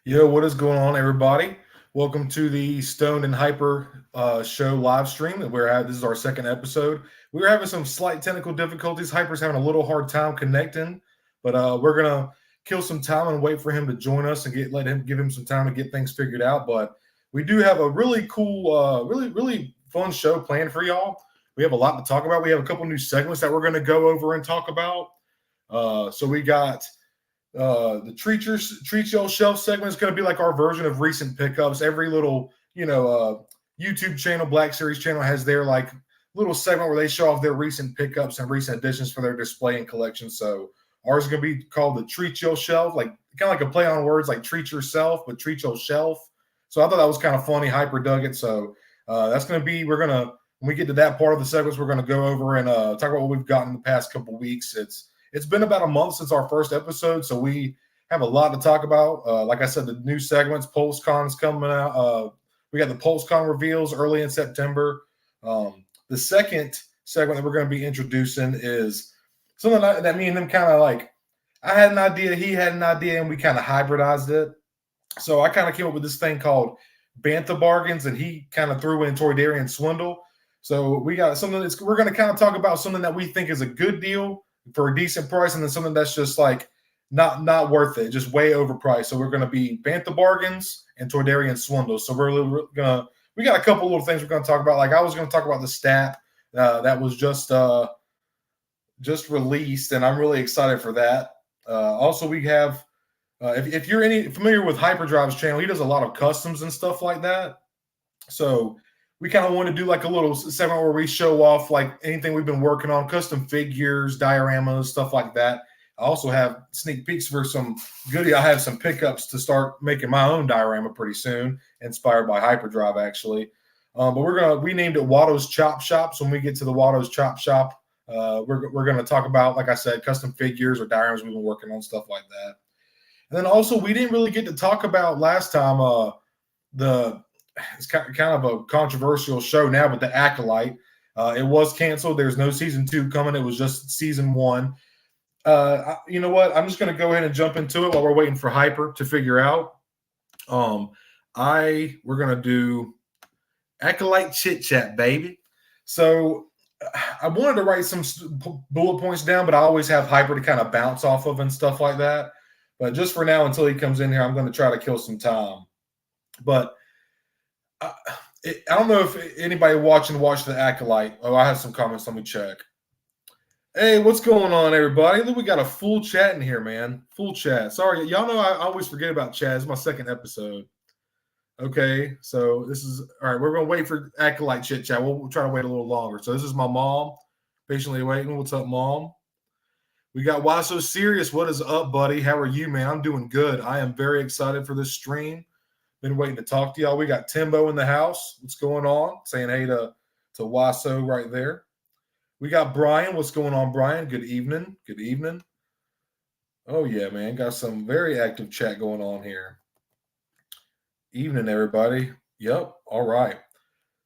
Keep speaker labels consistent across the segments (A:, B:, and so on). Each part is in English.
A: Yo, what is going on, everybody? Welcome to the Stoned and Hyper show live stream. This is our second episode. We were having some slight technical difficulties. Hyper's having a little hard time connecting, but we're gonna kill some time and wait for him to join us and give him some time to get things figured out. But we do have a really cool, really fun show planned for y'all. We have a lot to talk about. We have a couple new segments that we're going to go over and talk about. So we got. The treat your shelf segment is going to be like our version of recent pickups. Every little YouTube channel, Black Series channel, has their like little segment where they show off their recent pickups and recent additions for their display and collection. So ours is going to be called the treat your shelf, like kind of like a play on words, like treat yourself, but treat your shelf. So I thought that was kind of funny. Hyper dug it. So that's going to be when we get to that part of the segments, we're going to go over and talk about what we've gotten in the past couple of weeks. It's been about a month since our first episode, so we have a lot to talk about. Like I said, the new segments, PulseCon's coming out. We got the PulseCon reveals early in September. The second segment that we're going to be introducing is something that me and him kind of like, I had an idea, he had an idea, and we kind of hybridized it. So I kind of came up with this thing called Bantha bargains, and he kind of threw in Toydarian Swindle. So we got something we're going to kind of talk about something that we think is a good deal for a decent price, and then something that's just like not worth it, just way overpriced. So we're going to be Bantha bargains and Toydarian Swindle. So we got a couple little things we're going to talk about. Like I was going to talk about the stat that was just released, and I'm really excited for that. Also, we have if you're familiar with Hyperdrive's channel, he does a lot of customs and stuff like that. So we kind of want to do like a little segment where we show off like anything we've been working on, custom figures, dioramas, stuff like that. I also have sneak peeks for some goodie. I have some pickups to start making my own diorama pretty soon, inspired by Hyperdrive actually. But we named it Watto's Chop Shop. So when we get to the Watto's Chop Shop, we're gonna talk about, like I said, custom figures or dioramas we've been working on, stuff like that. And then also we didn't really get to talk about last time it's kind of a controversial show now, but the Acolyte, it was canceled. There's no season 2 coming. It was just season 1. You know what? I'm just going to go ahead and jump into it while we're waiting for Hyper to figure out. We're going to do Acolyte chit chat, baby. So I wanted to write some bullet points down, but I always have Hyper to kind of bounce off of and stuff like that. But just for now, until he comes in here, I'm going to try to kill some time. But I don't know if anybody watched the Acolyte. Oh, I have some comments. Let me check. Hey, what's going on, everybody? Look, we got a full chat in here, man. Full chat. Sorry, y'all know I always forget about chat. It's my second episode. Okay, so this is all right. We're gonna wait for Acolyte chit chat. We'll try to wait a little longer. So this is my mom, patiently waiting. What's up, mom? We got Why So Serious. What is up, buddy? How are you, man? I'm doing good. I am very excited for this stream. Been waiting to talk to y'all. We got Timbo in the house. What's going on? Saying hey to Waso right there. We got Brian. What's going on, Brian? Good evening. Good evening. Oh, yeah, man. Got some very active chat going on here. Evening, everybody. Yep. All right.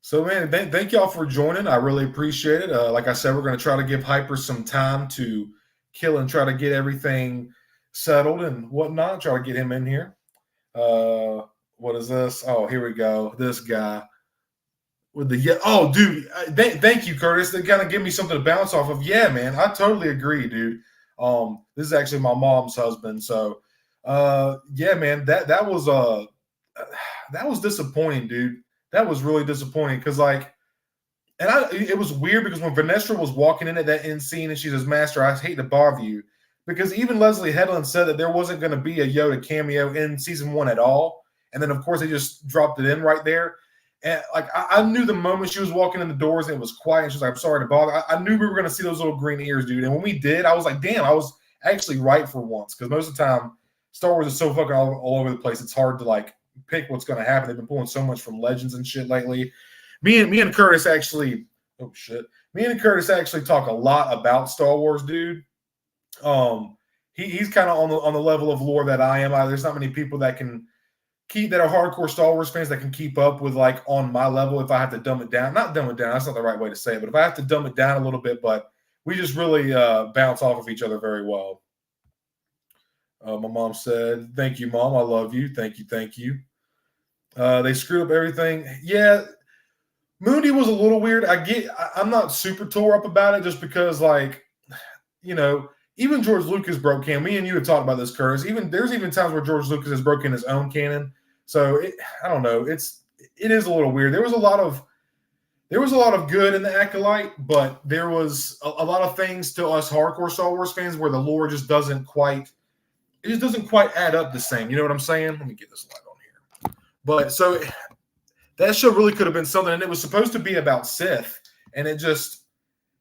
A: So, man, thank y'all for joining. I really appreciate it. Like I said, we're going to try to give Hyper some time to kill and try to get everything settled and whatnot. Try to get him in here. What is this? Oh, here we go. This guy with oh, dude. Thank you, Curtis. They kind of give me something to bounce off of. Yeah, man. I totally agree, dude. This is actually my mom's husband. So, yeah, man. That was disappointing, dude. That was really disappointing because, like, it was weird because when Vanessa was walking in at that end scene and she says, "Master, I hate to bother you," because even Leslie Headland said that there wasn't going to be a Yoda cameo in season 1 at all. And then, of course, they just dropped it in right there. And, like, I knew the moment she was walking in the doors and it was quiet and she was like, "I'm sorry to bother." I knew we were going to see those little green ears, dude. And when we did, I was like, damn, I was actually right for once. Because most of the time, Star Wars is so fucking all over the place. It's hard to, like, pick what's going to happen. They've been pulling so much from Legends and shit lately. Me and Curtis actually – oh, shit. Me and Curtis actually talk a lot about Star Wars, dude. He's kind of on the level of lore that I am. There's not many people that can – that are hardcore Star Wars fans that can keep up with, like, on my level if I have to dumb it down. Not dumb it down, that's not the right way to say it, but if I have to dumb it down a little bit, but we just really bounce off of each other very well. My mom said, "Thank you, Mom. I love you. Thank you, thank you." They screwed up everything. Yeah, Mooney was a little weird. I'm not super tore up about it just because, like, even George Lucas broke canon. Me and you have talked about this, Curtis. There's even times where George Lucas has broken his own canon. So I don't know. It is a little weird. There was a lot of good in the Acolyte, but there was a lot of things to us hardcore Star Wars fans where the lore just doesn't quite add up the same. You know what I'm saying? Let me get this light on here. But so that show really could have been something, and it was supposed to be about Sith, and it just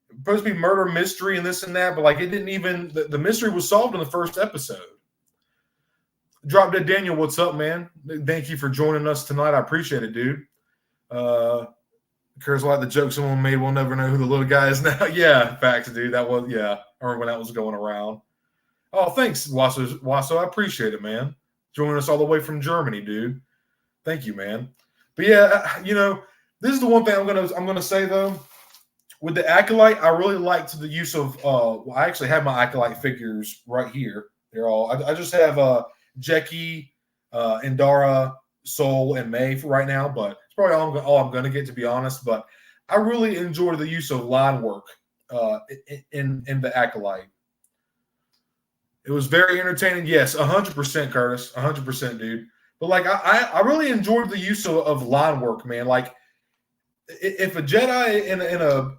A: supposed to be murder mystery and this and that, but like it didn't even the mystery was solved in the first episode. Drop Dead Daniel, what's up, man? Thank you for joining us tonight. I appreciate it, dude. Curse like the joke someone made, we'll never know who the little guy is now. Yeah, facts, dude. That was I remember when that was going around. Oh, thanks, Watto. I appreciate it, man. Joining us all the way from Germany, dude. Thank you, man. But yeah, this is the one thing I'm gonna say though. With the Acolyte, I really liked the use of. I actually have my Acolyte figures right here. They're all. I just have Jeki, Indara, Soul, and May for right now, but it's probably all I'm going to get, to be honest. But I really enjoyed the use of line work in the Acolyte. It was very entertaining. Yes, 100%, Curtis, 100%, dude. But like, I really enjoyed the use of line work, man. Like, if a Jedi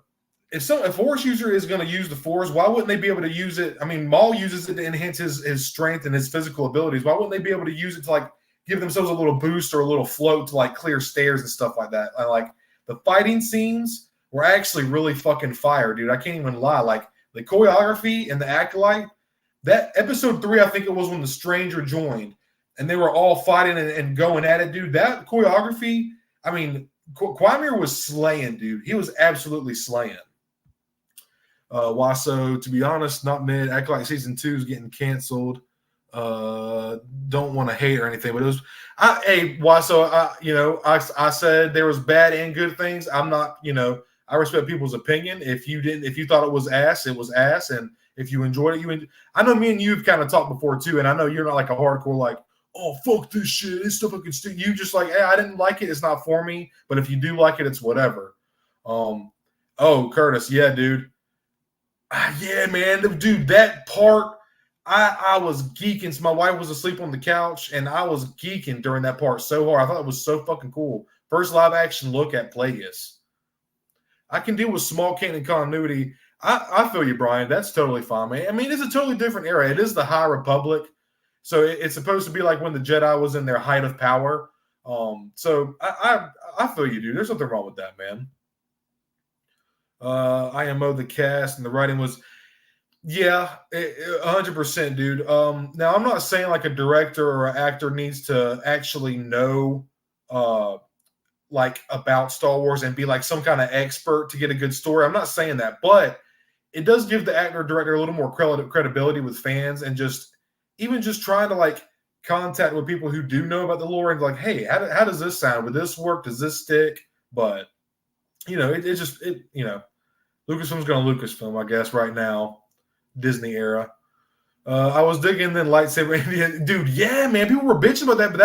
A: if a Force user is going to use the Force, why wouldn't they be able to use it? I mean, Maul uses it to enhance his strength and his physical abilities. Why wouldn't they be able to use it to like give themselves a little boost or a little float to like clear stairs and stuff like that? Like the fighting scenes were actually really fucking fire, dude. I can't even lie. Like the choreography and the Acolyte, that episode 3, I think it was when the Stranger joined and they were all fighting and going at it, dude. That choreography, I mean, Quamir was slaying, dude. He was absolutely slaying. Watto, to be honest, not mid. Acolyte season 2 is getting canceled. Don't want to hate or anything, but it was. Hey, Watto, I said there was bad and good things. I'm not, I respect people's opinion. If you thought it was ass, it was ass, and if you enjoyed it, I know me and you've kind of talked before too, and I know you're not like a hardcore like, oh fuck this shit, this stuff I can stick. You just like, hey, I didn't like it, it's not for me. But if you do like it, it's whatever. Curtis, yeah, dude. Yeah, man, dude, that part, I was geeking. So my wife was asleep on the couch, and I was geeking during that part so hard. I thought it was so fucking cool. First live action look at Plagueis. I can deal with small canon continuity. I feel you, Brian. That's totally fine, man. I mean, it's a totally different era. It is the High Republic, so it's supposed to be like when the Jedi was in their height of power. So I feel you, dude. There's nothing wrong with that, man. IMO the cast and the writing was, 100%, dude. Now I'm not saying like a director or an actor needs to actually know like about Star Wars and be like some kind of expert to get a good story. I'm not saying that, but it does give the actor or director a little more credibility with fans, and just trying to like contact with people who do know about the lore and like, hey, how does this sound? Would this work? Does this stick? But Lucasfilm's going to Lucasfilm, I guess, right now, Disney era. I was digging the lightsaber Indian, dude. Yeah, man, people were bitching about that, but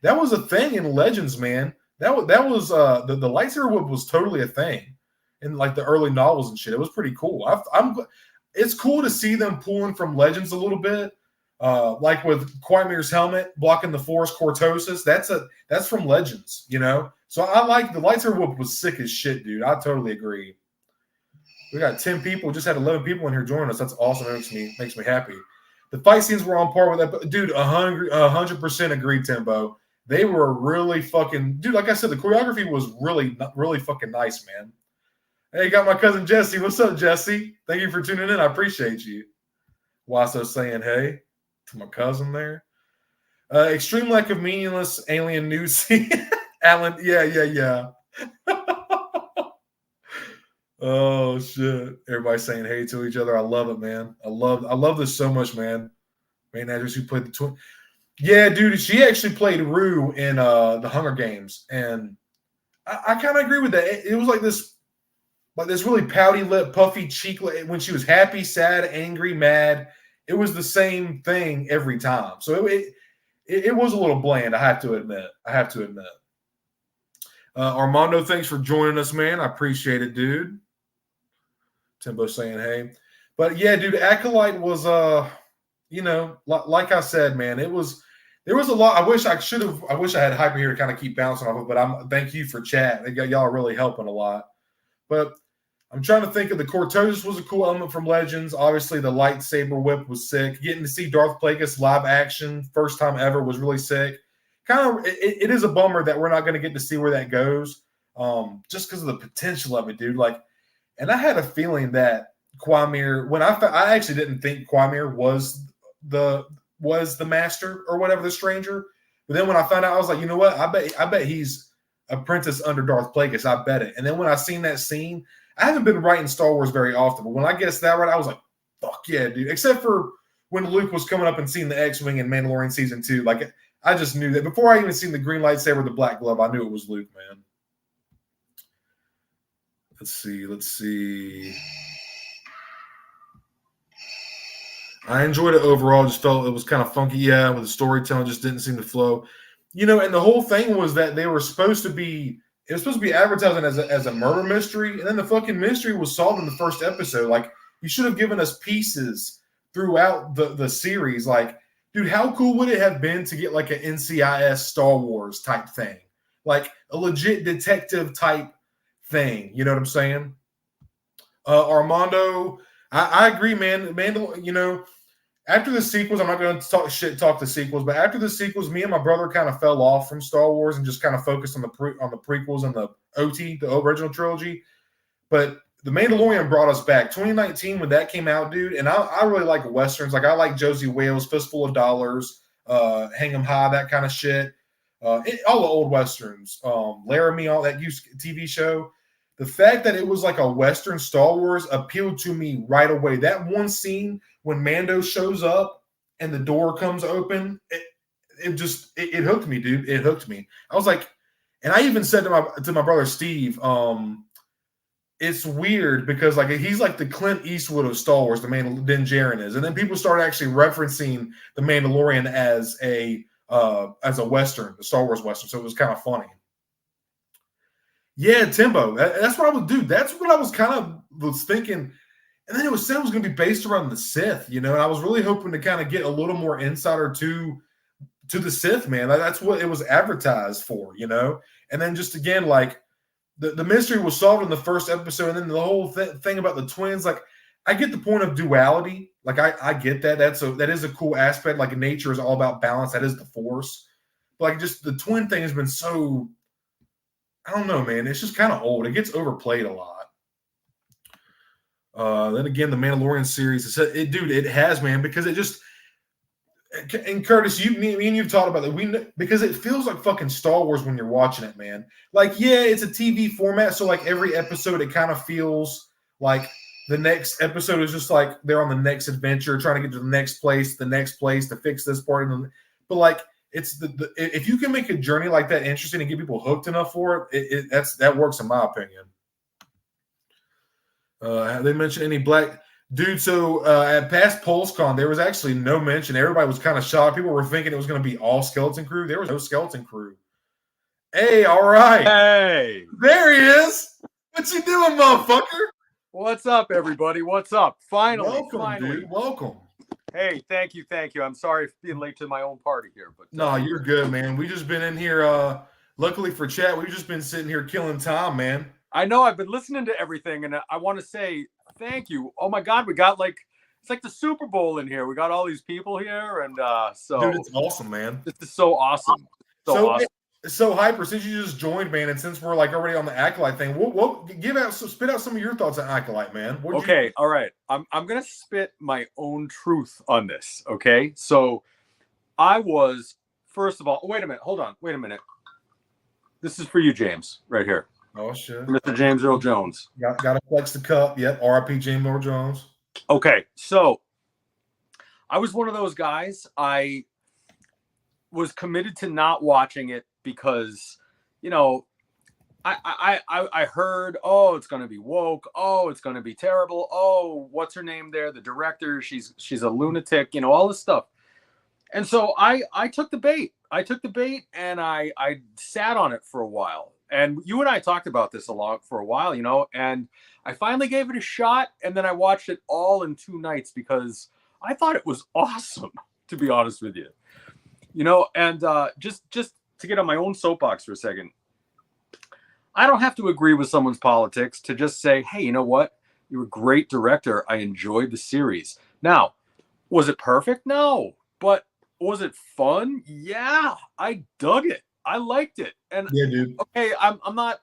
A: that was a thing in Legends, man. That was the lightsaber whip was totally a thing in like the early novels and shit. It was pretty cool. It's cool to see them pulling from Legends a little bit, like with Quimir's helmet blocking the Force Cortosis. That's from Legends, So I like the lightsaber whip was sick as shit, dude. I totally agree. We got 10 people. Just had 11 people in here joining us. That's awesome. It makes me happy. The fight scenes were on par with that. Dude, 100% agreed, Timbo. They were really fucking... Dude, like I said, the choreography was really, really fucking nice, man. Hey, got my cousin Jesse. What's up, Jesse? Thank you for tuning in. I appreciate you. Watto saying hey to my cousin there. Extreme lack of meaningless alien news scene. Alan, yeah. Oh shit! Everybody saying hey to each other. I love it, man. I love this so much, man. Main actress who played the twin. Yeah, dude. She actually played Rue in the Hunger Games, and I kind of agree with that. It was like this really pouty lip, puffy cheek when she was happy, sad, angry, mad. it was the same thing every time. So it was a little bland. I have to admit. Armando, thanks for joining us, man. I appreciate it, dude. Timbo saying hey. But yeah, dude, Acolyte was like I said, man, there was a lot. I wish I had Hyper here to kind of keep bouncing off of, but thank you for chat. Y'all are really helping a lot. But I'm trying to think of the Cortosis was a cool element from Legends. Obviously, the lightsaber whip was sick. Getting to see Darth Plagueis live action, first time ever, was really sick. Kind of, it is a bummer that we're not going to get to see where that goes, just because of the potential of it, dude. Like, and I had a feeling that Quamir, when I actually didn't think Quamir was the master or whatever, the stranger. But then when I found out, I was like, you know what? I bet he's apprentice under Darth Plagueis. I bet it. And then when I seen that scene, I haven't been writing Star Wars very often, but when I guessed that right, I was like, fuck yeah, dude. Except for when Luke was coming up and seeing the X-Wing in Mandalorian Season 2. Like, I just knew that. Before I even seen the green lightsaber, the black glove, I knew it was Luke, man. Let's see. I enjoyed it overall. Just felt it was kind of funky, yeah, with the storytelling just didn't seem to flow. You know, and the whole thing was that they were supposed to be advertising as a murder mystery, and then the fucking mystery was solved in the first episode. Like, you should have given us pieces throughout the series. Like, dude, how cool would it have been to get like an NCIS Star Wars type thing? Like a legit detective type thing. You know what I'm saying? Armando, I agree, man. You know, after the sequels, I'm not going to talk the sequels, but after the sequels, me and my brother kind of fell off from Star Wars and just kind of focused on the prequels and the OT, the original trilogy. But The Mandalorian brought us back. 2019, when that came out, dude, and I really like Westerns. Like, I like Josie Wales, Fistful of Dollars, Hang 'em High, that kind of shit. All the old Westerns. Laramie, all that TV show. The fact that it was like a Western Star Wars appealed to me right away. That one scene when Mando shows up and the door comes open, it hooked me, dude. It hooked me. I was like, and I even said to my brother Steve, it's weird because like he's like the Clint Eastwood of Star Wars, Din Djarin is, and then people started actually referencing the Mandalorian as a Western, a Star Wars Western. So it was kind of funny. Yeah, Timbo. That's what I was, dude. That's what I was kind of was thinking. And then it was said it was going to be based around the Sith, you know. And I was really hoping to kind of get a little more insider to the Sith, man. That's what it was advertised for, you know. And then just again, like the mystery was solved in the first episode, and then the whole thing about the twins. Like, I get the point of duality. Like, I get that. That is a cool aspect. Like, nature is all about balance. That is the Force. But like, just the twin thing has been so. I don't know, man. It's just kind of old. It gets overplayed a lot. Then again, the Mandalorian series, dude, it has, man, because it just. And Curtis, me and you've talked about that. Because it feels like fucking Star Wars when you're watching it, man. Like, yeah, it's a TV format, so like every episode, it kind of feels like the next episode is just like they're on the next adventure, trying to get to the next place to fix this part. But like. It's if you can make a journey like that interesting and get people hooked enough for it, that works in my opinion. Have they mentioned any black dude? So at past PulseCon, there was actually no mention. Everybody was kind of shocked. People were thinking it was going to be all skeleton crew. There was no skeleton crew. Hey, all right.
B: Hey,
A: there he is. What you doing, motherfucker?
B: What's up, everybody? What's up? Finally,
A: dude. Welcome.
B: Hey, thank you. I'm sorry for being late to my own party here, but
A: no, you're good, man. We just been in here. Luckily for chat, we've just been sitting here killing time, man.
B: I know. I've been listening to everything, and I want to say thank you. Oh my God, we got it's like the Super Bowl in here. We got all these people here, and so
A: dude, it's awesome, man.
B: This is so awesome. Awesome.
A: So Hyper, since you just joined, man, and since we're like already on the Acolyte thing, we'll spit out some of your thoughts on Acolyte, man.
B: All right. I'm gonna spit my own truth on this. Okay, so I was first of all. Wait a minute. Hold on. Wait a minute. This is for you, James, right here.
A: Oh shit,
B: Mr. James Earl Jones.
A: Got to flex the cup. Yep. R.I.P. James Earl Jones.
B: Okay, so I was one of those guys. I was committed to not watching it because, you know, I heard, oh, it's gonna be woke, oh, it's gonna be terrible, oh, what's her name there, the director, she's a lunatic, you know, all this stuff. And so I took the bait. I took the bait and I sat on it for a while. And you and I talked about this a lot for a while, you know, and I finally gave it a shot, and then I watched it all in 2 nights because I thought it was awesome, to be honest with you. You know, and just to get on my own soapbox for a second, I don't have to agree with someone's politics to just say, hey, you know what? You're a great director. I enjoyed the series. Now, was it perfect? No. But was it fun? Yeah. I dug it. I liked it. And
A: Yeah, dude.
B: okay, I'm not,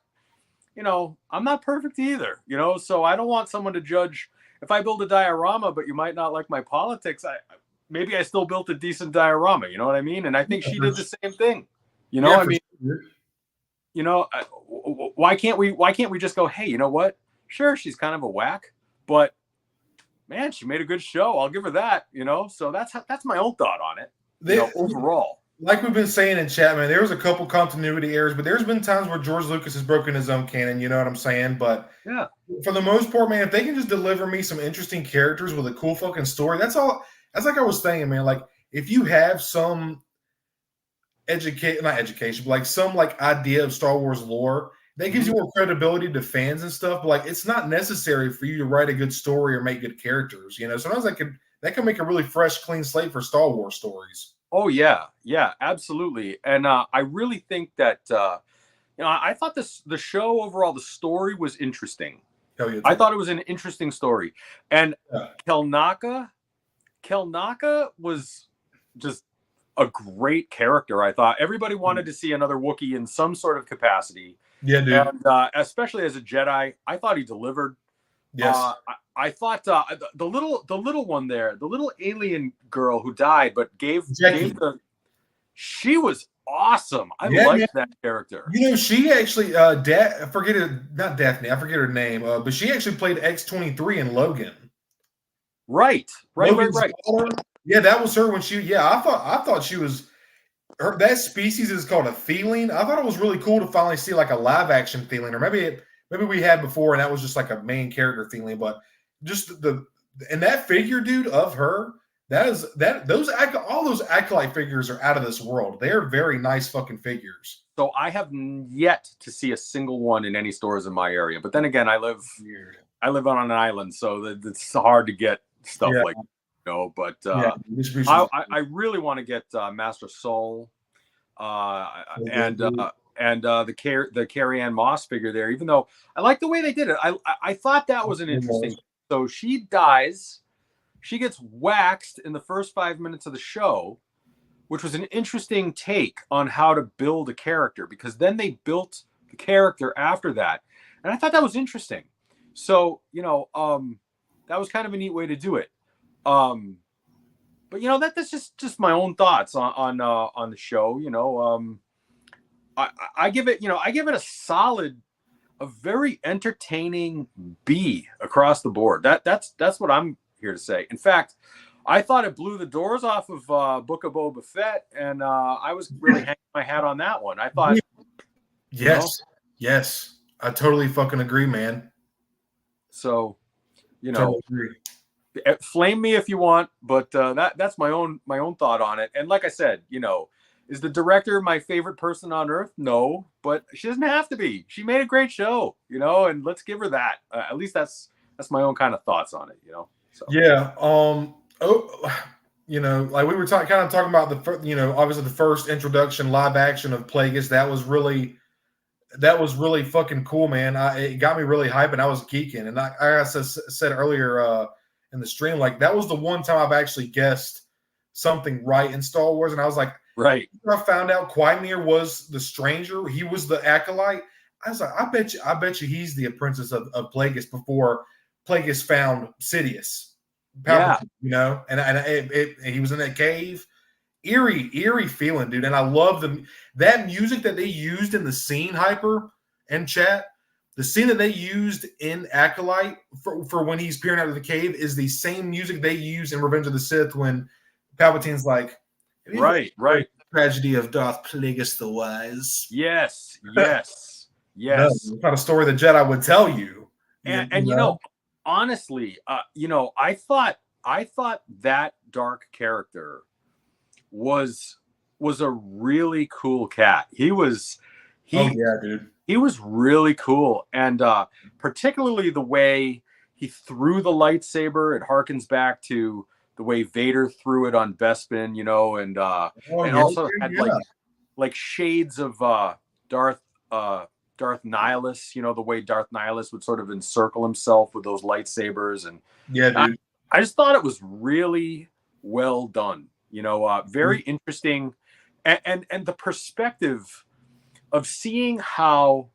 B: you know, I'm not perfect either, you know, so I don't want someone to judge if I build a diorama, but you might not like my politics. Maybe I still built a decent diorama, you know what I mean? And I think she did the same thing. You know,
A: Yeah,
B: I mean,
A: sure.
B: you know, why can't we just go, hey, you know what? Sure, she's kind of a whack, but man, she made a good show. I'll give her that, you know. So that's my own thought on it. You know, overall.
A: Like we've been saying in chat, man, there was a couple continuity errors, but there's been times where George Lucas has broken his own canon, you know what I'm saying? But
B: yeah,
A: for the most part, man, if they can just deliver me some interesting characters with a cool fucking story, that's all. That's like I was saying, man. Like if you have some not education, but like some like idea of Star Wars lore, that gives you more credibility to fans and stuff. But like it's not necessary for you to write a good story or make good characters. You know, sometimes that can make a really fresh, clean slate for Star Wars stories.
B: Oh yeah, absolutely. And I really think that you know, I thought the show overall, the story was interesting.
A: Hell yeah,
B: I thought it was an interesting story. And
A: yeah.
B: Kelnaka was just a great character. I thought everybody wanted to see another Wookiee in some sort of capacity.
A: Yeah, dude.
B: And especially as a Jedi, I thought he delivered.
A: Yes.
B: I thought the little one there, the little alien girl who died, but she was awesome. I liked that character.
A: You know, she actually not Daphne, I forget her name, but she actually played X-23 in Logan.
B: Right.
A: Daughter. Yeah, that was her when she. Yeah, I thought she was. That species is called a feline. I thought it was really cool to finally see like a live action feline, or maybe we had before, and that was just like a main character feline. But just that figure, dude, of her, all those Acolyte figures are out of this world. They are very nice fucking figures.
B: So I have yet to see a single one in any stores in my area. But then again, I live on an island, so it's hard to get stuff like that. You know, but I really want to get Master Soul and the Carrie-Anne Moss figure there, even though I like the way they did it. I thought that was an interesting. So she dies, she gets waxed in the first 5 minutes of the show, which was an interesting take on how to build a character, because then they built the character after that, and I thought that was interesting. So you know, that was kind of a neat way to do it. But you know, that's just my own thoughts on the show. You know, I give it a solid, a very entertaining B across the board. That's what I'm here to say. In fact, I thought it blew the doors off of Book of Boba Fett, and I was really hanging my hat on that one. I thought,
A: yes, I totally fucking agree, man.
B: So, you know. Totally. Flame me if you want, but that's my own thought on it. And like I said, you know, is the director my favorite person on earth? No, but she doesn't have to be. She made a great show, you know, and let's give her that. At least that's my own kind of thoughts on it, you know. So. Yeah.
A: You know, like we were kind of talking about obviously the first introduction live action of Plagueis. That was really fucking cool, man. It got me really hyped, and I was geeking. And I said earlier in the stream, like that was the one time I've actually guessed something right in Star Wars, and I was like,
B: right.
A: I found out Quaimir was the stranger. He was the Acolyte. I was like, I bet you he's the apprentice of Plagueis before Plagueis found Sidious. Palpatine, you know, and he was in that cave. Eerie feeling, dude. And I love that music that they used in the scene, Hyper and chat. The scene that they used in Acolyte for when he's peering out of the cave is the same music they use in Revenge of the Sith when Palpatine's like,
B: right.
A: Tragedy of Darth Plagueis the Wise.
B: Yes.
A: No,
B: Yes.
A: it's not a story the Jedi would tell you.
B: And you know, honestly, I thought that dark character was a really cool cat.
A: Oh
B: He
A: yeah, dude.
B: he was really cool, and particularly the way he threw the lightsaber. It harkens back to the way Vader threw it on Bespin,
A: Oh
B: and
A: yeah,
B: also
A: dude,
B: had
A: yeah.
B: like shades of Darth uh, Darth Nihilus. The way Darth Nihilus would sort of encircle himself with those lightsabers, and
A: Yeah,
B: I,
A: dude.
B: I just thought it was really well done. Very interesting, and the perspective of seeing how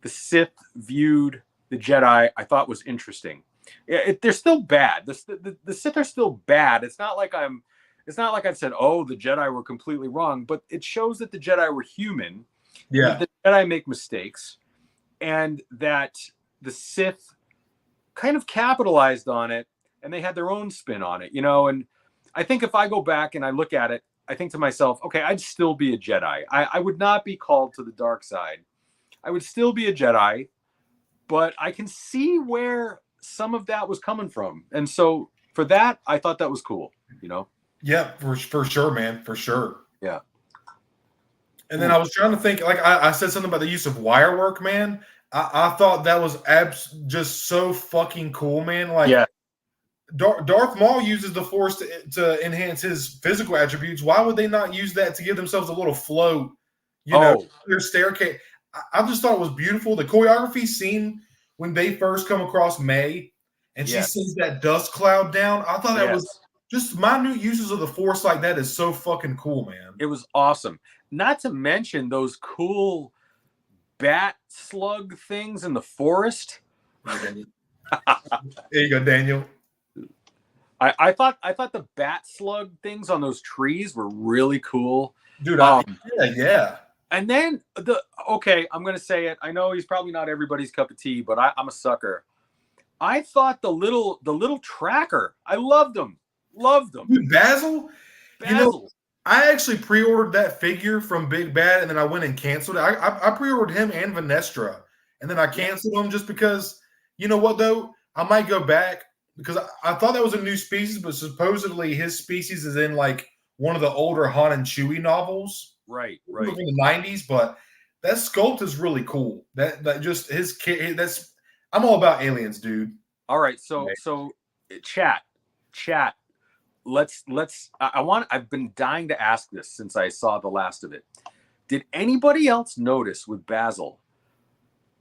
B: the Sith viewed the Jedi, I thought was interesting. They're still bad. The Sith are still bad. It's not like I've said, oh, the Jedi were completely wrong, but it shows that the Jedi were human, and that
A: Yeah.
B: the Jedi make mistakes, and that the Sith kind of capitalized on it, and they had their own spin on it. And I think if I go back and I look at it, I think to myself, okay, I'd still be a Jedi. I would not be called to the dark side. I would still be a Jedi, but I can see where some of that was coming from. And so for that, I thought that was cool.
A: Yeah, for sure, man. For sure.
B: Yeah.
A: And then I was trying to think, like I said something about the use of wire work, man. I thought that was just so fucking cool, man. Like
B: Yeah.
A: Darth Maul uses the Force to enhance his physical attributes. Why would they not use that to give themselves a little float? Their staircase. I just thought it was beautiful. The choreography scene when they first come across May and she sends that dust cloud down. I thought that was just minute uses of the Force like that is so fucking cool, man.
B: It was awesome. Not to mention those cool bat slug things in the forest.
A: There you go, Daniel.
B: I thought the bat slug things on those trees were really cool.
A: Dude, yeah.
B: And then I'm gonna say it. I know he's probably not everybody's cup of tea, but I'm a sucker. I thought the little tracker, I loved them.
A: Dude, Basil?
B: Basil.
A: I actually pre-ordered that figure from Big Bad, and then I went and canceled it. I pre-ordered him and Vanestra, and then I canceled them just because, you know what, though? I might go back because I thought that was a new species, but supposedly his species is in, like, one of the older Han and Chewie novels.
B: Right.
A: From the 90s, but that sculpt is really cool. That just his kid, I'm all about aliens, dude.
B: All right, so chat. I've been dying to ask this since I saw the last of it. Did anybody else notice with Basil?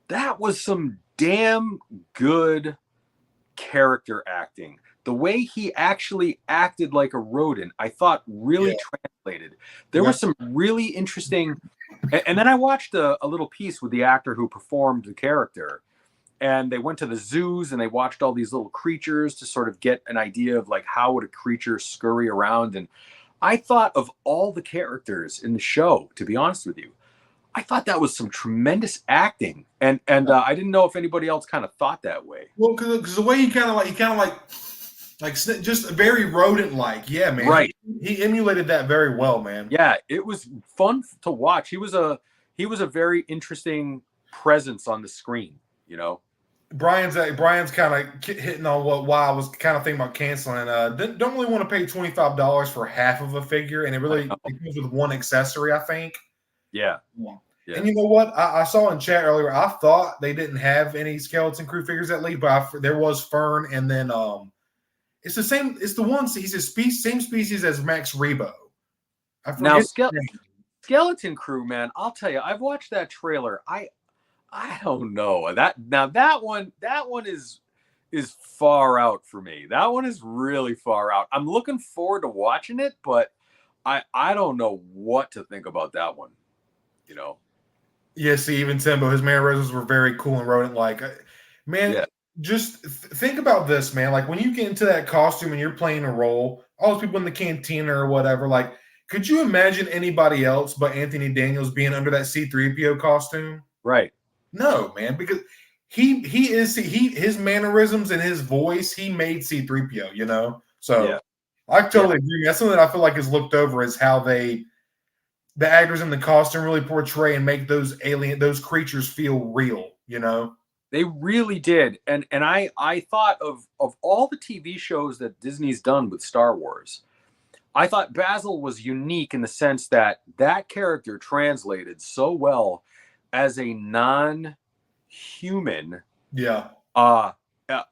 B: That was some damn good character acting. The way he actually acted like a rodent, I thought really translated. There was some really interesting, and then I watched a little piece with the actor who performed the character. And they went to the zoos and they watched all these little creatures to sort of get an idea of like how would a creature scurry around. And I thought of all the characters in the show, to be honest with you, I thought that was some tremendous acting. And I didn't know if anybody else kind of thought that way.
A: Well, because the way he kind of like just very rodent-like. Yeah, man.
B: Right.
A: He emulated that very well, man.
B: Yeah, it was fun to watch. He was a very interesting presence on the screen,
A: Brian's kind of hitting on why I was kind of thinking about canceling. Don't really want to pay $25 for half of a figure, and it comes with one accessory, I think.
B: Yeah.
A: And you know what? I saw in chat earlier. I thought they didn't have any Skeleton Crew figures at least, but there was Fern, and then it's the same. It's the one. He's same species as Max Rebo.
B: Now Skeleton Crew, man, I'll tell you, I've watched that trailer. I don't know that one is far out for me. That one is really far out. I'm looking forward to watching it, but I don't know what to think about that one.
A: Yeah, see, even Timbo, his mannerisms were very cool and rodent-like. Man, just think about this, man. Like when you get into that costume and you're playing a role, all those people in the cantina or whatever, like, could you imagine anybody else but Anthony Daniels being under that C-3PO costume?
B: Right.
A: No, man, because his mannerisms and his voice, he made C-3PO, So I totally agree. That's something that I feel like is looked over is how they the actors in the costume really portray and make those creatures feel real, you know?
B: They really did. And I thought of all the TV shows that Disney's done with Star Wars, I thought Basil was unique in the sense that that character translated so well as a non-human.
A: Yeah.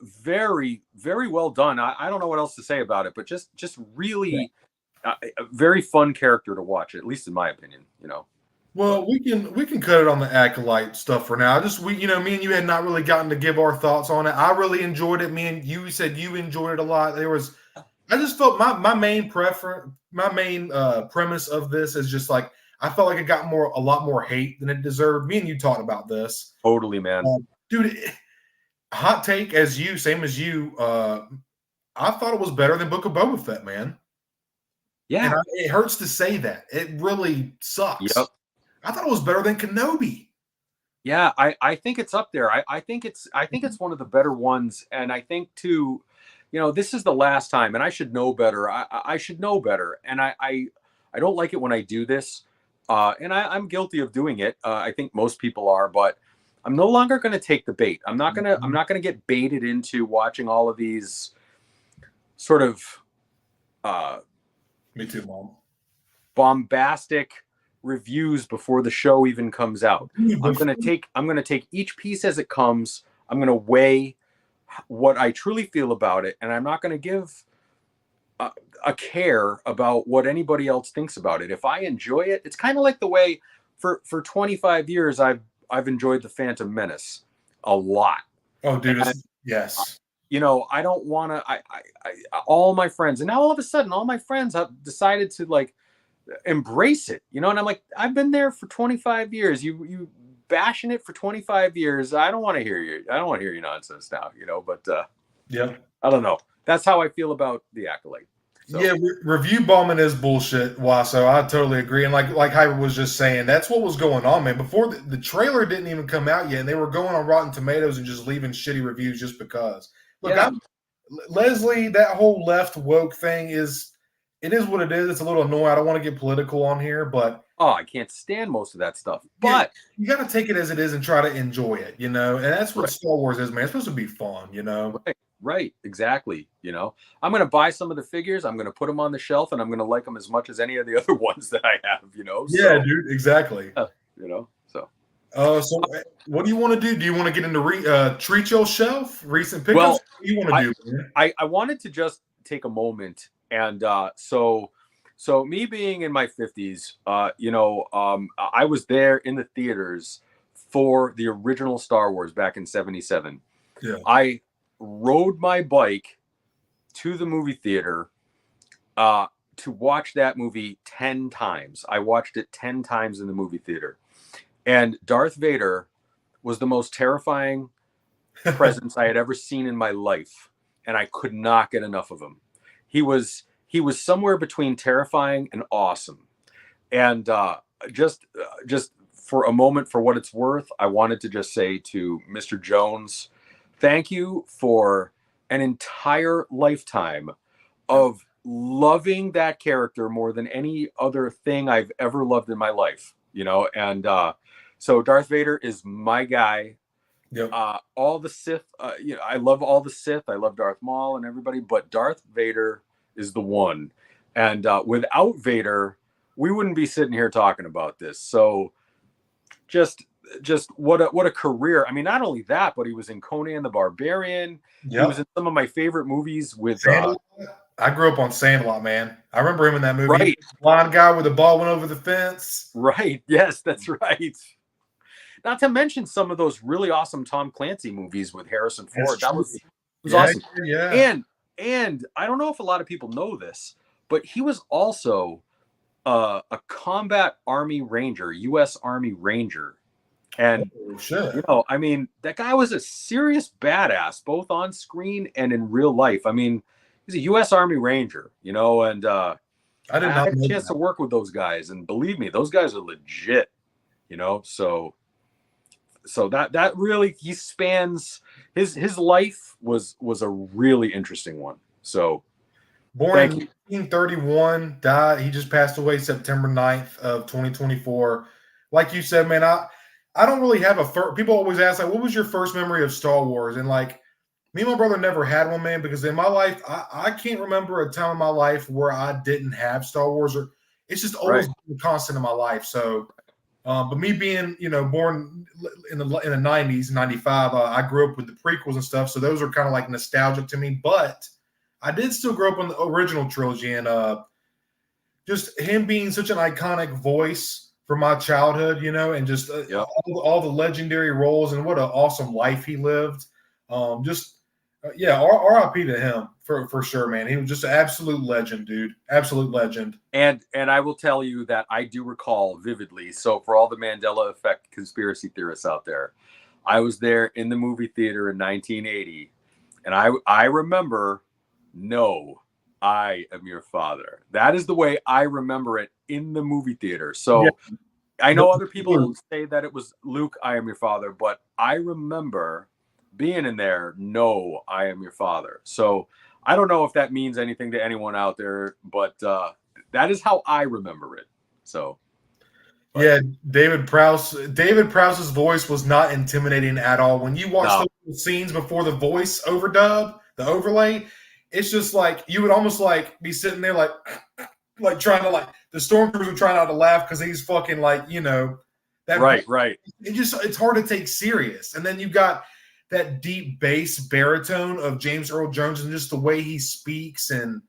B: Very, very well done. I don't know what else to say about it, but just really a very fun character to watch, at least in my opinion, you know.
A: Well, we can cut it on the Acolyte stuff for now. Me and you had not really gotten to give our thoughts on it. I really enjoyed it. Me and you said you enjoyed it a lot. I just felt my main premise of this is just like I felt like it got a lot more hate than it deserved. Me and you talked about this.
B: Totally, man.
A: Dude, hot take same as you. I thought it was better than Book of Boba Fett, man.
B: Yeah,
A: and it hurts to say that. It really sucks.
B: Yep.
A: I thought it was better than Kenobi.
B: Yeah, I think it's up there. I think it's one of the better ones, and I think too, you know, this is the last time, and I should know better. I should know better, and I don't like it when I do this, and I'm guilty of doing it. I think most people are, but I'm no longer going to take the bait. I'm not gonna get baited into watching all of these sort of
A: Me too, Mom.
B: bombastic reviews before the show even comes out. I'm gonna take each piece as it comes. I'm gonna weigh what I truly feel about it, and I'm not gonna give a care about what anybody else thinks about it. If I enjoy it, it's kind of like the way for 25 years I've enjoyed the Phantom Menace a lot.
A: Oh, dude, yes.
B: You know, I don't want to. I all my friends, and now all of a sudden, all my friends have decided to like embrace it. You know, and I'm like, I've been there for 25 years. You bashing it for 25 years. I don't want to hear you. I don't want to hear your nonsense now. You know, but
A: yeah,
B: I don't know. That's how I feel about the Acolyte. So.
A: Yeah, review bombing is bullshit, Watto. I totally agree. And like Hyper was just saying, that's what was going on, man. Before the trailer didn't even come out yet, and they were going on Rotten Tomatoes and just leaving shitty reviews just because. Look,
B: yeah.
A: Leslie, that whole left woke thing is what it is. It's a little annoying. I don't want to get political on here, but
B: I can't stand most of that stuff. But
A: you got to take it as it is and try to enjoy it, you know. And that's what Star Wars is, man. It's supposed to be fun, you know.
B: Right, exactly. You know, I'm going to buy some of the figures. I'm going to put them on the shelf, and I'm going to like them as much as any of the other ones that I have. You know.
A: Yeah, dude. Exactly.
B: You know. So.
A: So what do you want to do? Do you want to get into treat your shelf, recent pickups?
B: Well,
A: what do you want to do? Man?
B: I wanted to just take a moment, and so me being in my 50s, you know, I was there in the theaters for the original Star Wars back in '77.
A: Yeah.
B: I rode my bike to the movie theater to watch that movie 10 times. I watched it 10 times in the movie theater. And Darth Vader was the most terrifying presence I had ever seen in my life. And I could not get enough of him. He was somewhere between terrifying and awesome. And just for a moment, for what it's worth, I wanted to just say to Mr. Jones, thank you for an entire lifetime of loving that character more than any other thing I've ever loved in my life, you know? And so Darth Vader is my guy.
A: Yep.
B: All the Sith, you know, I love all the Sith. I love Darth Maul and everybody, but Darth Vader is the one. And without Vader, we wouldn't be sitting here talking about this. So just what a career. I mean, not only that, but he was in Conan the Barbarian. Yep. He was in some of my favorite movies with
A: I grew up on Sandlot, man. I remember him in that movie.
B: Right.
A: Blind guy with the ball went over the fence.
B: Right. Yes, that's right. Not to mention some of those really awesome Tom Clancy movies with Harrison Ford. That was awesome.
A: Yeah.
B: And I don't know if a lot of people know this, but he was also a combat Army Ranger, U.S. Army Ranger. And, you know, I mean, that guy was a serious badass, both on screen and in real life. I mean, he's a U.S. Army Ranger, you know, and I had a chance to work with those guys. And believe me, those guys are legit, you know, so that really, he spans his life was a really interesting one. So
A: Born
B: Thank
A: in
B: you.
A: 1931, died. He just passed away September 9th of 2024. Like you said, man, I don't really have people always ask, like, what was your first memory of Star Wars? And like, me and my brother never had one, man, because in my life, I can't remember a time in my life where I didn't have Star Wars, or it's just always been constant in my life. So, but me being, born in the 90s, 95, I grew up with the prequels and stuff. So those are kind of like nostalgic to me, but I did still grow up on the original trilogy, and just him being such an iconic voice for my childhood, and just all the legendary roles, and what an awesome life he lived. RIP to him for sure, man. He was just an absolute legend, dude. Absolute legend.
B: And I will tell you that I do recall vividly. So for all the Mandela effect conspiracy theorists out there, I was there in the movie theater in 1980, and I remember, no, I am your father. That is the way I remember it in the movie theater. So I know other people say that it was Luke, I am your father, but I remember being in there, no, I am your father. So I don't know if that means anything to anyone out there, but that is how I remember it. So
A: David Prowse's voice was not intimidating at all. When you watch those scenes before the voice overdub, the overlay, it's just like you would almost like be sitting there like trying to the stormtroopers are trying not to laugh because he's fucking that
B: right.
A: It's hard to take serious. And then you've got that deep bass baritone of James Earl Jones and just the way he speaks, and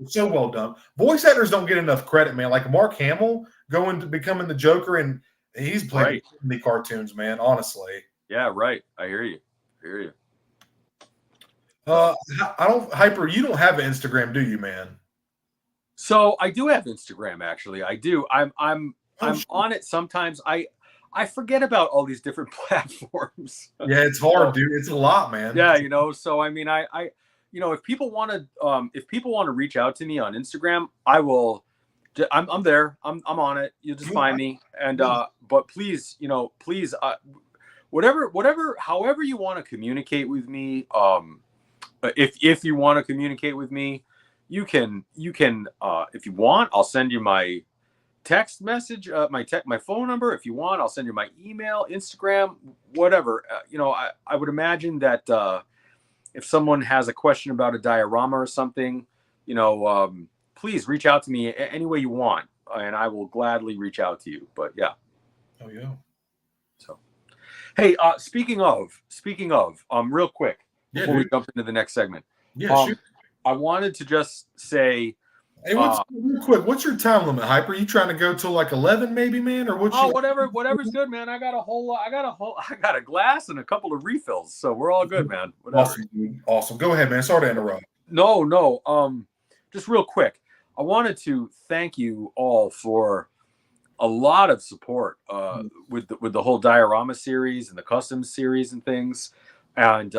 A: so well done. Voice actors don't get enough credit, man. Like Mark Hamill going to becoming the Joker, and he's played in the cartoons, man. Honestly,
B: yeah, right. I hear you.
A: Hyper. You don't have an Instagram, do you, man?
B: So I do have Instagram. Actually, I do. I'm on it sometimes. I forget about all these different platforms.
A: Yeah, it's hard, dude. It's a lot, man.
B: Yeah, So I mean, I if people want to reach out to me on Instagram, I will. I'm there. I'm on it. You'll just find me. And but please, however you want to communicate with me. If you want to communicate with me, you can. If you want, I'll send you my text message, my phone number. If you want, I'll send you my email, Instagram, whatever. I would imagine that if someone has a question about a diorama or something, please reach out to me any way you want, and I will gladly reach out to you. But yeah.
A: Oh yeah.
B: So, hey, speaking of, real quick before we jump into the next segment.
A: Yeah, shoot.
B: I wanted to just say.
A: Hey, real quick, what's your time limit, Hyper? You trying to go till like 11, maybe, man, or
B: whatever's good, man. I got a glass and a couple of refills, so we're all good, man. Whatever.
A: Awesome, dude. Awesome. Go ahead, man. Sorry to interrupt.
B: No. Just real quick, I wanted to thank you all for a lot of support with the whole diorama series and the custom series and things, and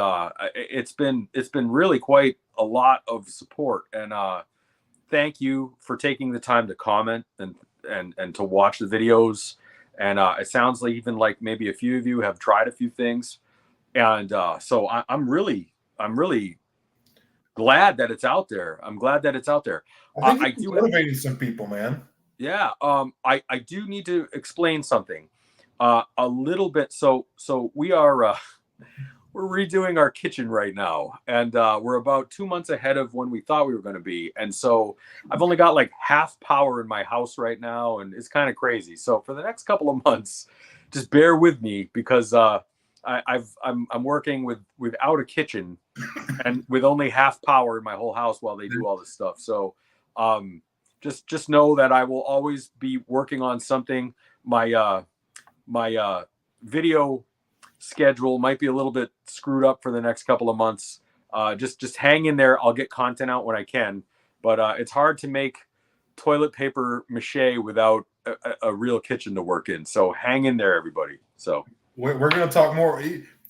B: it's been really quite a lot of support, and thank you for taking the time to comment and to watch the videos. And it sounds like even like maybe a few of you have tried a few things. And so I'm really glad that it's out there. I'm glad that it's out there.
A: I do motivating some people, man.
B: Yeah. I do need to explain something a little bit. So we are we're redoing our kitchen right now, and we're about 2 months ahead of when we thought we were going to be. And so I've only got like half power in my house right now, and it's kind of crazy. So for the next couple of months, just bear with me, because I'm working without a kitchen and with only half power in my whole house while they do all this stuff. So just know that I will always be working on something. My video schedule might be a little bit screwed up for the next couple of months. Just hang in there. I'll get content out when I can, but it's hard to make toilet paper mache without a real kitchen to work in. So hang in there, everybody. So
A: we're going to talk more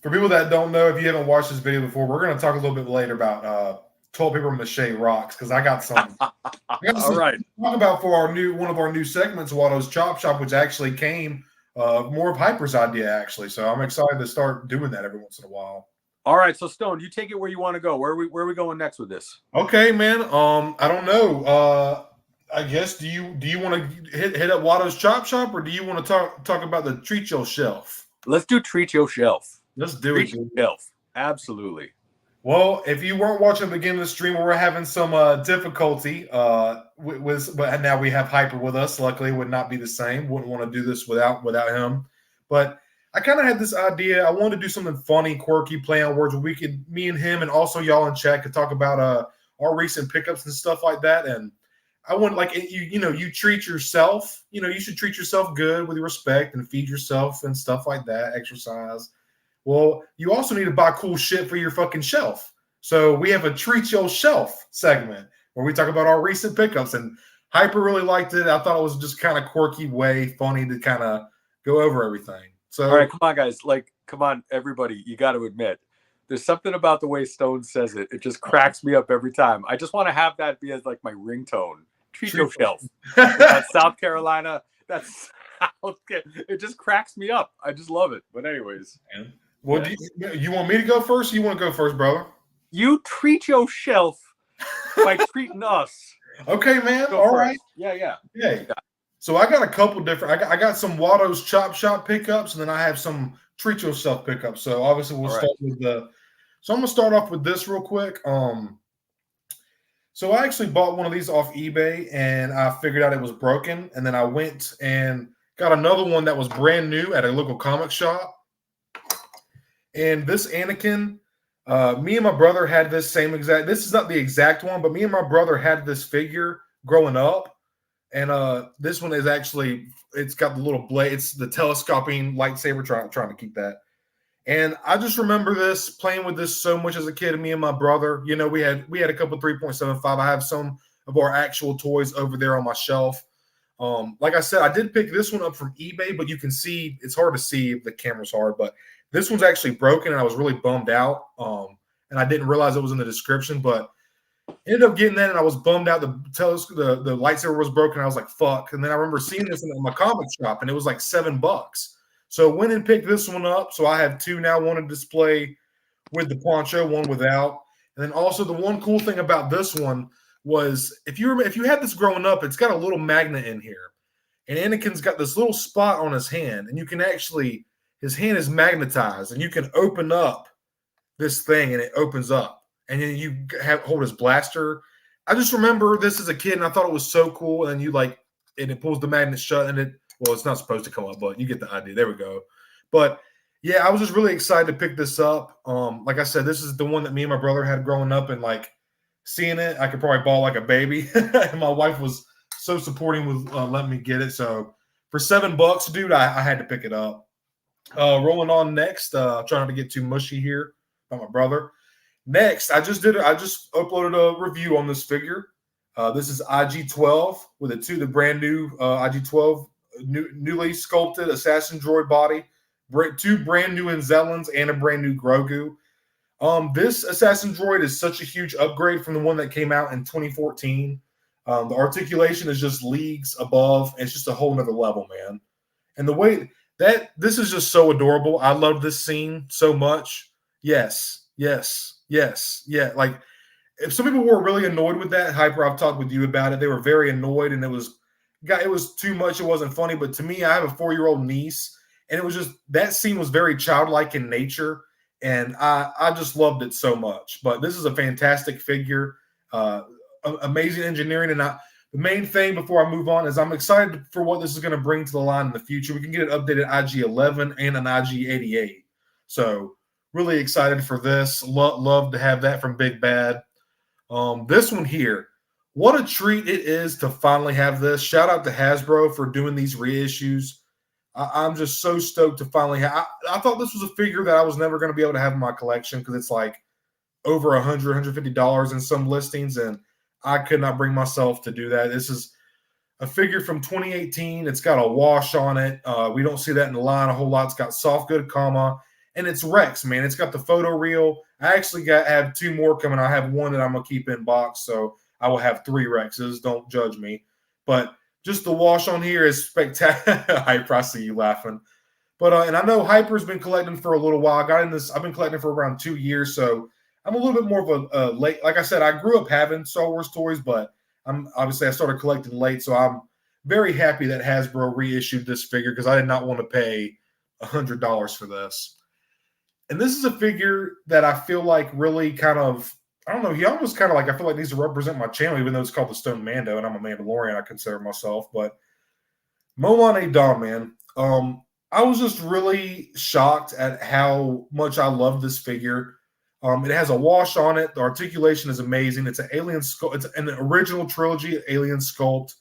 A: for people that don't know. If you haven't watched this video before, we're going to talk a little bit later about toilet paper mache rocks, because I got some.
B: All right.
A: Talk about for one of our new segments, Watto's Chop Shop, which actually came more of Hyper's idea, actually. So I'm excited to start doing that every once in a while.
B: All right, so Stone, you take it where you want to go. Where are we going next with this?
A: Okay, man. I don't know. I guess do you want to hit up Watto's Chop Shop, or do you want to talk about the Treat Your Shelf?
B: Let's do Treat Your Shelf.
A: Let's do
B: Treat
A: it.
B: Your Shelf. Absolutely.
A: Well, if you weren't watching the beginning of the stream, we were having some difficulty. But now we have Hyper with us. Luckily, it would not be the same. Wouldn't want to do this without him. But I kind of had this idea. I wanted to do something funny, quirky, play on words. Where me and him, and also y'all in chat, could talk about our recent pickups and stuff like that. And I want you treat yourself. You should treat yourself good with respect and feed yourself and stuff like that. Exercise. Well, you also need to buy cool shit for your fucking shelf. So we have a Treat Your Shelf segment where we talk about our recent pickups. And Hyper really liked it. I thought it was just kind of quirky way, funny to kind of go over everything. So,
B: all right, come on, guys. Come on, everybody. You got to admit, there's something about the way Stone says it. It just cracks me up every time. I just want to have that be as like my ringtone. Treat Your Shelf. That's South Carolina. That's it just cracks me up. I just love it. But anyways.
A: Well, you want me to go first? Or you want to go first, brother?
B: You treat your shelf by treating us.
A: Okay, man.
B: Go
A: All
B: first.
A: right.
B: Yeah.
A: So I got a couple different. I got some Watto's Chop Shop pickups, and then I have some Treat Yourself pickups. So obviously we'll start with the. So I'm gonna start off with this real quick. So I actually bought one of these off eBay, and I figured out it was broken, and then I went and got another one that was brand new at a local comic shop. And this Anakin, me and my brother had this same exact. This is not the exact one, but me and my brother had this figure growing up. And this one is actually, it's got the little blade. It's the telescoping lightsaber. Trying to keep that. And I just remember this playing with this so much as a kid. Me and my brother, we had a couple 3.75. I have some of our actual toys over there on my shelf. Like I said, I did pick this one up from eBay, but you can see it's hard to see if the camera's hard, but this one's actually broken, and I was really bummed out. And I didn't realize it was in the description, but ended up getting that, and I was bummed out. The lightsaber was broken. I was like, fuck. And then I remember seeing this in my comic shop, and it was like $7. So went and picked this one up. So I have two now, one to display with the poncho, one without. And then also the one cool thing about this one was if you had this growing up, it's got a little magnet in here. And Anakin's got this little spot on his hand, and you can actually – his hand is magnetized, and you can open up this thing, and it opens up. And then you hold his blaster. I just remember this as a kid, and I thought it was so cool. And and it pulls the magnet shut, and it's not supposed to come up, but you get the idea. There we go. But yeah, I was just really excited to pick this up. Like I said, this is the one that me and my brother had growing up, and like seeing it, I could probably bawl like a baby. And my wife was so supporting with letting me get it. So for $7, dude, I had to pick it up. Rolling on next, trying not to get too mushy here by my brother. Next, I just uploaded a review on this figure. This is IG-12 with the brand new IG-12 newly sculpted assassin droid body, two brand new Anzellans and a brand new Grogu. This assassin droid is such a huge upgrade from the one that came out in 2014. The articulation is just leagues above. It's just a whole nother level, man. And the way this is just so adorable. I love this scene so much. Yes. Yeah. Like, if some people were really annoyed with that, Hyper, I've talked with you about it. They were very annoyed, and it was too much. It wasn't funny. But to me, I have a 4-year-old niece, and it was just that scene was very childlike in nature, and I just loved it so much. But this is a fantastic figure, amazing engineering, and the main thing before I move on is I'm excited for what this is going to bring to the line in the future. We can get an updated IG-11 and an IG-88. So really excited for this. Love to have that from Big Bad. This one here, what a treat it is to finally have this. Shout out to Hasbro for doing these reissues. I'm just so stoked to finally have. I thought this was a figure that I was never going to be able to have in my collection because it's like over $100, $150 in some listings, and I could not bring myself to do that. This is a figure from 2018. It's got a wash on it. We don't see that in the line a whole lot. It's got soft good, and it's Rex, man. It's got the photo reel. I actually have two more coming. I have one that I'm going to keep in box, so I will have 3 Rexes. Don't judge me. But just the wash on here is spectacular. I see you laughing. But and I know Hyper's been collecting for a little while. I got in this. I've been collecting for around 2 years, so I'm a little bit more of a late. Like I said, I grew up having Star Wars toys, but I started collecting late, so I'm very happy that Hasbro reissued this figure because I did not want to pay $100 for this. And this is a figure that I feel like really kind of, I don't know, he almost kind of like, I feel like needs to represent my channel, even though it's called the Stone Mando, and I'm a Mandalorian, I consider myself. But Molan Don, man. I was just really shocked at how much I love this figure. It has a wash on it. The articulation is amazing. It's an alien sculpt. It's an original trilogy alien sculpt.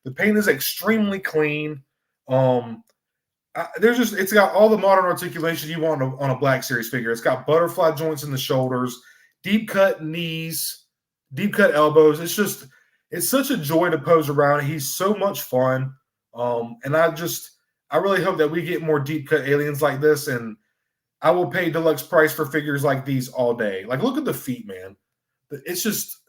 A: The paint is extremely clean. It's got all the modern articulation you want on a Black Series figure. It's got butterfly joints in the shoulders, deep cut knees, deep cut elbows. It's such a joy to pose around. He's so much fun. And I really hope that we get more deep cut aliens like this, and I will pay deluxe price for figures like these all day. Like, look at the feet, man. It's just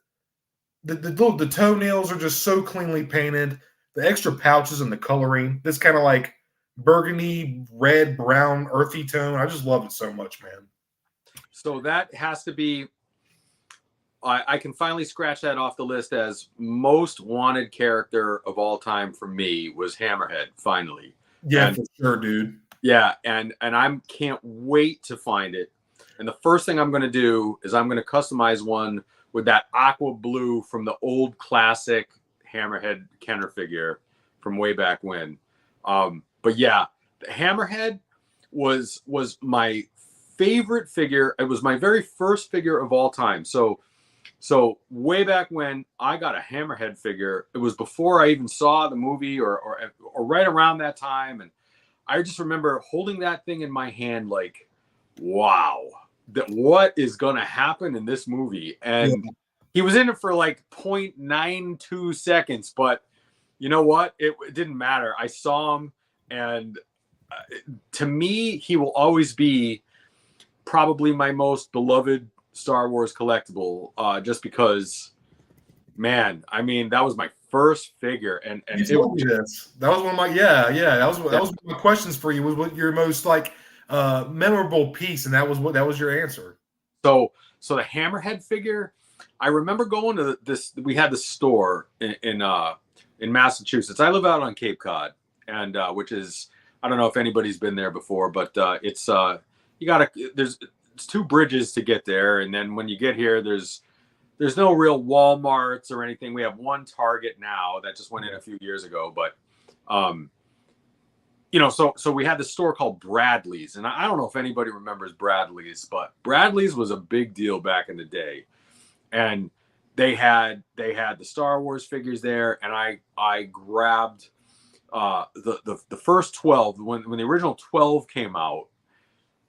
A: the toenails are just so cleanly painted. The extra pouches and the coloring, this kind of like burgundy, red, brown, earthy tone. I just love it so much, man.
B: So that has to be. I can finally scratch that off the list as most wanted character of all time for me was Hammerhead. Finally.
A: Yeah, for sure, dude.
B: Yeah, and I can't wait to find it. And the first thing I'm going to do is I'm going to customize one with that aqua blue from the old classic Hammerhead Kenner figure from way back when. But yeah, the Hammerhead was my favorite figure. It was my very first figure of all time. So way back when I got a Hammerhead figure, it was before I even saw the movie or right around that time. And I just remember holding that thing in my hand like, wow, what is going to happen in this movie? And he was in it for like 0.92 seconds, but you know what? It didn't matter. I saw him, and to me, he will always be probably my most beloved Star Wars collectible, just because, man, I mean, that was my first figure, and
A: you told me this. That was one of my that was one of my questions for you. Was what your most like memorable piece, and that was your answer.
B: So the Hammerhead figure, I remember going to this. We had this store in Massachusetts. I live out on Cape Cod, and which is, I don't know if anybody's been there before, but it's two bridges to get there, and then when you get here, there's no real Walmarts or anything. We have one Target now that just went in a few years ago, but so we had this store called Bradley's, and I don't know if anybody remembers Bradley's, but Bradley's was a big deal back in the day, and they had the Star Wars figures there, and I grabbed the first 12 when the original 12 came out.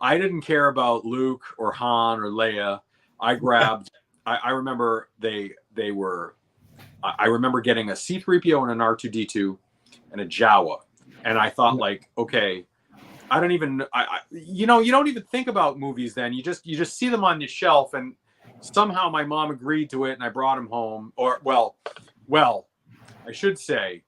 B: I didn't care about Luke or Han or Leia. I grabbed. I remember they were. I remember getting a C-3PO and an R2-D2 and a Jawa, and I thought like, okay, I don't even. You don't even think about movies then. You just see them on your shelf, and somehow my mom agreed to it, and I brought them home. Or well, I should say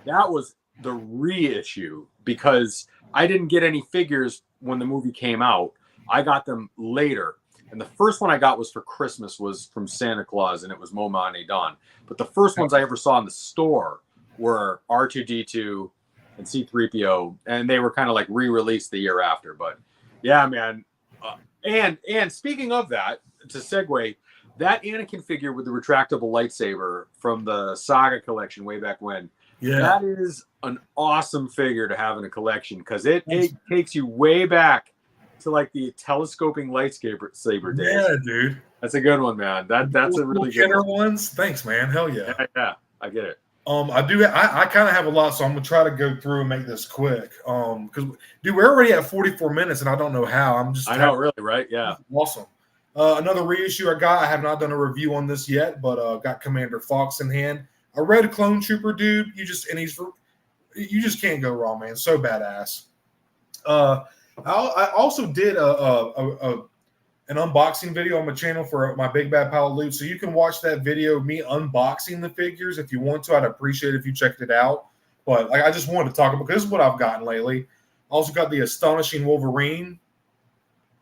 B: that was the reissue because I didn't get any figures when the movie came out. I got them later, and the first one I got was for Christmas, was from Santa Claus, and it was Molan Don. But the first ones I ever saw in the store were R2-D2 and C-3PO, and they were kind of like re-released the year after. But yeah, man. And speaking of that, to segue, that Anakin figure with the retractable lightsaber from the Saga collection way back when, that is an awesome figure to have in a collection because it takes you way back to like the telescoping lightsaber days.
A: Yeah, dude.
B: That's a good one, man. That's a really good
A: one. Ones. Thanks, man. Hell yeah.
B: Yeah, I get it.
A: I do. I kind of have a lot, so I'm gonna try to go through and make this quick. Because dude, we're already at 44 minutes, and I don't know how.
B: I know, really, right? Yeah.
A: Awesome. Another reissue I got. I have not done a review on this yet, but got Commander Fox in hand. A red clone trooper, dude. You just can't go wrong, man. So badass. I also did an unboxing video on my channel for my Big Bad Pile of Loot, so you can watch that video of me unboxing the figures if you want to. I'd appreciate it if you checked it out. But like, I just wanted to talk about, because this is what I've gotten lately. Also got the Astonishing Wolverine.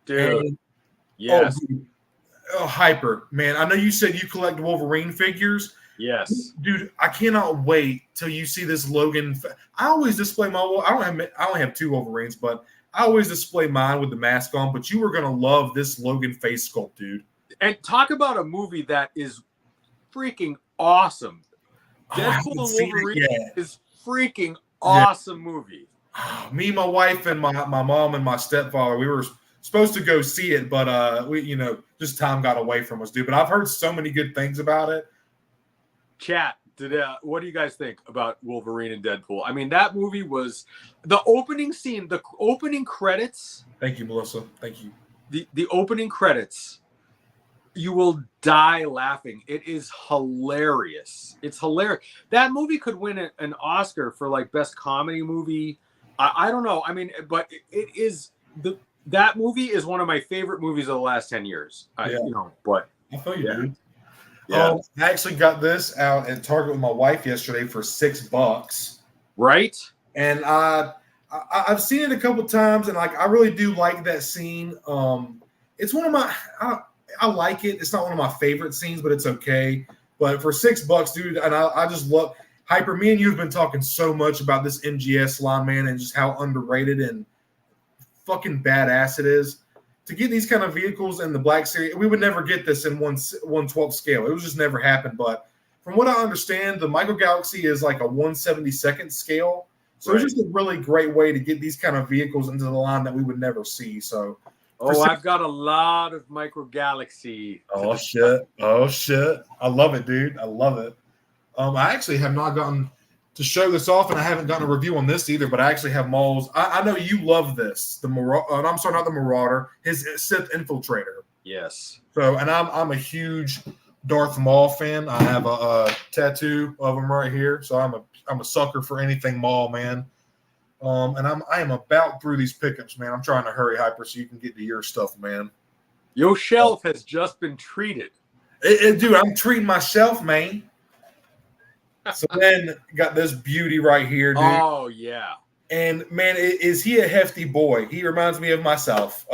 B: Dude.
A: And,
B: Yes.
A: Hyper, man. I know you said you collect Wolverine figures.
B: Yes.
A: Dude, I cannot wait till you see this Logan. I always display my. I only have 2 Wolverines, but I always display mine with the mask on. But you are gonna love this Logan face sculpt, dude.
B: And talk about a movie that is freaking awesome. Deadpool and Wolverine is freaking awesome movie.
A: Me, my wife, and my mom and my stepfather, we were supposed to go see it, but we, just time got away from us, dude. But I've heard so many good things about it.
B: Chat, what do you guys think about Wolverine and Deadpool? I mean, that movie was the opening scene, the opening credits.
A: Thank you, Melissa. Thank you.
B: The opening credits, you will die laughing. It is hilarious. It's hilarious. That movie could win an Oscar for like best comedy movie. I don't know. I mean, but it is that movie is one of my favorite movies of the last 10 years. But
A: I feel you, dude.
B: Yeah.
A: I actually got this out at Target with my wife yesterday for $6.
B: Right.
A: And I've seen it a couple times, and like I really do like that scene. It's one of my I like it. It's not one of my favorite scenes, but it's okay. But for $6, dude, and I just love Hyper. Me and you have been talking so much about this MGS line, man, and just how underrated and fucking badass it is. To get these kind of vehicles in the Black Series, we would never get this in 1/12 scale. It would just never happen. But from what I understand, the Micro Galaxy is like a 1/72nd scale. So It's just a really great way to get these kind of vehicles into the line that we would never see. So,
B: I've got a lot of Micro Galaxy.
A: Oh shit! I love it, dude. I love it. I actually have not gotten to show this off, and I haven't gotten a review on this either. But I actually have Maul's. I know you love this. I'm sorry, not the Marauder. His Sith Infiltrator.
B: Yes.
A: So, and I'm a huge Darth Maul fan. I have a tattoo of him right here. So I'm a sucker for anything Maul, man. And I am about through these pickups, man. I'm trying to hurry, Hyper, so you can get to your stuff, man.
B: Your shelf has just been treated.
A: Dude, I'm treating myself, man. So then got this beauty right here, dude.
B: Oh, yeah.
A: And, man, is he a hefty boy? He reminds me of myself.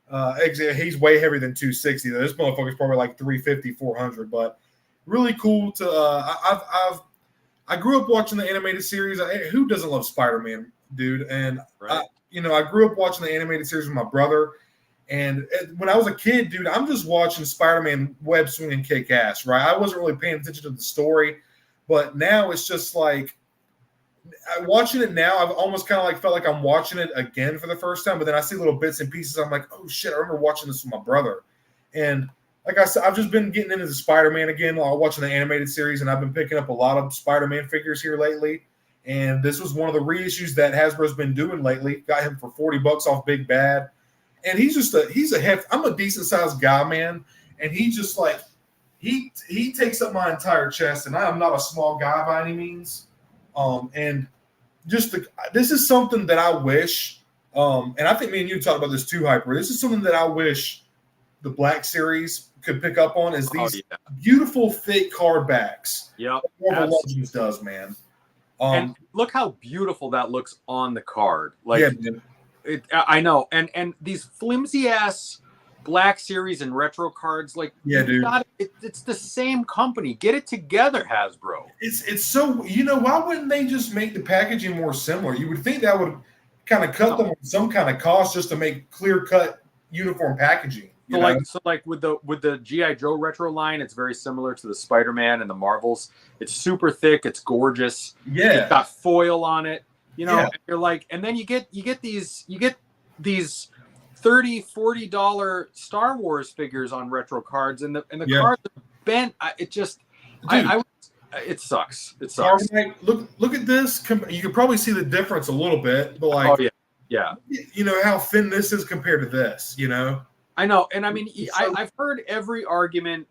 A: He's way heavier than 260. This motherfucker's probably like 350, 400. But really cool to I grew up watching the animated series. Who doesn't love Spider-Man, dude? And,
B: right.
A: I grew up watching the animated series with my brother. And when I was a kid, dude, I'm just watching Spider-Man web swing and kick ass, right? I wasn't really paying attention to the story. But now it's just like watching it now, I've almost kind of like felt like I'm watching it again for the first time. But then I see little bits and pieces. I'm like, oh, shit, I remember watching this with my brother. And like I said, I've just been getting into the Spider-Man again while watching the animated series. And I've been picking up a lot of Spider-Man figures here lately. And this was one of the reissues that Hasbro's been doing lately. Got him for $40 off Big Bad. And I'm a decent sized guy, man. And he just like, he takes up my entire chest, and I am not a small guy by any means. And just this is something that I wish, and I think me and you talked about this too, Hyper. This is something that I wish the Black Series could pick up on is these beautiful thick card backs.
B: Yeah,
A: Marvel Legends does, man.
B: And look how beautiful that looks on the card. Like,
A: yeah,
B: I know, and these flimsy ass Black Series and retro cards, like,
A: yeah, dude,
B: it's the same company. Get it together, Hasbro.
A: It's so, why wouldn't they just make the packaging more similar? You would think that would kind of cut them some kind of cost just to make clear cut uniform packaging.
B: So like with the G.I. Joe retro line, it's very similar to the Spider-Man and the Marvels. It's super thick, it's gorgeous.
A: Yeah,
B: it's got foil on it. And you're like, and then you get these $30, $40 Star Wars figures on retro cards, and the cards are bent. It sucks. It sucks.
A: Right, look at this. You can probably see the difference a little bit, but like,
B: yeah.
A: How thin this is compared to this.
B: I know, and I mean, I've heard every argument.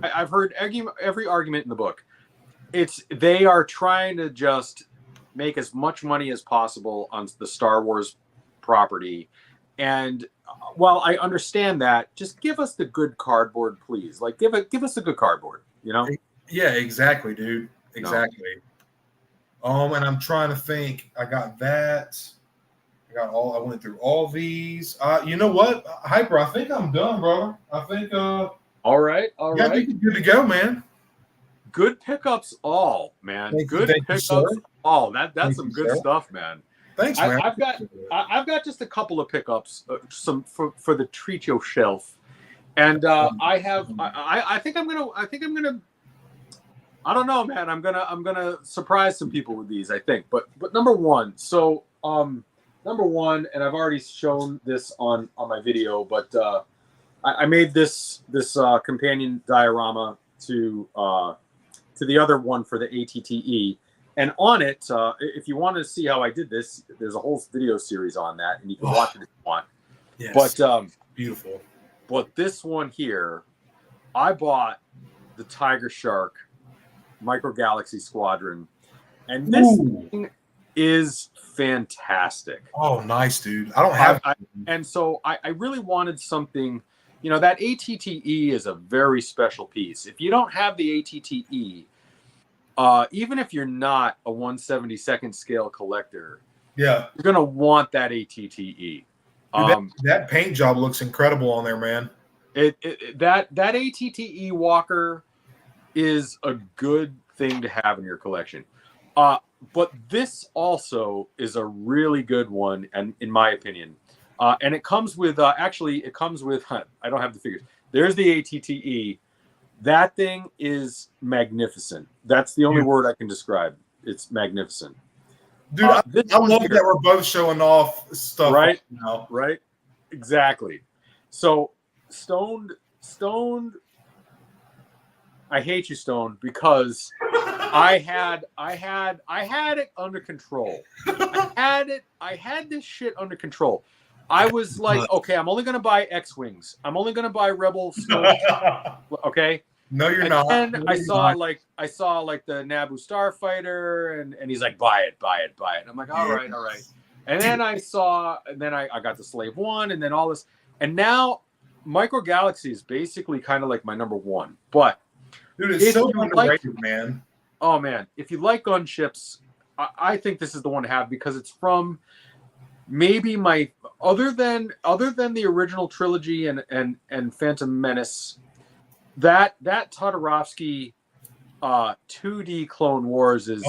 B: I've heard every argument in the book. They are trying to just make as much money as possible on the Star Wars property. And while I understand that, just give us the good cardboard, please. Like, give us a good cardboard,
A: Yeah, exactly, dude. Exactly. And I'm trying to think. I got that. I went through all these. You know what, Hyper? I think I'm done, brother. I think.
B: All right.
A: I think you're good to go, man.
B: Good pickups, all man. Good pickups, all. That's some good stuff, man.
A: Thanks, man.
B: I've got just a couple of pickups, some for the treat your shelf, and I think I'm gonna. I don't know, man. I'm gonna surprise some people with these. I think, but number one. So number one, and I've already shown this on my video, but I made this companion diorama to the other one for the ATTE. And on it, if you want to see how I did this, there's a whole video series on that, and you can watch it if you want.
A: Yes.
B: But
A: beautiful.
B: But this one here, I bought the Tiger Shark Micro Galaxy Squadron, and this thing is fantastic.
A: Oh, nice, dude. I don't have.
B: And so I really wanted something. You know, that ATTE is a very special piece. If you don't have the ATTE, even if you're not a 1/72nd scale collector,
A: you're
B: gonna want that ATTE.
A: Dude, that paint job looks incredible on there, man.
B: That ATTE Walker is a good thing to have in your collection. But this also is a really good one, and in my opinion, and it comes with I don't have the figures. There's the ATTE. That thing is magnificent. That's the only word I can describe. It's magnificent.
A: Dude, I love that we're both showing off stuff
B: right
A: now.
B: Right? Exactly. So Stoned, I hate you, Stoned, because I had it under control. I had this shit under control. I was like, okay, I'm only gonna buy X-Wings. I'm only gonna buy Rebel Snow. Okay.
A: No, you're not.
B: And I saw like the Naboo Starfighter, and he's like, buy it. And I'm like, all right. And then I got the Slave One, and then all this, and now Micro Galaxy is basically kind of like my number one. But
A: dude, it's so underrated, man.
B: Oh man, if you like gunships, I think this is the one to have, because it's from maybe my other than the original trilogy and Phantom Menace, that Toydarian 2D Clone Wars is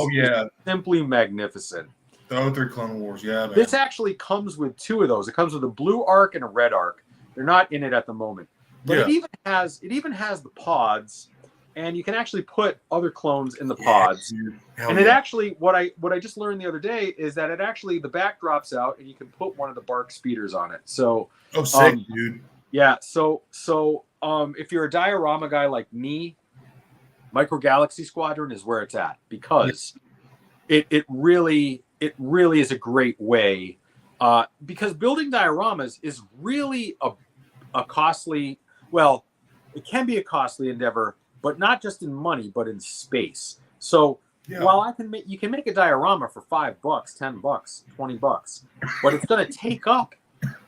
B: simply magnificent.
A: The 03 Clone Wars, yeah, man.
B: This actually comes with two of those. It comes with a blue arc and a red arc. They're not in it at the moment, but it even has the pods, and you can actually put other clones in the pods. And it actually, what I just learned the other day is that it actually, the back drops out, and you can put one of the bark speeders on it. So
A: sick, dude.
B: Yeah. So if you're a diorama guy like me, Micro Galaxy Squadron is where it's at, because it really is a great way, because building dioramas is really a costly, well, it can be a costly endeavor, but not just in money, but in space. So while you can make a diorama for $5, $10, $20, but it's going to take up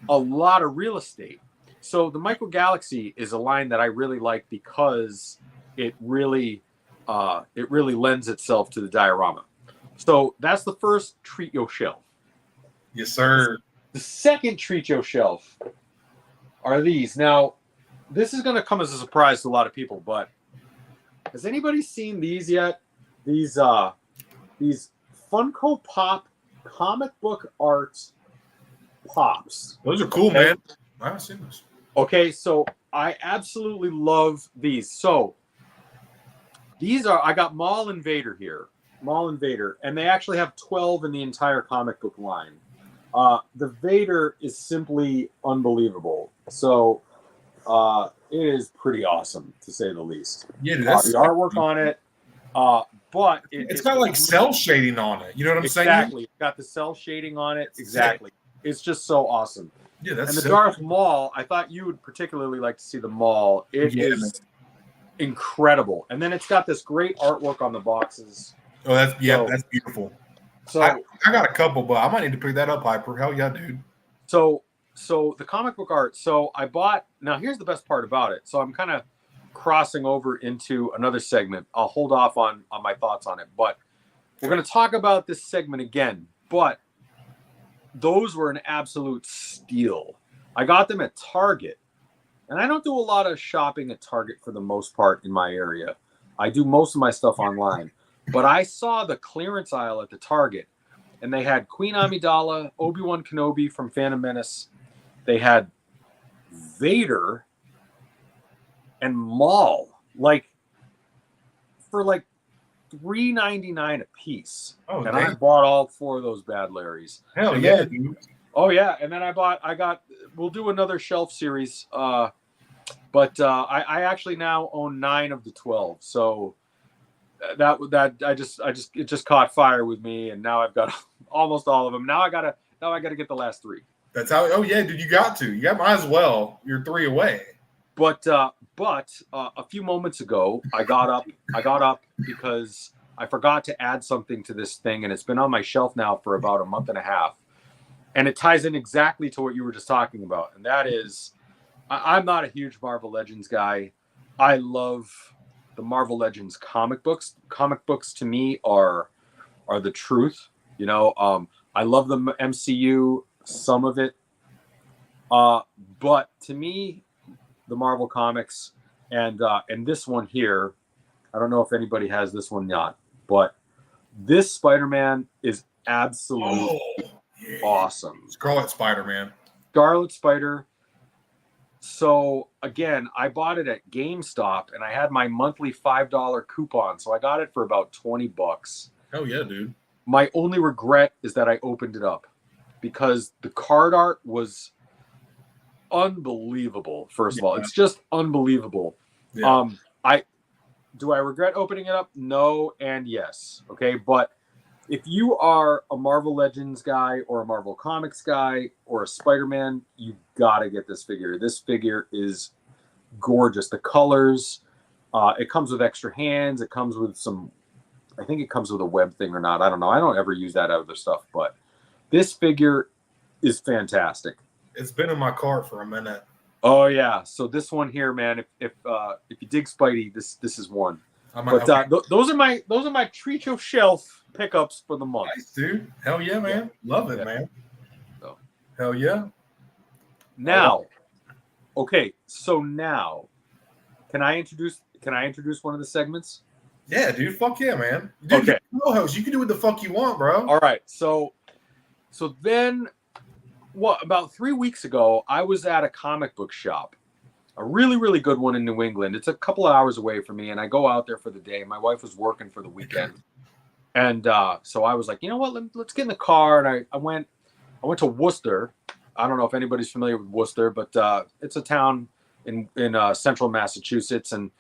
B: a lot of real estate. So the Micro Galaxy is a line that I really like, because it really lends itself to the diorama. So that's the first treat your shelf.
A: Yes, sir.
B: The second treat your shelf are these. Now, this is going to come as a surprise to a lot of people, but has anybody seen these yet? These Funko Pop comic book art pops.
A: Those are cool, man. I haven't seen those.
B: Okay, so I absolutely love these. So these are, I got Maul and Vader here. Maul and Vader, and they actually have 12 in the entire comic book line. The Vader is simply unbelievable. So it is pretty awesome, to say the least.
A: Yeah, dude, that's
B: the artwork on it, but
A: it's got like cell shading on it. You know what I'm saying?
B: Exactly. It's got the cell shading on it. Exactly. It's just so awesome.
A: Yeah, that's
B: and the Darth Maul, I thought you would particularly like to see the Maul. It is incredible. And then it's got this great artwork on the boxes.
A: Oh, that's beautiful.
B: So
A: I got a couple, but I might need to pick that up, Hyper. Hell yeah, dude.
B: So the comic book art. So I bought. Now here's the best part about it. So I'm kind of crossing over into another segment. I'll hold off on my thoughts on it, but we're going to talk about this segment again. But those were an absolute steal. I got them at Target, and I don't do a lot of shopping at Target for the most part in my area. I do most of my stuff online, but I saw the clearance aisle at the Target, and they had Queen Amidala, Obi-Wan Kenobi from Phantom Menace. They had Vader and Maul, like for like $3.99 a piece.
A: Oh,
B: and
A: damn.
B: I bought all 4 of those bad Larrys.
A: Hell
B: And
A: yeah,
B: then-
A: dude.
B: Oh yeah, and then we'll do another shelf series. But I actually now own 9 of the 12. So it just caught fire with me, and now I've got almost all of them. Now I gotta get the last 3.
A: That's how. Oh yeah, dude, you got to. You might as well. You're 3 away.
B: But a few moments ago, I got up because I forgot to add something to this thing, and it's been on my shelf now for about a month and a half. And it ties in exactly to what you were just talking about. And that is, I'm not a huge Marvel Legends guy. I love the Marvel Legends comic books. Comic books to me are the truth. You know, I love the MCU, some of it. But to me, the Marvel comics and this one here, I don't know if anybody has this one yet, but this Spider-Man is absolutely awesome.
A: Scarlet Spider-Man.
B: Scarlet Spider. So again, I bought it at GameStop, and I had my monthly $5 coupon, so I got it for about $20.
A: Hell yeah, dude.
B: My only regret is that I opened it up, because the card art was unbelievable. First of all, it's just unbelievable.
A: Yeah.
B: Do I regret opening it up? No and yes. Okay, but if you are a Marvel Legends guy or a Marvel Comics guy or a Spider-Man, you gotta get this figure. This figure is gorgeous. The colors, it comes with extra hands. It comes with I think it comes with a web thing or not. I don't know. I don't ever use that other stuff, but this figure is fantastic.
A: It's been in my cart for a minute.
B: Oh yeah. So this one here, man, if you dig Spidey, this is one. Those are my Treat Shelf pickups for the month.
A: Nice, dude. Hell yeah, man. Love it, man.
B: So.
A: Hell yeah.
B: Now, okay, so now, can I introduce one of the segments?
A: Yeah, dude. Fuck yeah, man. Dude,
B: okay.
A: Co-host, you can do what the fuck you want, bro.
B: All right. So then, about 3 weeks ago, I was at a comic book shop, a really, really good one in New England. It's a couple of hours away from me, and I go out there for the day. My wife was working for the weekend. And so I was like, you know what, let's get in the car. And I went to Worcester. I don't know if anybody's familiar with Worcester, but it's a town in central Massachusetts. And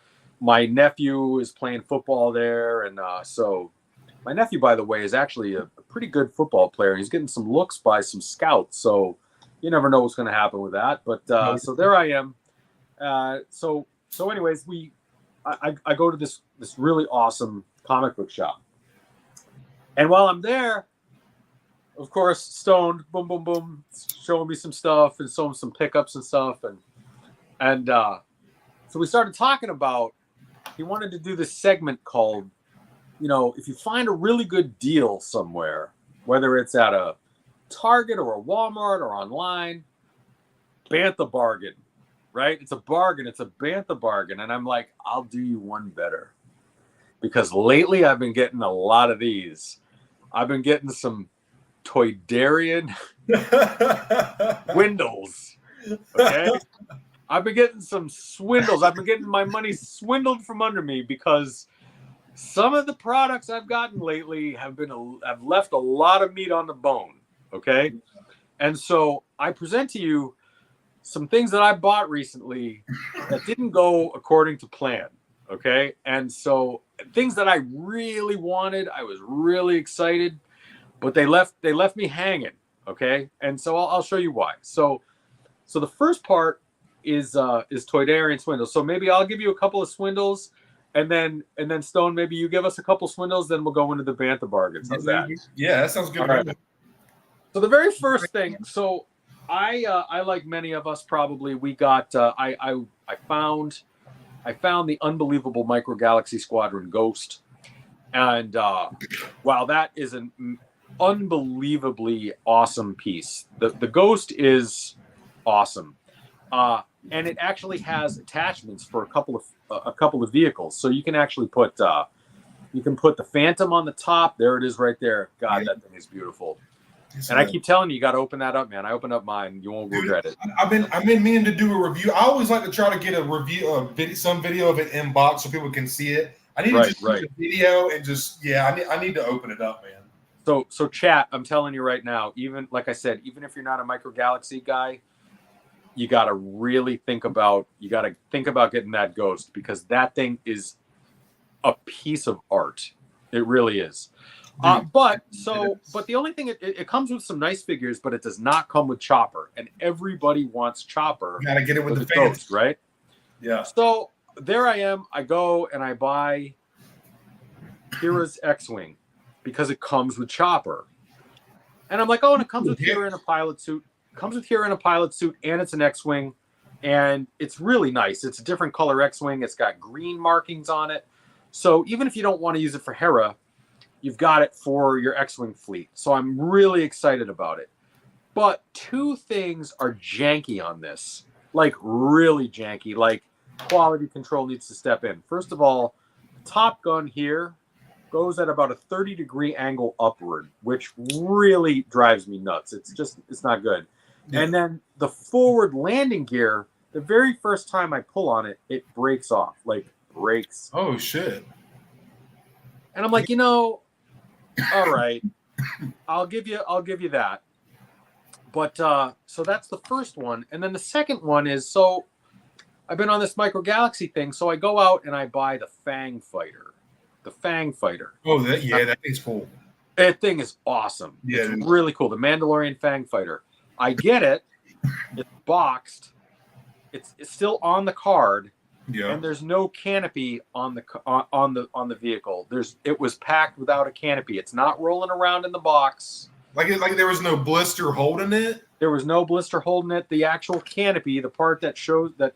B: my nephew is playing football there. And so my nephew, by the way, is actually a pretty good football player. He's getting some looks by some scouts. So you never know what's going to happen with that. But so there I am. So anyways, I go to this really awesome comic book shop. And while I'm there, of course, stoned, boom, boom, boom, showing me some stuff and showing some pickups and stuff. And so we started talking about, he wanted to do this segment called, you know, if you find a really good deal somewhere, whether it's at a Target or a Walmart or online, Bantha bargain, right? It's a bargain. It's a Bantha bargain. And I'm like, I'll do you one better. Because lately I've been getting a lot of these. I've been getting some Toydarian Swindles. Okay? I've been getting some Swindles. I've been getting my money swindled from under me because some of the products I've gotten lately have left a lot of meat on the bone. Okay? And so I present to you some things that I bought recently that didn't go according to plan. Okay. And so things that I really wanted, I was really excited, but they left me hanging. Okay. And so I'll show you why. So the first part is Toydarian Swindle. So maybe I'll give you a couple of Swindles and then Stone, maybe you give us a couple Swindles, then we'll go into the Bantha bargains. How's that?
A: Yeah, that sounds good.
B: Right. So the very first thing, so I like many of us probably, we got, I found the unbelievable Micro Galaxy Squadron Ghost. And while that is an unbelievably awesome piece. The Ghost is awesome, and it actually has attachments for a couple of vehicles. So you can actually put the Phantom on the top. There it is, right there. God, that thing is beautiful. And I keep telling you, you got to open that up, man. I opened up mine. You won't regret it.
A: I've been meaning to do a review. I always like to try to get a review, some video of it in box so people can see it. I need to just do the video and I need to open it up, man.
B: So chat, I'm telling you right now, even like I said, even if you're not a Micro Galaxy guy, you got to really think about getting that Ghost, because that thing is a piece of art. It really is. But the only thing, it comes with some nice figures, but it does not come with Chopper, and everybody wants Chopper.
A: You gotta get it with the
B: Ghost, right?
A: Yeah.
B: So there I am. I go and I buy Kira's X-Wing because it comes with Chopper, and I'm like, oh, and it comes with Kira in a pilot suit. Comes with Kira in a pilot suit, and it's an X-Wing, and it's really nice. It's a different color X-Wing. It's got green markings on it, so even if you don't want to use it for Hera, you've got it for your X-Wing fleet. So I'm really excited about it. But two things are janky on this. Like, really janky. Like, quality control needs to step in. First of all, Top Gun here goes at about a 30-degree angle upward, which really drives me nuts. It's not good. Yeah. And then the forward landing gear, the very first time I pull on it, it breaks off. Like, breaks.
A: Oh, shit.
B: And I'm like, all right, I'll give you that. But so that's the first one, and then the second one is, so I've been on this Micro Galaxy thing, so I go out and I buy the Fang Fighter.
A: Oh, that thing's cool.
B: That thing is awesome.
A: Yeah,
B: it's really cool. The Mandalorian Fang Fighter. I get it. It's boxed. It's still on the card. Yeah. And there's no canopy on the vehicle. It was packed without a canopy. It's not rolling around in the box.
A: Like there was no blister holding it.
B: There was no blister holding it. The actual canopy, the part that shows that,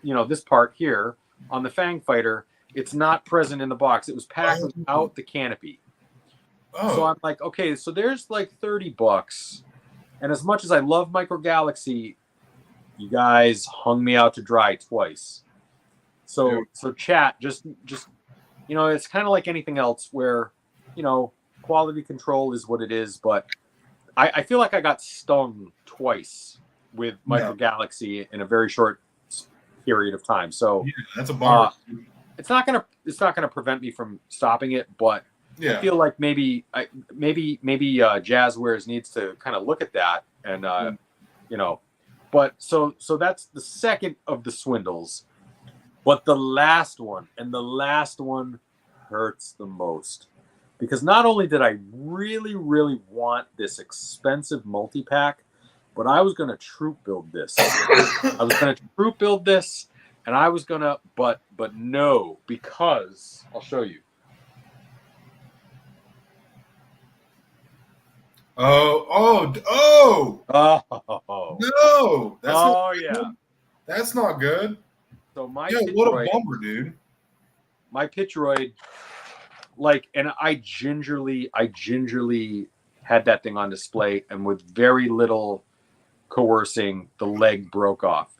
B: this part here on the Fang Fighter, it's not present in the box. It was packed without the canopy. Oh. So I'm like, okay, so there's like $30. And as much as I love Micro Galaxy, you guys hung me out to dry twice. So chat, just it's kind of like anything else where, quality control is what it is. But I feel like I got stung twice with Micro Galaxy in a very short period of time. So
A: that's a bummer.
B: It's not gonna prevent me from stopping it, but I feel like maybe Jazzwares needs to kind of look at that and But so that's the second of the swindles. But the last one hurts the most. Because not only did I really, really want this expensive multi-pack, but I was going to troop build this. And I was going to, but no, because I'll show you.
A: Oh! No! That's not good.
B: So my
A: what a bummer, dude.
B: My Pitroid, and I gingerly had that thing on display, and with very little coercing, the leg broke off.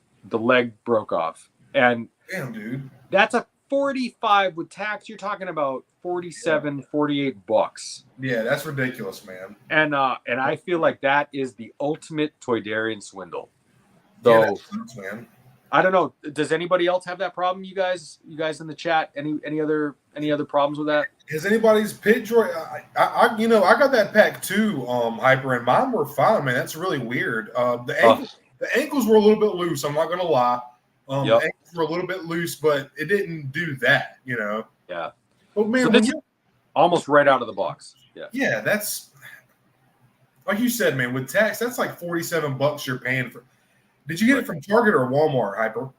B: And
A: damn, dude,
B: that's a 45 with tax. You're talking about $48.
A: Yeah, that's ridiculous, man.
B: And I feel like that is the ultimate Toydarian swindle. So,
A: that sucks, man.
B: I don't know. Does anybody else have that problem? You guys in the chat? Any other problems with that?
A: Has anybody's pit droid? I got that pack too, Hyper, and mine were fine, man. That's really weird. The ankles were a little bit loose. I'm not gonna lie. The ankles were a little bit loose, but it didn't do that,
B: Yeah.
A: But man,
B: so this is almost right out of the box. Yeah.
A: Yeah, that's like you said, man. With tax, that's like $47 you're paying for. Did you get it from Target or Walmart, Hyper?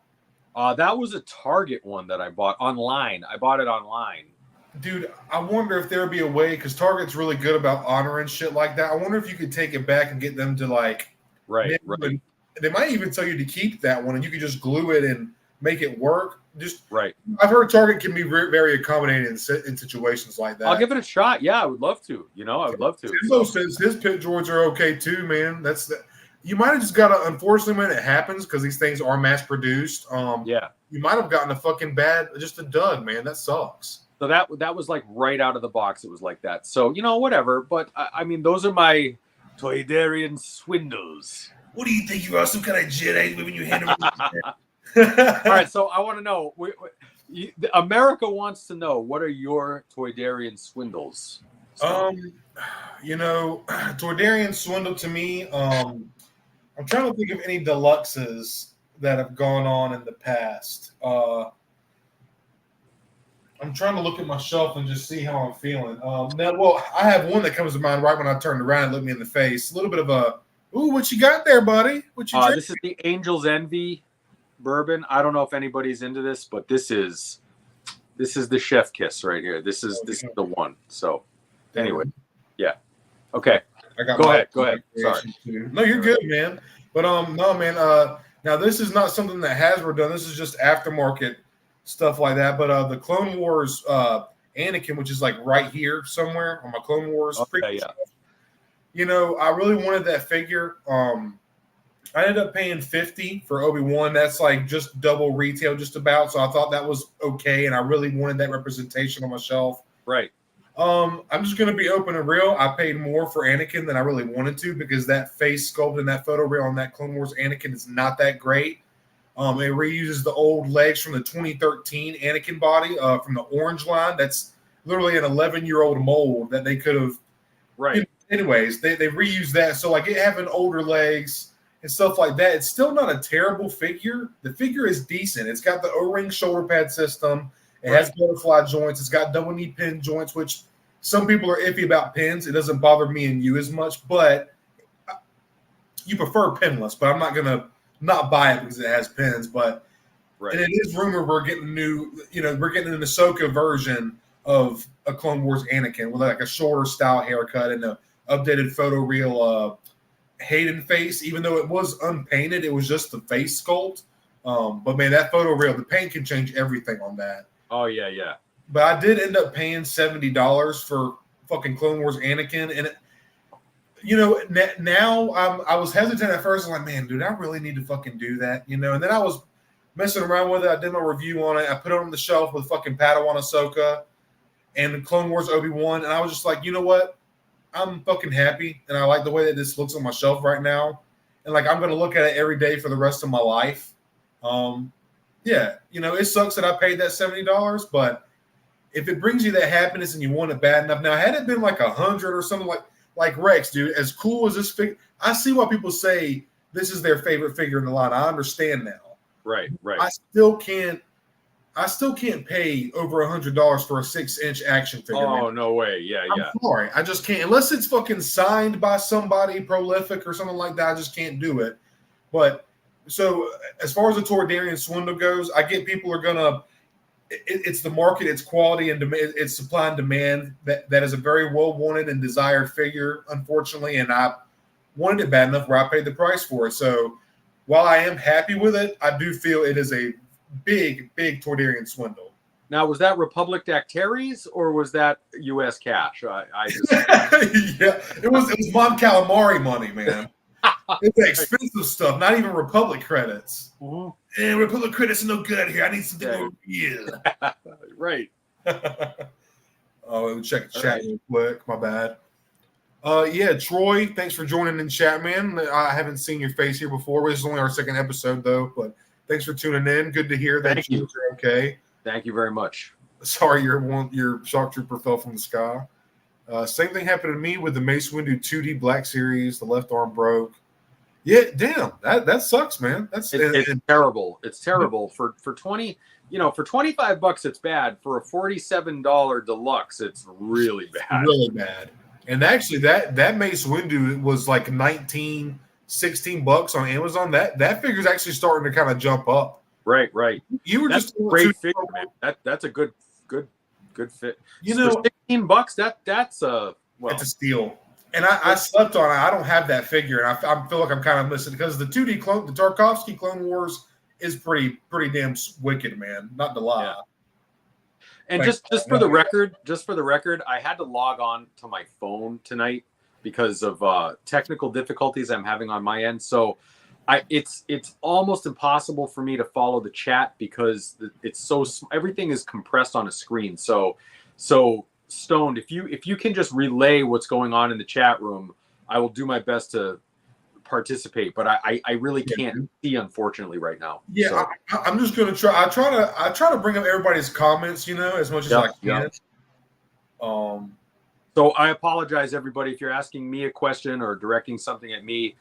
B: That was a Target one that I bought online. I bought it online.
A: Dude, I wonder if there would be a way, because Target's really good about honoring shit like that. I wonder if you could take it back and get them to
B: Right.
A: They might even tell you to keep that one, and you could just glue it and make it work. Just
B: right.
A: I've heard Target can be very accommodating in situations like that.
B: I'll give it a shot. Yeah, I would love to. I would love to.
A: Timbo says his pit droids are okay too, man. You might have just got to, unfortunately, when it happens, because these things are mass produced.
B: Yeah,
A: you might have gotten a fucking just a dud, man. That sucks.
B: So that was like right out of the box. It was like that. So whatever. But I mean, those are my Toydarian swindles.
A: What do you think you are, some kind of Jedi when you hand them?
B: All right, so I want to know. America wants to know, what are your Toydarian swindles?
A: Toydarian swindle to me. I'm trying to think of any deluxes that have gone on in the past. I'm trying to look at my shelf and just see how I'm feeling. I have one that comes to mind right when I turned around and looked me in the face. A little bit of a, ooh, what you got there, buddy? What you
B: This is the Angel's Envy bourbon. I don't know if anybody's into this, but this is the chef kiss right here. This is the one. So anyway, yeah. Okay. Go ahead. Sorry.
A: No, you're good, man. But no, man. Now this is not something that Hasbro done. This is just aftermarket stuff like that. But the Clone Wars Anakin, which is like right here somewhere on my Clone Wars.
B: Okay, yeah.
A: I really wanted that figure. I ended up paying $50 for Obi-Wan. That's like just double retail, just about. So I thought that was okay, and I really wanted that representation on my shelf.
B: Right.
A: I'm just going to be open and real. I paid more for Anakin than I really wanted to, because that face sculpt in that photo reel on that Clone Wars Anakin is not that great. It reuses the old legs from the 2013 Anakin body from the orange line. That's literally an 11-year-old mold that they could have.
B: Right.
A: Anyways, they reused that. So like it having older legs and stuff like that, it's still not a terrible figure. The figure is decent. It's got the O-ring shoulder pad system. It has butterfly joints. It's got double knee pin joints, which some people are iffy about pins. It doesn't bother me and you as much, but you prefer pinless. But I'm not going to not buy it because it has pins. But and it is rumored we're getting we're getting an Ahsoka version of a Clone Wars Anakin with like a shorter style haircut and a updated photo reel Hayden face. Even though it was unpainted, it was just the face sculpt. But man, that photo reel, the paint can change everything on that.
B: Oh yeah, yeah.
A: But I did end up paying $70 for fucking Clone Wars Anakin, and now I was hesitant at first. I was like, man, dude, I really need to fucking do that, And then I was messing around with it. I did my review on it. I put it on the shelf with fucking Padawan Ahsoka and Clone Wars Obi-Wan, and I was just like, you know what? I'm fucking happy, and I like the way that this looks on my shelf right now, and like I'm gonna look at it every day for the rest of my life. Yeah, it sucks that I paid that $70, but if it brings you that happiness and you want it bad enough, now had it been like 100 or something like Rex, dude, as cool as this figure, I see why people say this is their favorite figure in the line. I understand now.
B: Right.
A: I still can't pay over $100 for a 6-inch action figure.
B: Oh, no way. Yeah,
A: I'm sorry. I just can't. Unless it's fucking signed by somebody prolific or something like that, I just can't do it. But so as far as the Toydarian swindle goes, I get people are going to – it's the market, it's quality, and it's supply and demand. That is a very well-wanted and desired figure, unfortunately, and I wanted it bad enough where I paid the price for it. So while I am happy with it, I do feel it is a big Toydarian swindle.
B: Now, was that Republic Dactaries or was that U.S. cash? I just...
A: Yeah, it was Mon Calamari money, man. It's expensive stuff, not even Republic credits.
B: Mm-hmm.
A: And Republic credits are no good here. I need something more real.
B: Right.
A: Oh, let me check the chat real quick. My bad. Yeah, Troy, thanks for joining in chat, man. I haven't seen your face here before. This is only our second episode, though, but thanks for tuning in. Good to hear that you're okay.
B: Thank you very much.
A: Sorry your shock trooper fell from the sky. Same thing happened to me with the Mace Windu 2D Black Series. The left arm broke. Yeah, damn, that sucks, man. It's
B: terrible. It's terrible for 20. For $25, it's bad. For a $47 deluxe, it's really bad.
A: Really bad. And actually, that Mace Windu was like $16 on Amazon. That figure's actually starting to kind of jump up.
B: Right.
A: You were
B: that's
A: just
B: a great figure, man. That's a good fit. For $16, that's a
A: it's a steal. And I slept on it. I don't have that figure, and I feel like I'm kind of missing because the 2D clone, the Tarkovsky Clone Wars is pretty damn wicked, man. Not to lie.
B: Yeah. And
A: Like,
B: just for the record, I had to log on to my phone tonight because of technical difficulties I'm having on my end. So it's almost impossible for me to follow the chat because it's everything is compressed on a screen. So Stoned, if you can just relay what's going on in the chat room, I will do my best to participate, but I really can't see, unfortunately, right now.
A: Yeah,
B: so.
A: I'm just gonna try. I try to bring up everybody's comments, as much as I can.
B: So I apologize, everybody, if you're asking me a question or directing something at me.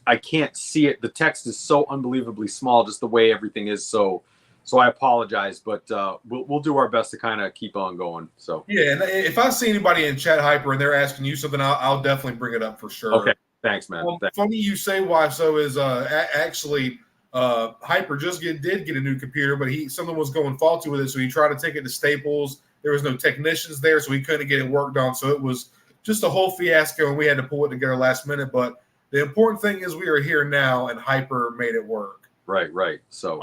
B: I can't see it. The text is so unbelievably small, just the way everything is. So I apologize, but we'll do our best to kind of keep on going. So
A: yeah, and if I see anybody in chat hyper and they're asking you something, I'll definitely bring it up for sure.
B: Okay, thanks, man. Thanks.
A: Funny you say why so is actually Hyper did get a new computer, but something was going faulty with it, so he tried to take it to Staples. There was no technicians there, so he couldn't get it worked on. So it was just a whole fiasco, and we had to pull it together last minute. But the important thing is we are here now, and Hyper made it work.
B: Right. So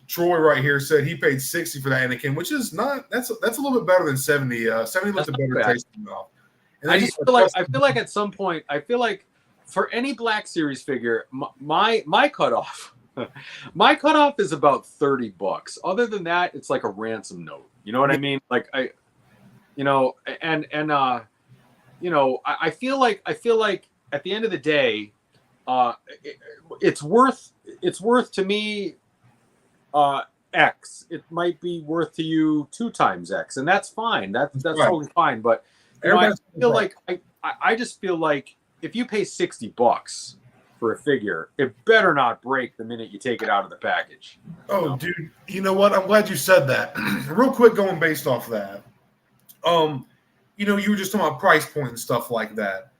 A: Troy right here said he paid $60 for that Anakin, which is not that's a little bit better than $70. $70 looks a better taste in the mouth.
B: I feel like at some point for any Black Series figure, my cutoff. My cutoff is about $30. Other than that, it's like a ransom note. You know what I mean? Like I feel like at the end of the day, it's worth to me X. It might be worth to you 2 times X, and that's fine. That's right. Totally fine. But I just feel like if you pay $60 for a figure, it better not break the minute you take it out of the package.
A: Dude, you know what? I'm glad you said that. Real quick, going based off that. You were just talking about price point and stuff like that.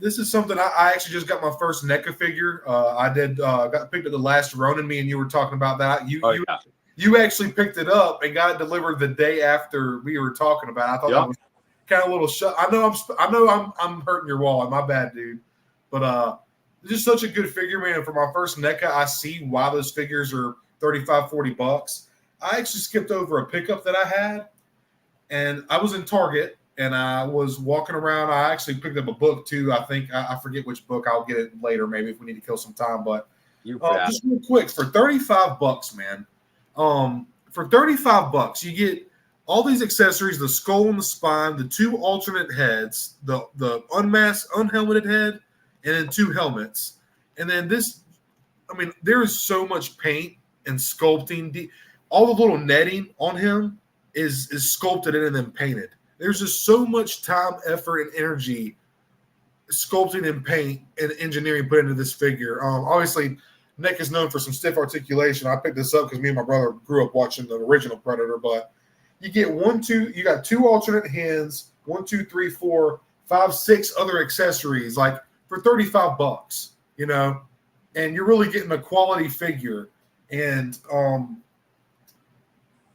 A: This is something I actually just got my first NECA figure. I got picked up the last Ronin. Me and you were talking about that. You actually picked it up and got it delivered the day after we were talking about it. I thought that was kind of a little shut. I know I'm hurting your wallet. My bad, dude. But it's just such a good figure, man. And for my first NECA, I see why those figures are $35-$40. I actually skipped over a pickup that I had, and I was in Target, and I was walking around. I actually picked up a book, too. I forget which book. I'll get it later, maybe, if we need to kill some time. But just real quick, for $35, man, for $35, you get all these accessories, the skull and the spine, the 2 alternate heads, the unmasked, unhelmeted head, and then 2 helmets. And then there is so much paint and sculpting. All the little netting on him is sculpted in and then painted. There's just so much time, effort, and energy sculpting and paint and engineering put into this figure. Obviously, Nick is known for some stiff articulation. I picked this up because me and my brother grew up watching the original Predator. But you get you got 2 alternate hands, 1, 2, 3, 4, 5, 6 other accessories, like for $35, and you're really getting a quality figure. And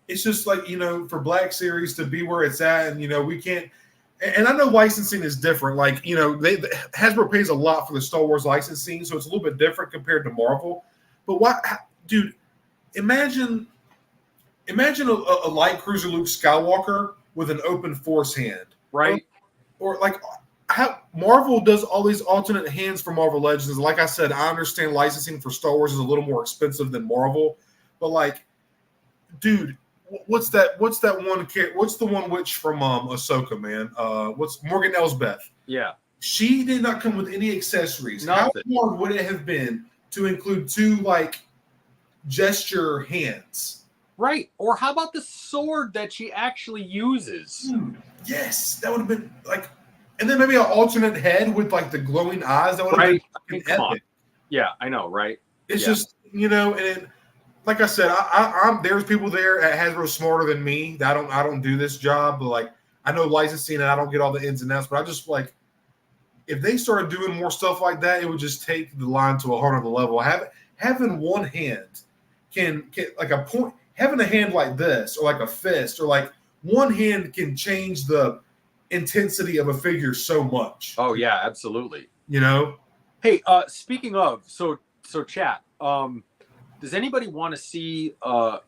A: it's just like, for Black Series to be where it's at, and we can't. And I know licensing is different. Like, Hasbro pays a lot for the Star Wars licensing, so it's a little bit different compared to Marvel. But dude? Imagine a light cruiser Luke Skywalker with an open force hand,
B: right?
A: Or like how Marvel does all these alternate hands for Marvel Legends. Like I said, I understand licensing for Star Wars is a little more expensive than Marvel, but like, dude. What's that one? What's the one witch from Ahsoka, man? What's Morgan Elsbeth?
B: Yeah,
A: she did not come with any accessories.
B: Nothing.
A: How hard would it have been to include 2 like gesture hands?
B: Right. Or how about the sword that she actually uses?
A: Yes, that would have been like, and then maybe an alternate head with like the glowing eyes. That would have been
B: come on. Yeah, I know, right?
A: It's just and. Like I said, there's people there at Hasbro smarter than me. I don't do this job, but like I know licensing and I don't get all the ins and outs. But I just like if they started doing more stuff like that, it would just take the line to a whole other level. Having one hand can like a point. Having a hand like this or like a fist or like one hand can change the intensity of a figure so much.
B: Oh yeah, absolutely.
A: Hey,
B: speaking of, so chat. does anybody want to see a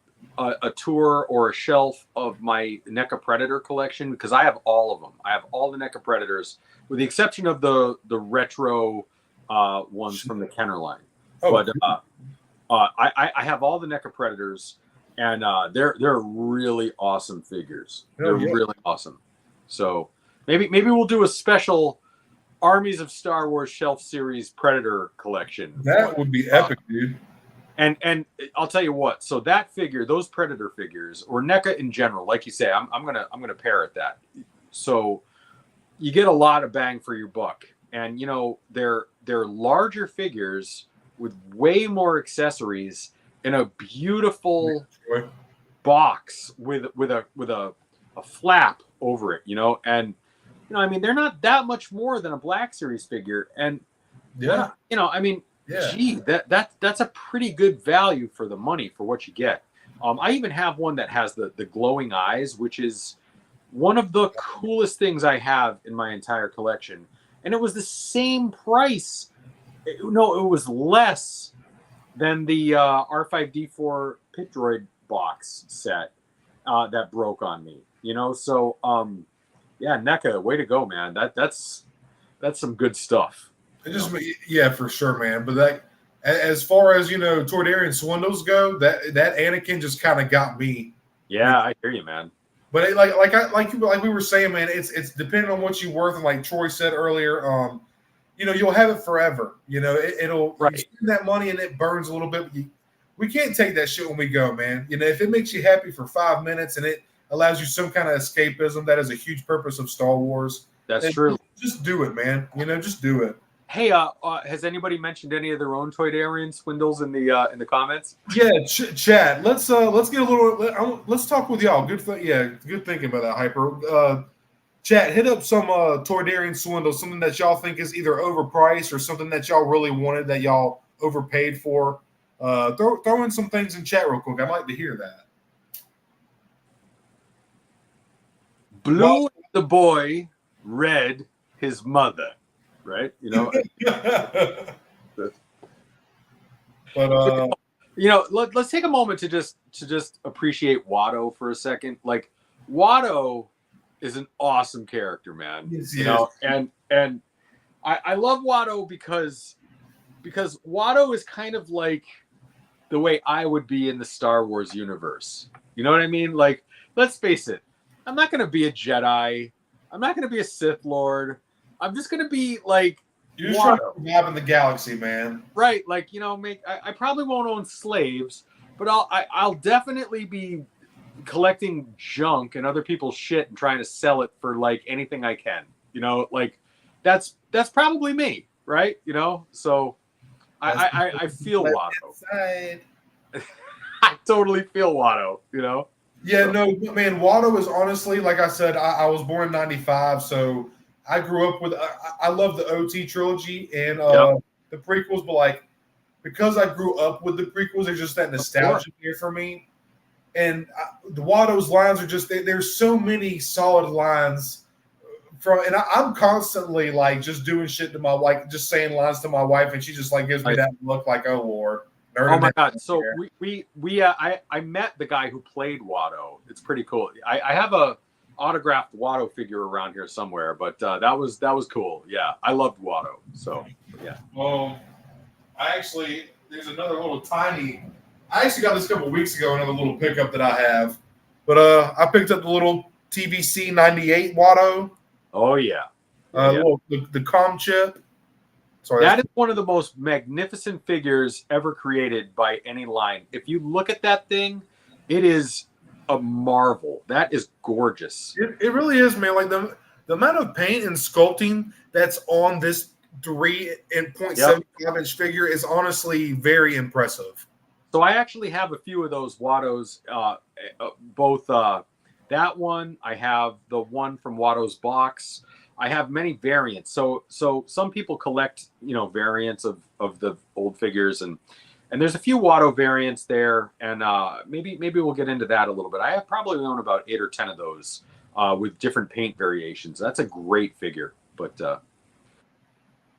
B: tour or a shelf of my NECA Predator collection? Because I have all of them. I have all the NECA Predators, with the exception of the retro ones from the Kenner line.
A: Oh,
B: But I have all the NECA Predators, and they're really awesome figures. They're really awesome. So maybe we'll do a special Armies of Star Wars Shelf Series Predator collection.
A: That would be epic, dude.
B: And I'll tell you what. So that figure, those Predator figures, or NECA in general, like you say, I'm gonna parrot that. So you get a lot of bang for your buck, and you know they're larger figures with way more accessories in a beautiful box with a flap over it, you know, and you know, I mean, they're not that much more than a Black Series figure, and
A: yeah,
B: you know, I mean, gee, that's a pretty good value for the money for what you get. I even have one that has the glowing eyes, which is one of the coolest things I have in my entire collection, and it was the same price. No, it was less than the R5D4 Pit Droid box set that broke on me. You know, so yeah, NECA, way to go, man. That's some good stuff.
A: It just, yeah, for sure, man. But that, as far as you know, Toydarian Swindles go, that Anakin just kind of got me.
B: Yeah, I hear you, man.
A: But it, like we were saying, man, it's depending on what you're worth, and like Troy said earlier, you know, you'll have it forever. You know, it'll you spend that money and it burns a little bit. We can't take that shit when we go, man. You know, if it makes you happy for 5 minutes and it allows you some kind of escapism, that is a huge purpose of Star Wars.
B: That's true.
A: Just do it, man. You know, just do it.
B: Hey, has anybody mentioned any of their own Toydarian Swindles in the comments?
A: Yeah, Chad. Let's get a little. Let's talk with y'all. Good thinking about that, Hyper. Chat, hit up some Toydarian Swindle, something that y'all think is either overpriced or something that y'all really wanted that y'all overpaid for. Throw in some things in chat real quick. I'd like to hear that.
B: Blue the boy, red his mother, right? You know.
A: But
B: you know, let's take a moment to just appreciate Watto for a second. Like, Watto is an awesome character, man.
A: Yes,
B: you know, and I love Watto because Watto is kind of like the way I would be in the Star Wars universe. You know what I mean? Like, let's face it, I'm not going to be a Jedi. I'm not going to be a Sith Lord. I'm just going to be like,
A: you're just trying to survive in the galaxy, man.
B: Right. Like, you know, I probably won't own slaves, but I'll definitely be collecting junk and other people's shit and trying to sell it for like anything I can. You know, like that's probably me, right? You know, so I feel Watto. I totally feel Watto, you know?
A: Yeah, no, man, Watto is honestly, like I said, I was born in 95, so I grew up with, I love the OT trilogy and the prequels, but like, because I grew up with the prequels, there's just that nostalgia here for me. And the Watto's lines are just, there's so many solid lines and I'm constantly like just doing shit to my wife, just saying lines to my wife, and she just like gives me that look like, oh Lord.
B: Oh my God! So I met the guy who played Watto. It's pretty cool. I have a autographed Watto figure around here somewhere, but that was cool. Yeah, I loved Watto. So yeah.
A: There's another little tiny. I actually got this a couple of weeks ago. Another little pickup that I have, but I picked up the little TVC 98 Watto.
B: Oh yeah.
A: The comm chip. Sorry,
B: that is one of the most magnificent figures ever created by any line. If you look at that thing, it is a marvel. That is gorgeous.
A: It really is, man. Like the amount of paint and sculpting that's on this 3.75 inch figure is honestly very impressive.
B: So I actually have a few of those Wattos, both that one. I have the one from Watto's box. I have many variants. So some people collect, you know, variants of the old figures, and there's a few Watto variants there, and maybe we'll get into that a little bit. I have probably own about 8 or 10 of those with different paint variations. That's a great figure, but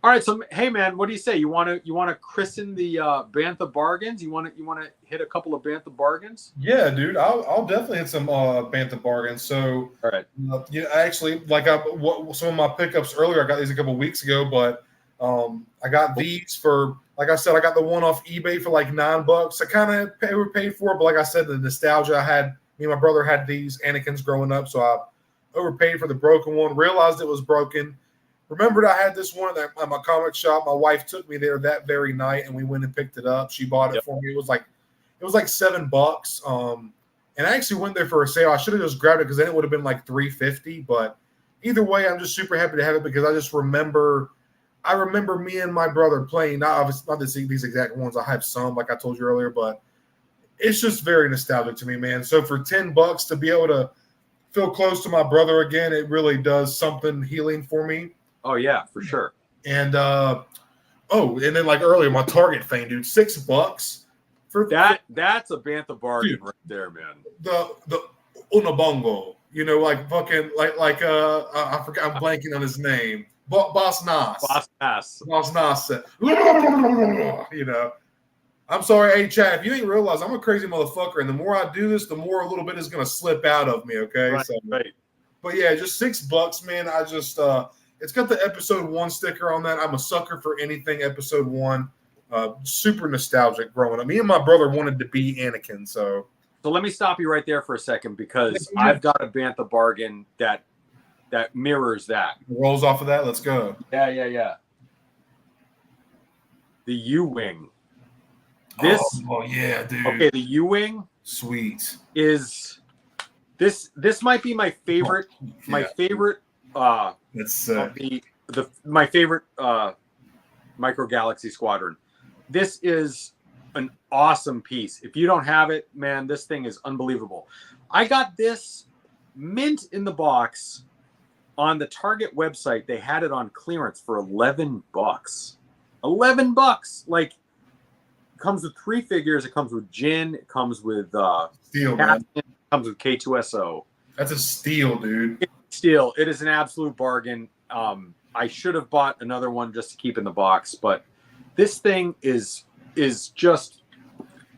B: All right, so hey man, what do you say? You want to christen the Bantha bargains? You want to hit a couple of Bantha bargains?
A: Yeah, dude, I'll definitely hit some Bantha bargains. So,
B: All right.
A: yeah, actually, like some of my pickups earlier, I got these a couple weeks ago, but I got these for, like I said, I got the one off eBay for like $9. I kind of overpaid for it, but like I said, the nostalgia I had. Me and my brother had these Anakins growing up, so I overpaid for the broken one. Realized it was broken. Remembered I had this one at my comic shop. My wife took me there that very night, and we went and picked it up. She bought it for me. It was like $7. And I actually went there for a sale. I should have just grabbed it because then it would have been like $3.50. But either way, I'm just super happy to have it because I just remember. I remember me and my brother playing. Not these exact ones. I have some, like I told you earlier, but it's just very nostalgic to me, man. So for $10 to be able to feel close to my brother again, it really does something healing for me.
B: Oh yeah, for sure.
A: And and then like earlier, my Target thing, dude, $6 for
B: That's a Bantha bargain, dude, right there, man.
A: The Unabongo, like fucking I forgot, I'm blanking on his name. Boss Nas. I'm sorry, hey Chad, if you ain't realized, I'm a crazy motherfucker, and the more I do this, the more a little bit is gonna slip out of me. Okay,
B: right.
A: But yeah, just $6, man. I just it's got the episode 1 sticker on that. I'm a sucker for anything episode 1. Super nostalgic growing up. Me and my brother wanted to be Anakin, so
B: let me stop you right there for a second because I've got a Bantha bargain that mirrors that.
A: Rolls off of that. Let's go.
B: Yeah. The U-wing.
A: Oh yeah, dude.
B: Okay, the U-wing.
A: Sweet.
B: Is this might be my favorite? My favorite. My favorite Micro Galaxy Squadron. This is an awesome piece. If you don't have it, man, this thing is unbelievable. I got this mint in the box on the Target website. They had it on clearance for $11. $11. Like, it comes with 3 figures. It comes with Jin. It comes with
A: Steel, man.
B: It comes with K2SO.
A: That's a steal, dude.
B: Steal. It is an absolute bargain. I should have bought another one just to keep in the box, but this thing is just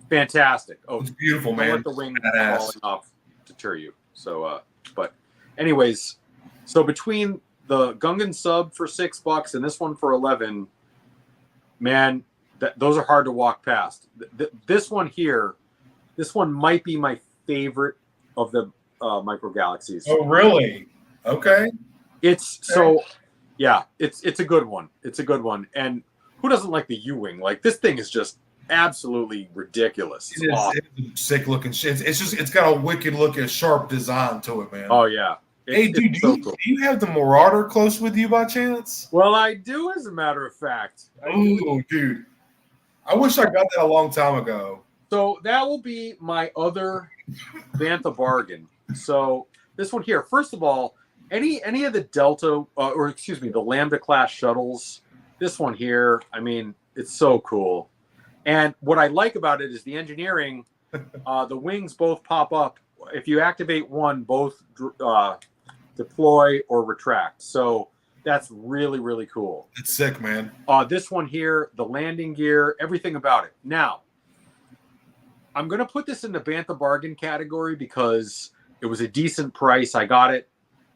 B: fantastic. Oh,
A: it's beautiful, man.
B: Let the wing falling off deter you. So, but anyways, so between the Gungan sub for $6 and this one for 11, man, those are hard to walk past. This one here, this one might be my favorite of the Micro Galaxies.
A: Oh, really? Okay.
B: It's a good one. It's a good one. And who doesn't like the U-wing? Like, this thing is just absolutely ridiculous. It's awesome.
A: It's sick looking shit. It's got a wicked looking, sharp design to it, man.
B: Oh yeah.
A: Hey, dude, do you have the Marauder close with you by chance?
B: Well, I do, as a matter of fact.
A: Oh, dude. I wish I got that a long time ago.
B: So that will be my other Bantha bargain. So this one here, first of all, any of the Delta, the Lambda class shuttles, this one here, I mean, it's so cool. And what I like about it is the engineering, the wings both pop up. If you activate one, both deploy or retract. So that's really, really cool.
A: It's sick, man.
B: This one here, the landing gear, everything about it. Now, I'm going to put this in the Bantha bargain category because it was a decent price. I got it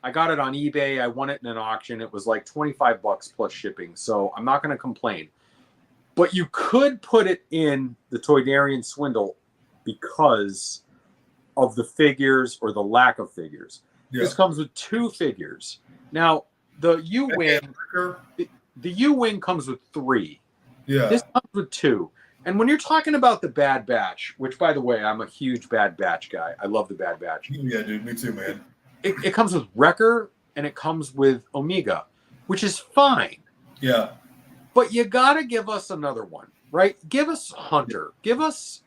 B: on eBay. I won it in an auction. It was like $25 plus shipping. So I'm not going to complain. But you could put it in the Toydarian Swindle because of the figures or the lack of figures. Yeah. This comes with 2 figures. Now, the U-wing comes with 3.
A: Yeah.
B: This comes with 2. And when you're talking about the Bad Batch, which, by the way, I'm a huge Bad Batch guy. I love the Bad Batch.
A: Yeah, dude. Me too, man.
B: It comes with Wrecker and it comes with Omega, which is fine.
A: Yeah.
B: But you got to give us another one, right? Give us Hunter. Give us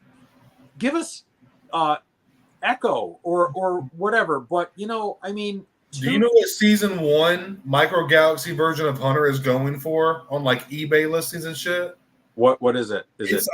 B: Echo or whatever. But, I mean...
A: Do you know what season 1 Micro Galaxy version of Hunter is going for on like eBay listings and shit?
B: What is it?
A: It's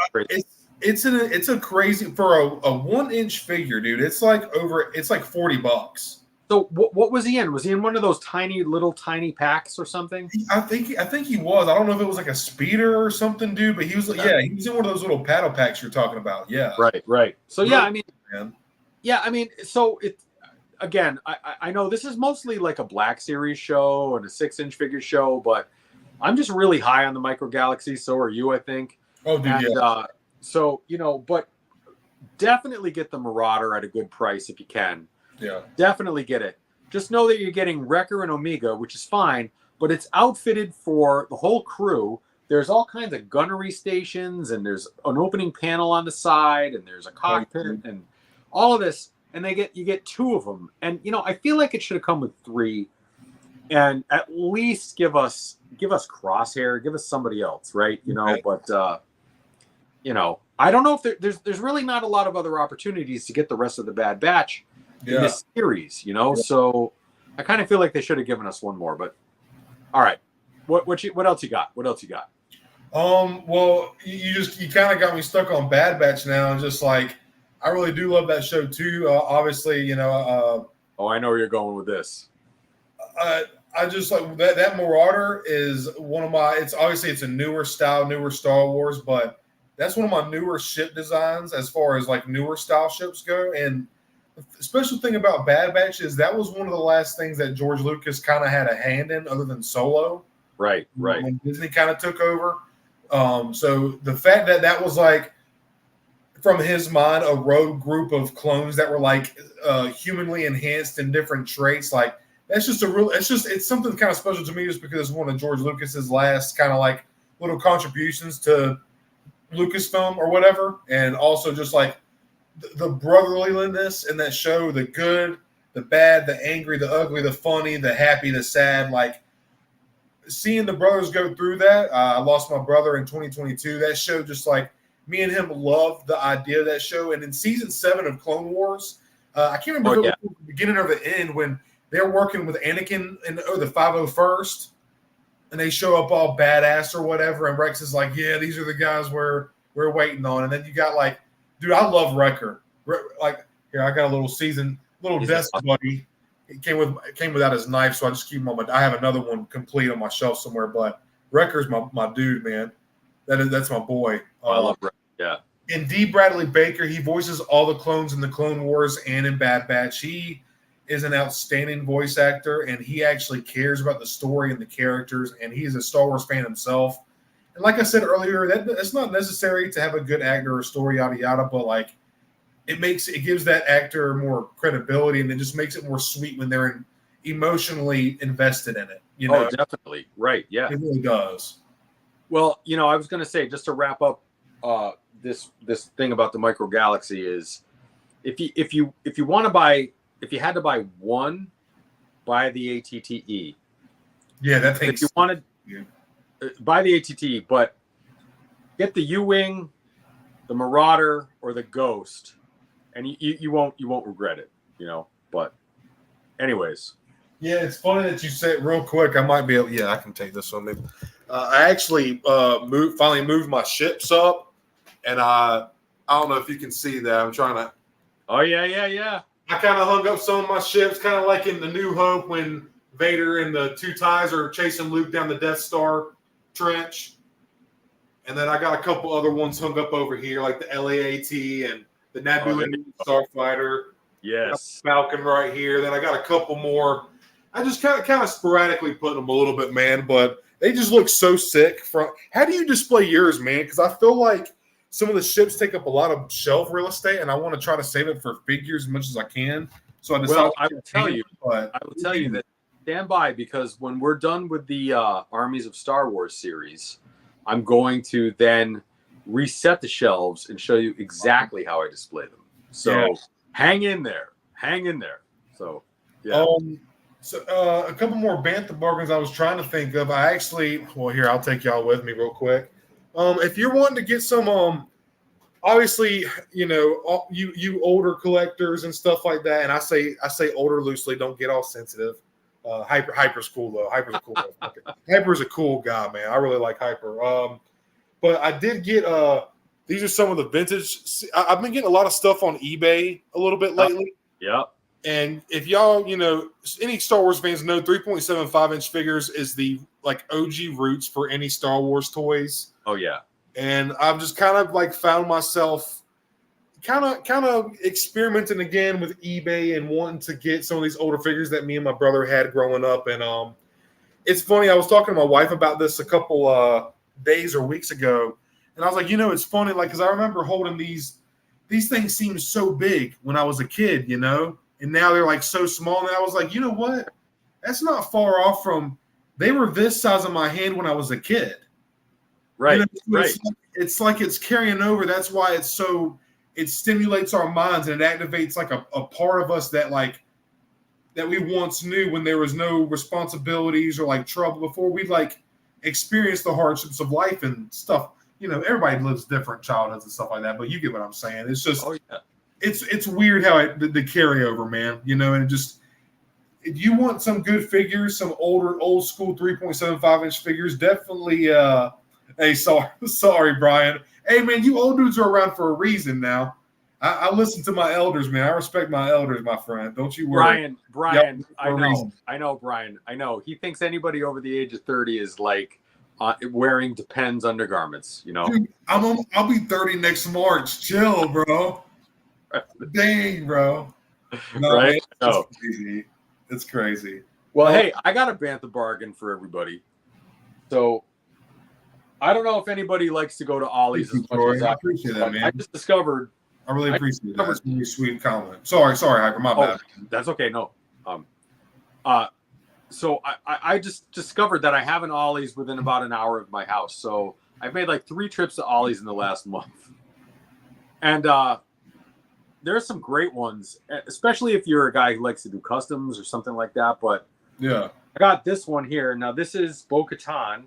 A: a crazy for a 1-inch figure, dude. It's like $40.
B: So what was he in? Was he in one of those little tiny packs or something?
A: I think he was. I don't know if it was like a speeder or something, dude. But he was he was in one of those little paddle packs you're talking about. Yeah.
B: Right. So
A: really,
B: yeah, I mean,
A: man.
B: yeah, I mean, so it again. I know this is mostly like a Black Series show and a 6-inch figure show, but I'm just really high on the Micro Galaxy. So are you, I think.
A: Oh, dude,
B: And
A: yeah.
B: so but definitely get the Marauder at a good price if you can.
A: Yeah.
B: Definitely get it. Just know that you're getting Wrecker and Omega, which is fine, but it's outfitted for the whole crew. There's all kinds of gunnery stations, and there's an opening panel on the side, and there's a cockpit, and all of this. And you get 2 of them. And I feel like it should have come with 3, and at least give us Crosshair, give us somebody else, right?
A: Okay.
B: But I don't know if there's really not a lot of other opportunities to get the rest of the Bad Batch in this series, So I kind of feel like they should have given us one more. But all right, what else you got? What else you got?
A: Well, you kind of got me stuck on Bad Batch now, and just like I really do love that show too. Obviously,
B: oh, I know where you're going with this.
A: I just like that Marauder is one of my. It's a newer style, newer Star Wars, but that's one of my newer ship designs as far as like newer style ships go. And the special thing about Bad Batch is that was one of the last things that George Lucas kind of had a hand in, other than Solo.
B: Right.
A: When Disney kind of took over. So the fact that was like, from his mind, a rogue group of clones that were like humanly enhanced in different traits, like that's just it's something kind of special to me, just because it's one of George Lucas's last kind of like little contributions to Lucasfilm or whatever, and also just like the brotherliness in that show, the good, the bad, the angry, the ugly, the funny, the happy, the sad, like seeing the brothers go through that. I lost my brother in 2022. That show, just like me and him loved the idea of that show. And in season 7 of Clone Wars, I can't remember if it was the beginning or the end, when they're working with Anakin in the 501st, and they show up all badass or whatever, and Rex is like, yeah, these are the guys we're waiting on. And then you got like, dude, I love Wrecker. Like, here, I got a little desk buddy. It came without his knife, so I just keep him on I have another one complete on my shelf somewhere, but Wrecker's my dude, man. That's my boy.
B: I love Wrecker. Yeah.
A: And D. Bradley Baker, he voices all the clones in the Clone Wars and in Bad Batch. He is an outstanding voice actor, and he actually cares about the story and the characters, and he's a Star Wars fan himself. And like I said earlier, that's not necessary to have a good actor or story, yada yada, but like it gives that actor more credibility, and it just makes it more sweet when they're emotionally invested in it.
B: Oh, definitely. Right. Yeah.
A: It really does.
B: Well, I was going to say, just to wrap up this thing about the Micro Galaxy, is if you want to buy, if you had to buy one, buy the ATTE.
A: Yeah, that thing.
B: If you wanted, buy the ATTE, but get the U-wing, the Marauder, or the Ghost, and you won't regret it. But anyways.
A: Yeah, it's funny that you say it real quick. I might be able. Yeah, I can take this one. Maybe. I actually finally moved my ships up, and I don't know if you can see that. I'm trying to.
B: Oh yeah.
A: I kind of hung up some of my ships, kind of like in the New Hope when Vader and the 2 TIEs are chasing Luke down the Death Star trench. And then I got a couple other ones hung up over here, like the LAAT and the Naboo Starfighter.
B: Yes.
A: Falcon right here. Then I got a couple more. I just kind of sporadically put them a little bit, man, but they just look so sick. How do you display yours, man? Because I feel like some of the ships take up a lot of shelf real estate, and I want to try to save it for figures as much as I can. So I decided.
B: Well, I will tell you that stand by, because when we're done with the Armies of Star Wars series, I'm going to then reset the shelves and show you exactly how I display them. So hang in there. So yeah.
A: So a couple more Bantha bargains I was trying to think of. Here, I'll take y'all with me real quick. If you're wanting to get some, obviously, you older collectors and stuff like that, and I say older loosely, don't get all sensitive. Hyper's cool though. Hyper's a cool guy, man. I really like Hyper. But I did get these are some of the vintage. I've been getting a lot of stuff on eBay a little bit lately.
B: Yeah.
A: And if y'all, any Star Wars fans know, 3.75-inch figures is the like OG roots for any Star Wars toys.
B: Oh yeah.
A: And I've just kind of like found myself kind of experimenting again with eBay and wanting to get some of these older figures that me and my brother had growing up. And it's funny, I was talking to my wife about this a couple days or weeks ago, and I was like, it's funny, like, because I remember holding these things seemed so big when I was a kid, and now they're like so small. And I was like, you know what? That's not far off from they were this size of my hand when I was a kid.
B: Right.
A: Right. It's like it's carrying over. That's why it stimulates our minds and it activates like a part of us that we once knew when there was no responsibilities or like trouble before we like experienced the hardships of life and stuff. Everybody lives different childhoods and stuff like that, but you get what I'm saying. It's just, it's weird how the carryover, man, and it just, if you want some good figures, some old school 3.75-inch figures, definitely, hey, sorry, Brian. Hey, man, you old dudes are around for a reason now. I listen to my elders, man. I respect my elders, my friend. Don't you worry.
B: Brian, I know, Brian. I know. He thinks anybody over the age of 30 is like wearing Depends undergarments,
A: Dude, I'll be 30 next March. Chill, bro. Dang, bro. No,
B: right?
A: Man, crazy. It's crazy.
B: Well, hey, I got a Bantha bargain for everybody. So I don't know if anybody likes to go to Ollie's as much as
A: I appreciate that, man.
B: I just discovered.
A: I really appreciate that. That's a really sweet comment. Sorry, Hyper. My bad.
B: That's okay. No. So I just discovered that I have an Ollie's within about an hour of my house. So I've made like 3 trips to Ollie's in the last month. And there's some great ones, especially if you're a guy who likes to do customs or something like that. But
A: yeah,
B: I got this one here. Now this is Bo-Katan,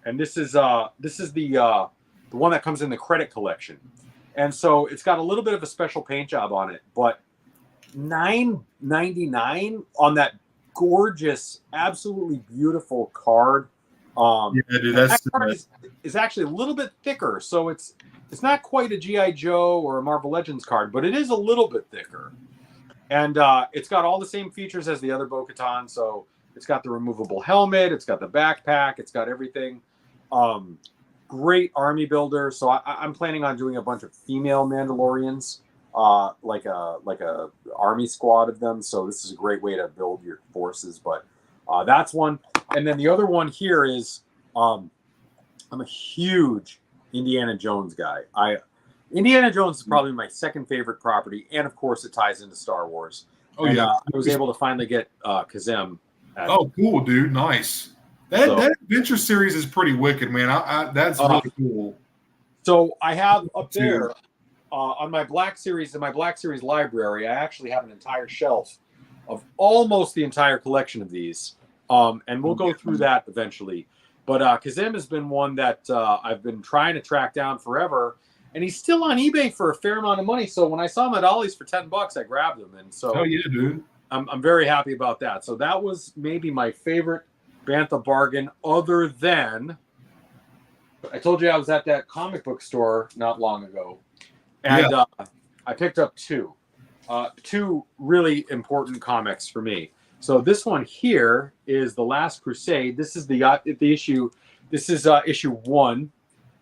B: and this is the one that comes in the credit collection. And so it's got a little bit of a special paint job on it, but $9.99 on that gorgeous, absolutely beautiful card.
A: Yeah, dude,
B: that card is actually a little bit thicker, so it's not quite a G.I. Joe or a Marvel Legends card, but it is a little bit thicker. And it's got all the same features as the other Bo-Katan. So it's got the removable helmet, it's got the backpack, it's got everything. Great army builder. So I'm planning on doing a bunch of female Mandalorians, like a army squad of them. So this is a great way to build your forces. But that's one. And then the other one here is I'm a huge Indiana Jones guy. Indiana Jones is probably my second favorite property, and of course it ties into Star Wars.
A: Oh, and, yeah.
B: I was able to finally get Kazem.
A: Oh, cool, dude. Nice. That adventure series is pretty wicked, man. That's really cool.
B: So I have up there on my Black Series, in my Black Series library, I actually have an entire shelf of almost the entire collection of these. And we'll go through that eventually. But Kazem has been one that I've been trying to track down forever. And he's still on eBay for a fair amount of money. So when I saw him at Ollie's for $10, I grabbed him. And so
A: oh, yeah, dude.
B: I'm very happy about that. So that was maybe my favorite Bantha bargain, other than I told you I was at that comic book store not long ago. And I picked up two really important comics for me. So this one here is The Last Crusade. This is the issue. This is issue 1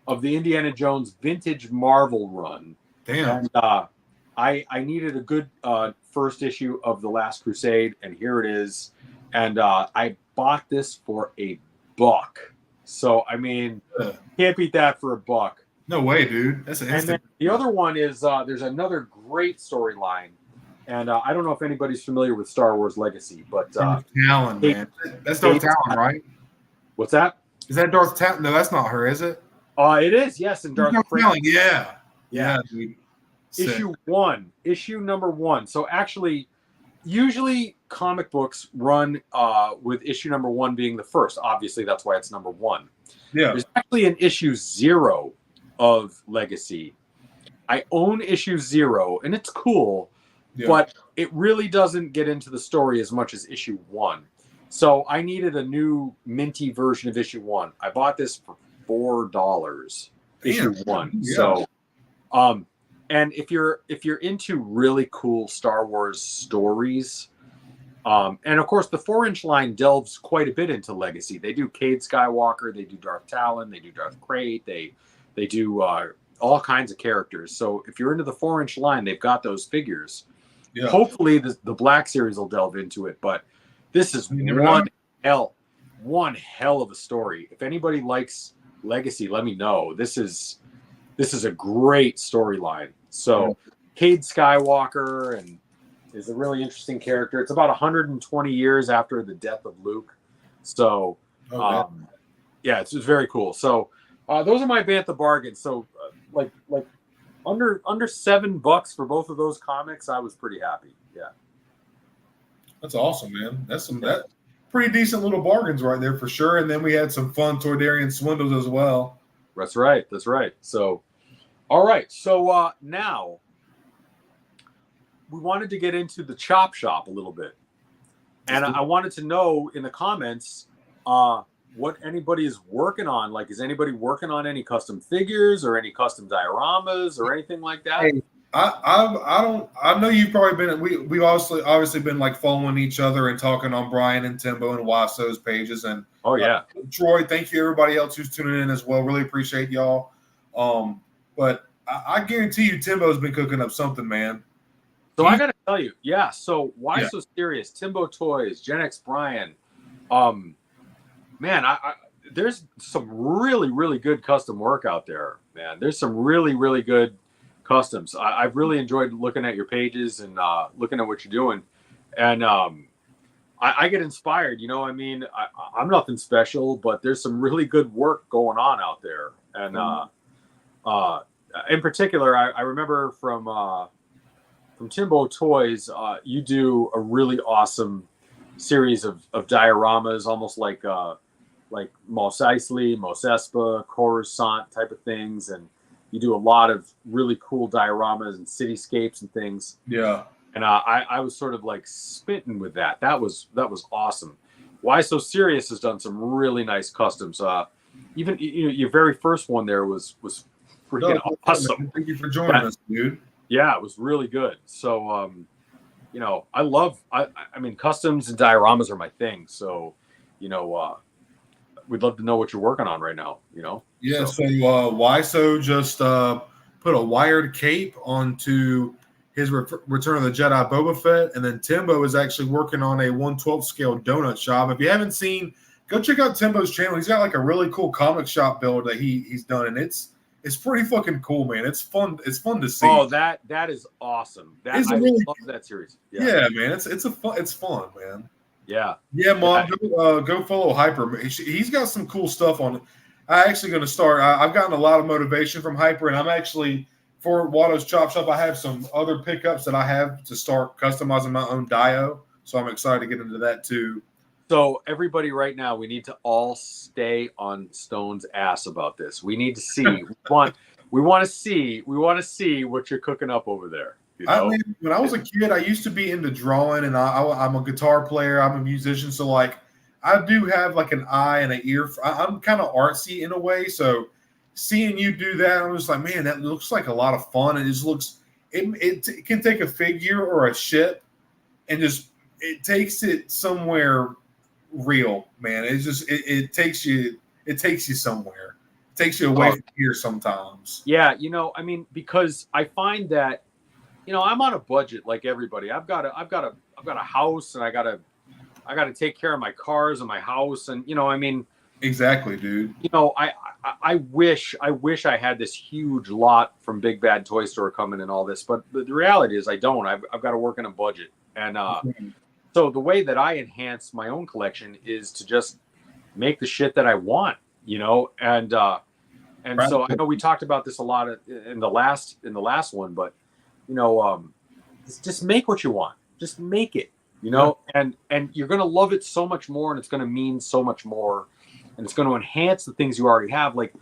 B: of the Indiana Jones Vintage Marvel run.
A: Damn.
B: And I needed a good first issue of The Last Crusade, and here it is. And I bought this for $1. So I mean, can't beat that for $1.
A: No way, dude. That's an instant.
B: And then the other one is there's another great storyline. And I don't know if anybody's familiar with Star Wars Legacy, but
A: Talon, man. That's Darth Talon, right?
B: What's that?
A: Is that Darth Talon? No, that's not her, is it?
B: It is, yes. And Darth
A: Talon, yeah, dude.
B: Issue 1, issue number 1. So actually, usually comic books run with issue number 1 being the first. Obviously, that's why it's number 1.
A: Yeah.
B: There's actually an issue 0 of Legacy. I own issue 0, and it's cool. Yeah. But it really doesn't get into the story as much as issue 1. So I needed a new minty version of issue 1. I bought this for $4. Issue 1.
A: Yeah.
B: So And if you're into really cool Star Wars stories, and of course the 4-inch line delves quite a bit into legacy. They do Cade Skywalker, they do Darth Talon, they do Darth Krayt, they do all kinds of characters. So if you're into the 4-inch line, they've got those figures. Yeah. Hopefully the Black Series will delve into it, but this is one hell of a story. If anybody likes Legacy, let me know. This is a great storyline. So Cade Skywalker and is a really interesting character. It's about 120 years after the death of Luke. So yeah, it's very cool. So those are my Bantha bargains. So like under $7 for both of those comics, I was pretty happy. Yeah.
A: That's awesome, man. That's pretty decent little bargains right there for sure. And then we had some fun Toydarian swindles as well.
B: That's right. So, all right. So now we wanted to get into the chop shop a little bit. And I wanted to know in the comments what anybody is working on. Like, is anybody working on any custom figures or any custom dioramas or anything like that?
A: Hey, I know you've probably been. We've obviously been like following each other and talking on Brian and Timbo and Watto's pages. And Troy, thank you everybody else who's tuning in as well. Really appreciate y'all. But I guarantee you, Timbo's been cooking up something, man.
B: So I gotta tell you, yeah. So why so serious? Timbo Toys, Gen X Brian. Man, there's some really good custom work out there, man. There's some really good customs. I've really enjoyed looking at your pages and looking at what you're doing, and I get inspired. You know, I mean, I'm nothing special, but there's some really good work going on out there, and in particular, I remember from Timbo Toys, you do a really awesome series of dioramas, almost like Mos Eisley, Mos Espa, Coruscant type of things, and you do a lot of really cool dioramas and cityscapes and things.
A: Yeah.
B: And I was sort of like smitten with that. That was awesome. Why So Serious has done some really nice customs. Even your very first one there was freaking awesome.
A: Thank you for joining us, dude.
B: Yeah, it was really good. So, I mean, customs and dioramas are my thing. So, we'd love to know what you're working on right now,
A: Yeah, so Wiso just put a wired cape onto his Return of the Jedi Boba Fett, and then Timbo is actually working on a 1/12 scale donut shop. If you haven't seen, go check out Timbo's channel. He's got like a really cool comic shop build that he's done, and it's pretty fucking cool, man. It's fun to see.
B: Oh, that is awesome. I love that series.
A: Yeah, man. It's fun, man.
B: Yeah.
A: Yeah, Mom, go follow Hyper. He's got some cool stuff on it. I'm actually going to start. I've gotten a lot of motivation from Hyper, and I'm actually, for Watto's Chop Shop, I have some other pickups that I have to start customizing my own dio. So I'm excited to get into that too.
B: So everybody right now, we need to all stay on Stone's ass about this. We need to see. we want to see what you're cooking up over there.
A: I mean, when I was a kid, I used to be into drawing, and I'm a guitar player. I'm a musician, so like I do have like an eye and an ear. I'm kind of artsy in a way, so seeing you do that, I'm just like, man, that looks like a lot of fun. It just looks. It can take a figure or a ship, and just it takes it somewhere real, man. It's just it takes you somewhere. It takes you away from here sometimes.
B: Yeah, I mean, because I find that. I'm on a budget like everybody. I've got a house, and I gotta take care of my cars and my house, and I mean,
A: exactly, dude.
B: I wish I had this huge lot from Big Bad Toy Store coming and all this, but the reality is I don't. I've got to work in a budget, and so the way that I enhance my own collection is to just make the shit that I want, and so I know we talked about this a lot in the last one, but. Just make what you want. Just make it, and you're going to love it so much more, and it's going to mean so much more, and it's going to enhance the things you already have. Like,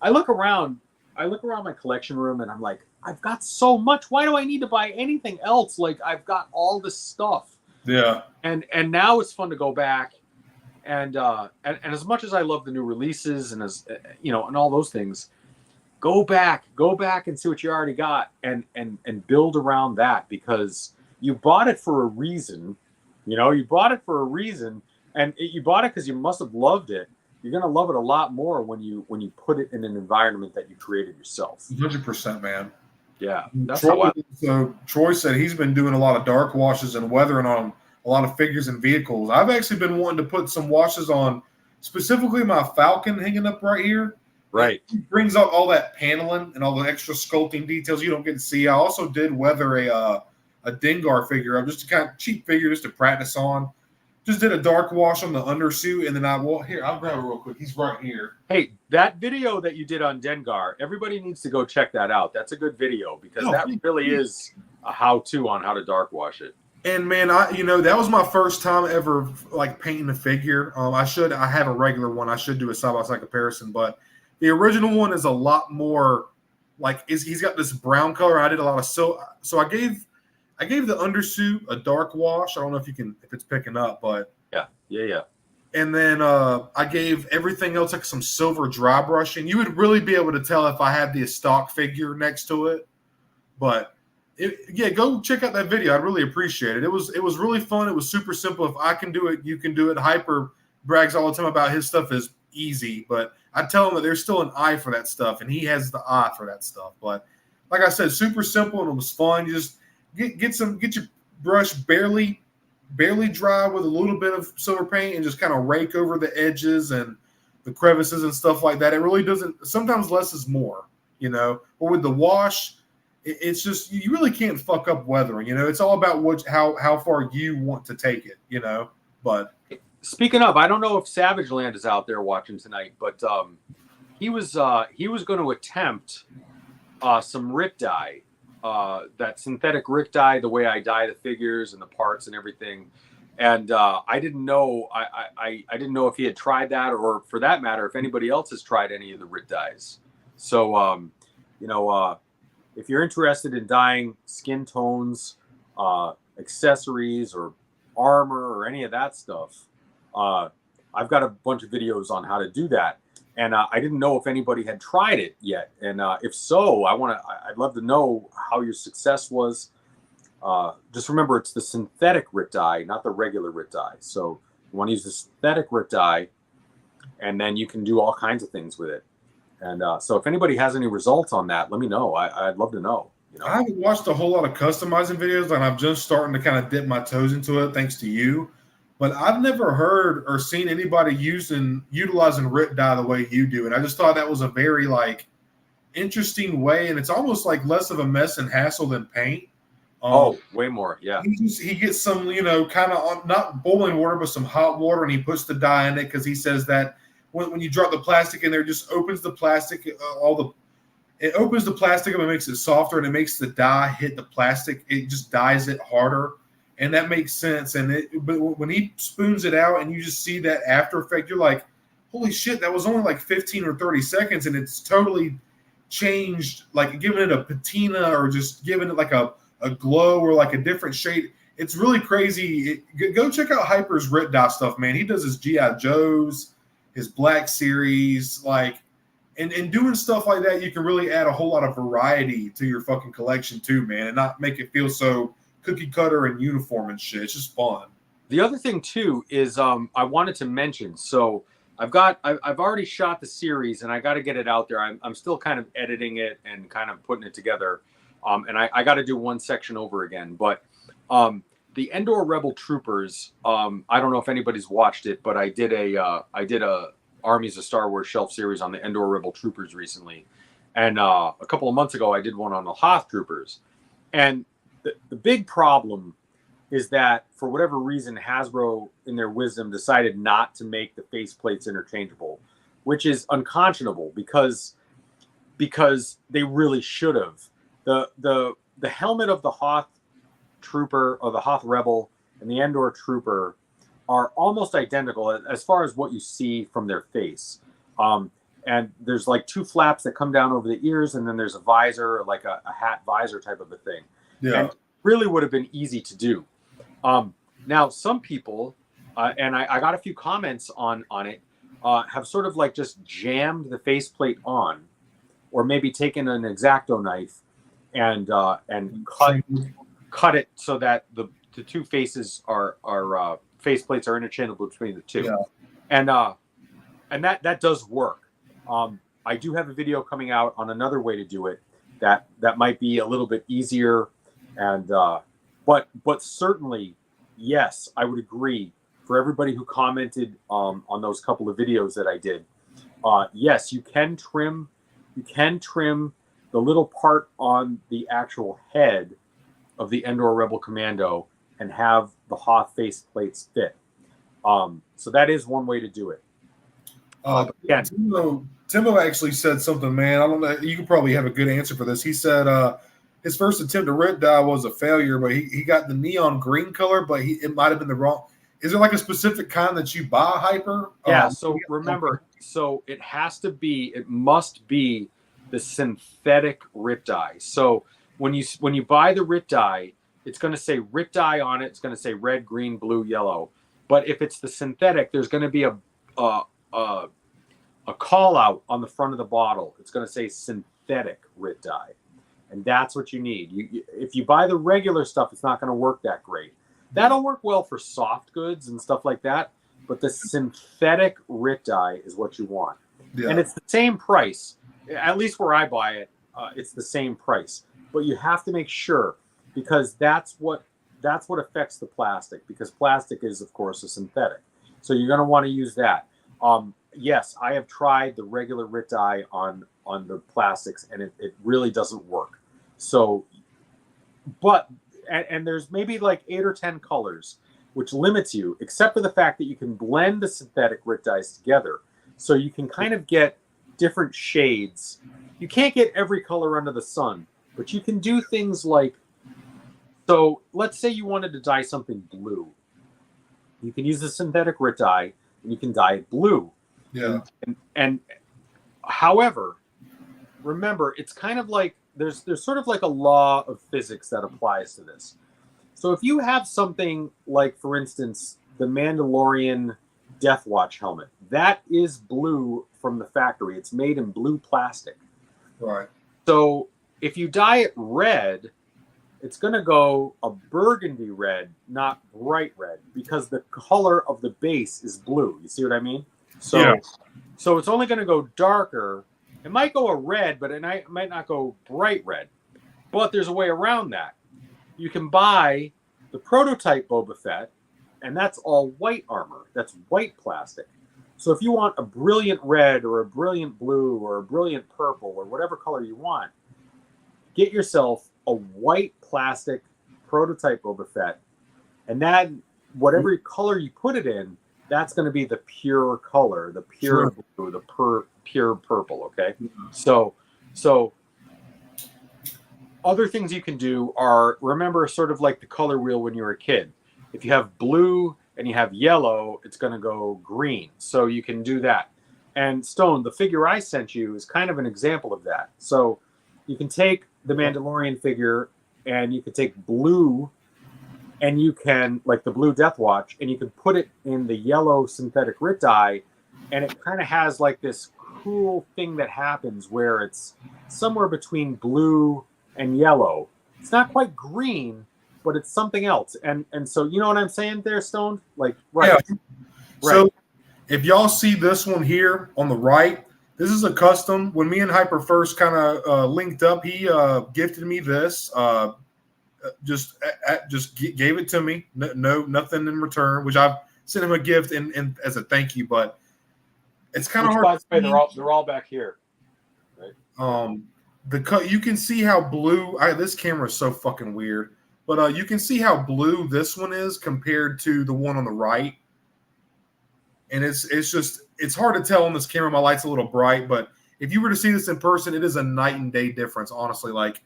B: I look around my collection room, and I'm like, I've got so much. Why do I need to buy anything else? Like, I've got all this stuff.
A: Yeah.
B: And now it's fun to go back, and as much as I love the new releases and as and all those things, go back and see what you already got and build around that, because you bought it for a reason. You bought it for a reason, and you bought it because you must have loved it. You're gonna love it a lot more when you put it in an environment that you created yourself.
A: 100%, man.
B: Yeah, that's how
A: so Troy said he's been doing a lot of dark washes and weathering on a lot of figures and vehicles. I've actually been wanting to put some washes on specifically my Falcon hanging up right here.
B: Right.
A: It brings out all that paneling and all the extra sculpting details you don't get to see. I also did weather a Dengar figure up, just a kind of cheap figure just to practice on. Just did a dark wash on the undersuit, and then I'll grab it real quick. He's right here.
B: Hey, that video that you did on Dengar, everybody needs to go check that out. That's a good video, because that really is a how-to on how to dark wash it.
A: And man, that was my first time ever like painting a figure. I have a regular one. I should do a side-by-side comparison, but the original one is a lot more like he's got this brown color. I did a lot of so I gave the undersuit a dark wash. I don't know if it's picking up, but
B: yeah.
A: And then I gave everything else like some silver dry brushing. You would really be able to tell if I had the stock figure next to it. But go check out that video. I'd really appreciate it. It was really fun. It was super simple. If I can do it, you can do it. Hyper brags all the time about his stuff is easy, but I tell him that there's still an eye for that stuff, and he has the eye for that stuff. But like I said, super simple, and it was fun. You just get your brush barely dry with a little bit of silver paint and just kind of rake over the edges and the crevices and stuff like that. It really doesn't. Sometimes less is more, But with the wash, it's just you really can't fuck up weathering. It's all about how far you want to take it. But
B: speaking of, I don't know if Savage Land is out there watching tonight, but he was going to attempt some Rick dye. That synthetic Rick dye, the way I dye the figures and the parts and everything, and I didn't know. I didn't know if he had tried that, or for that matter, if anybody else has tried any of the Rick dyes. So, if you're interested in dyeing skin tones, accessories, or armor, or any of that stuff, I've got a bunch of videos on how to do that. And I didn't know if anybody had tried it yet, and if so, I'd love to know how your success was. Just remember, it's the synthetic Rick dye, not the regular Rick dye. So you want to use the synthetic Rick dye, and then you can do all kinds of things with it. And so if anybody has any results on that, let me know. I'd love to know.
A: I haven't watched a whole lot of customizing videos, and I'm just starting to kind of dip my toes into it, thanks to you. But I've never heard or seen anybody utilizing Rick dye the way you do. And I just thought that was a very interesting way. And it's almost like less of a mess and hassle than paint.
B: Way more. Yeah.
A: He gets some, kind of not boiling water, but some hot water, and he puts the dye in it because he says that when you drop the plastic in there, it just opens the plastic, it opens the plastic up and makes it softer, and it makes the dye hit the plastic. It just dyes it harder. And that makes sense. But when he spoons it out and you just see that after effect, you're like, holy shit, that was only like 15 or 30 seconds. And it's totally changed, like giving it a patina or just giving it like a glow or like a different shade. It's really crazy. Go check out Hyper's Rick dye stuff, man. He does his G.I. Joes, his Black Series, and doing stuff like that, you can really add a whole lot of variety to your fucking collection too, man, and not make it feel so cookie cutter and uniform and shit. It's just fun.
B: The other thing too is I wanted to mention. So I've already shot the series, and I got to get it out there. I'm still kind of editing it and kind of putting it together, and I got to do one section over again. But the Endor Rebel Troopers. I don't know if anybody's watched it, but I did a Armies of Star Wars shelf series on the Endor Rebel Troopers recently, and a couple of months ago I did one on the Hoth Troopers, and the big problem is that for whatever reason, Hasbro, in their wisdom, decided not to make the faceplates interchangeable, which is unconscionable because they really should have. The helmet of the Hoth Trooper or the Hoth Rebel and the Endor Trooper are almost identical as far as what you see from their face. And there's like two flaps that come down over the ears, and then there's a visor, like a hat visor type of a thing.
A: Yeah.
B: And really would have been easy to do. Now, some people, and I got a few comments on it, have sort of like just jammed the faceplate on or maybe taking an X-Acto knife and cut it so that the two faces are face plates are interchangeable between the two. Yeah. And that does work. I do have a video coming out on another way to do it that might be a little bit easier, and but certainly, yes, I would agree. For everybody who commented on those couple of videos that I did, yes, you can trim the little part on the actual head of the Endor Rebel Commando and have the Hoth face plates fit. So that is one way to do it.
A: Timbo actually said something, man. I don't know. You could probably have a good answer for this. He said his first attempt to rip dye was a failure, but he got the neon green color, but it might have been the wrong. Is there like a specific kind that you buy, Hyper?
B: Yeah. So remember, so it must be the synthetic RIT dye. So when you buy the RIT dye, it's going to say RIT dye on it. It's going to say red, green, blue, yellow. But if it's the synthetic, there's going to be a call out on the front of the bottle. It's going to say synthetic RIT dye, and that's what you need. If you buy the regular stuff, it's not going to work that great. That'll work well for soft goods and stuff like that, but the synthetic RIT dye is what you want. Yeah. And it's the same price. At least where I buy it, it's the same price. But you have to make sure, because that's what affects the plastic, because plastic is, of course, a synthetic. So you're going to want to use that. Yes, I have tried the regular RIT dye on the plastics, and it really doesn't work. So, and there's maybe like 8 or 10 colors, which limits you, except for the fact that you can blend the synthetic RIT dyes together. So you can kind of get different shades. You can't get every color under the sun, but you can do things like, so let's say you wanted to dye something blue. You can use the synthetic RIT dye, and you can dye it blue.
A: Yeah.
B: And however, remember, it's kind of like there's sort of like a law of physics that applies to this. So if you have something like, for instance, the Mandalorian Death Watch helmet, that is blue from the factory. It's made in blue plastic.
A: Right.
B: So if you dye it red, it's going to go a burgundy red, not bright red, because the color of the base is blue. You see what I mean? So, yeah. So it's only going to go darker. It might go a red, but it might not go bright red. But there's a way around that. You can buy the prototype Boba Fett, and that's all white armor. That's white plastic. So if you want a brilliant red or a brilliant blue or a brilliant purple or whatever color you want, get yourself a white plastic prototype Boba Fett, and that whatever color you put it in, that's going to be the pure color, the pure blue, the pure purple. Okay, so other things you can do are, remember, sort of like the color wheel when you were a kid. If you have blue and you have yellow, it's going to go green. So you can do that. And Stone, the figure I sent you is kind of an example of that. So you can take the Mandalorian figure and you can take blue and you can, like the blue Death Watch, and you can put it in the yellow synthetic RIT dye, and it kind of has like this cool thing that happens where it's somewhere between blue and yellow. It's not quite green, but it's something else. And so, you know what I'm saying there, Stone? Like, right.
A: Yeah. Right. So if y'all see this one here on the right, this is a custom. When me and Hyper first kind of linked up, he gifted me this. Just gave it to me. No, nothing in return. Which I've sent him a gift and as a thank you, but it's kind of hard.
B: They're all back here.
A: Right. You can see how blue. This camera is so fucking weird, but you can see how blue this one is compared to the one on the right. And it's hard to tell on this camera. My light's a little bright, but if you were to see this in person, it is a night and day difference. Honestly, like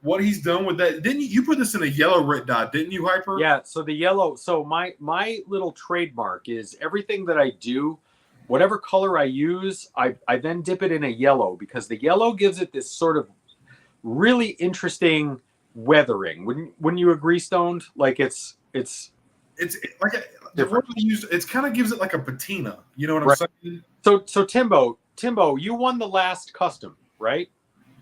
A: what he's done with that. Didn't you put this in a yellow RIT dot? Didn't you, Hyper?
B: Yeah. So the yellow. So my little trademark is everything that I do, whatever color I use, I then dip it in a yellow, because the yellow gives it this sort of really interesting weathering. Wouldn't you agree, Stoned? Like it's
A: like the word we use. It kind of gives it like a patina. You know what I'm saying?
B: So Timbo, you won the last custom, right?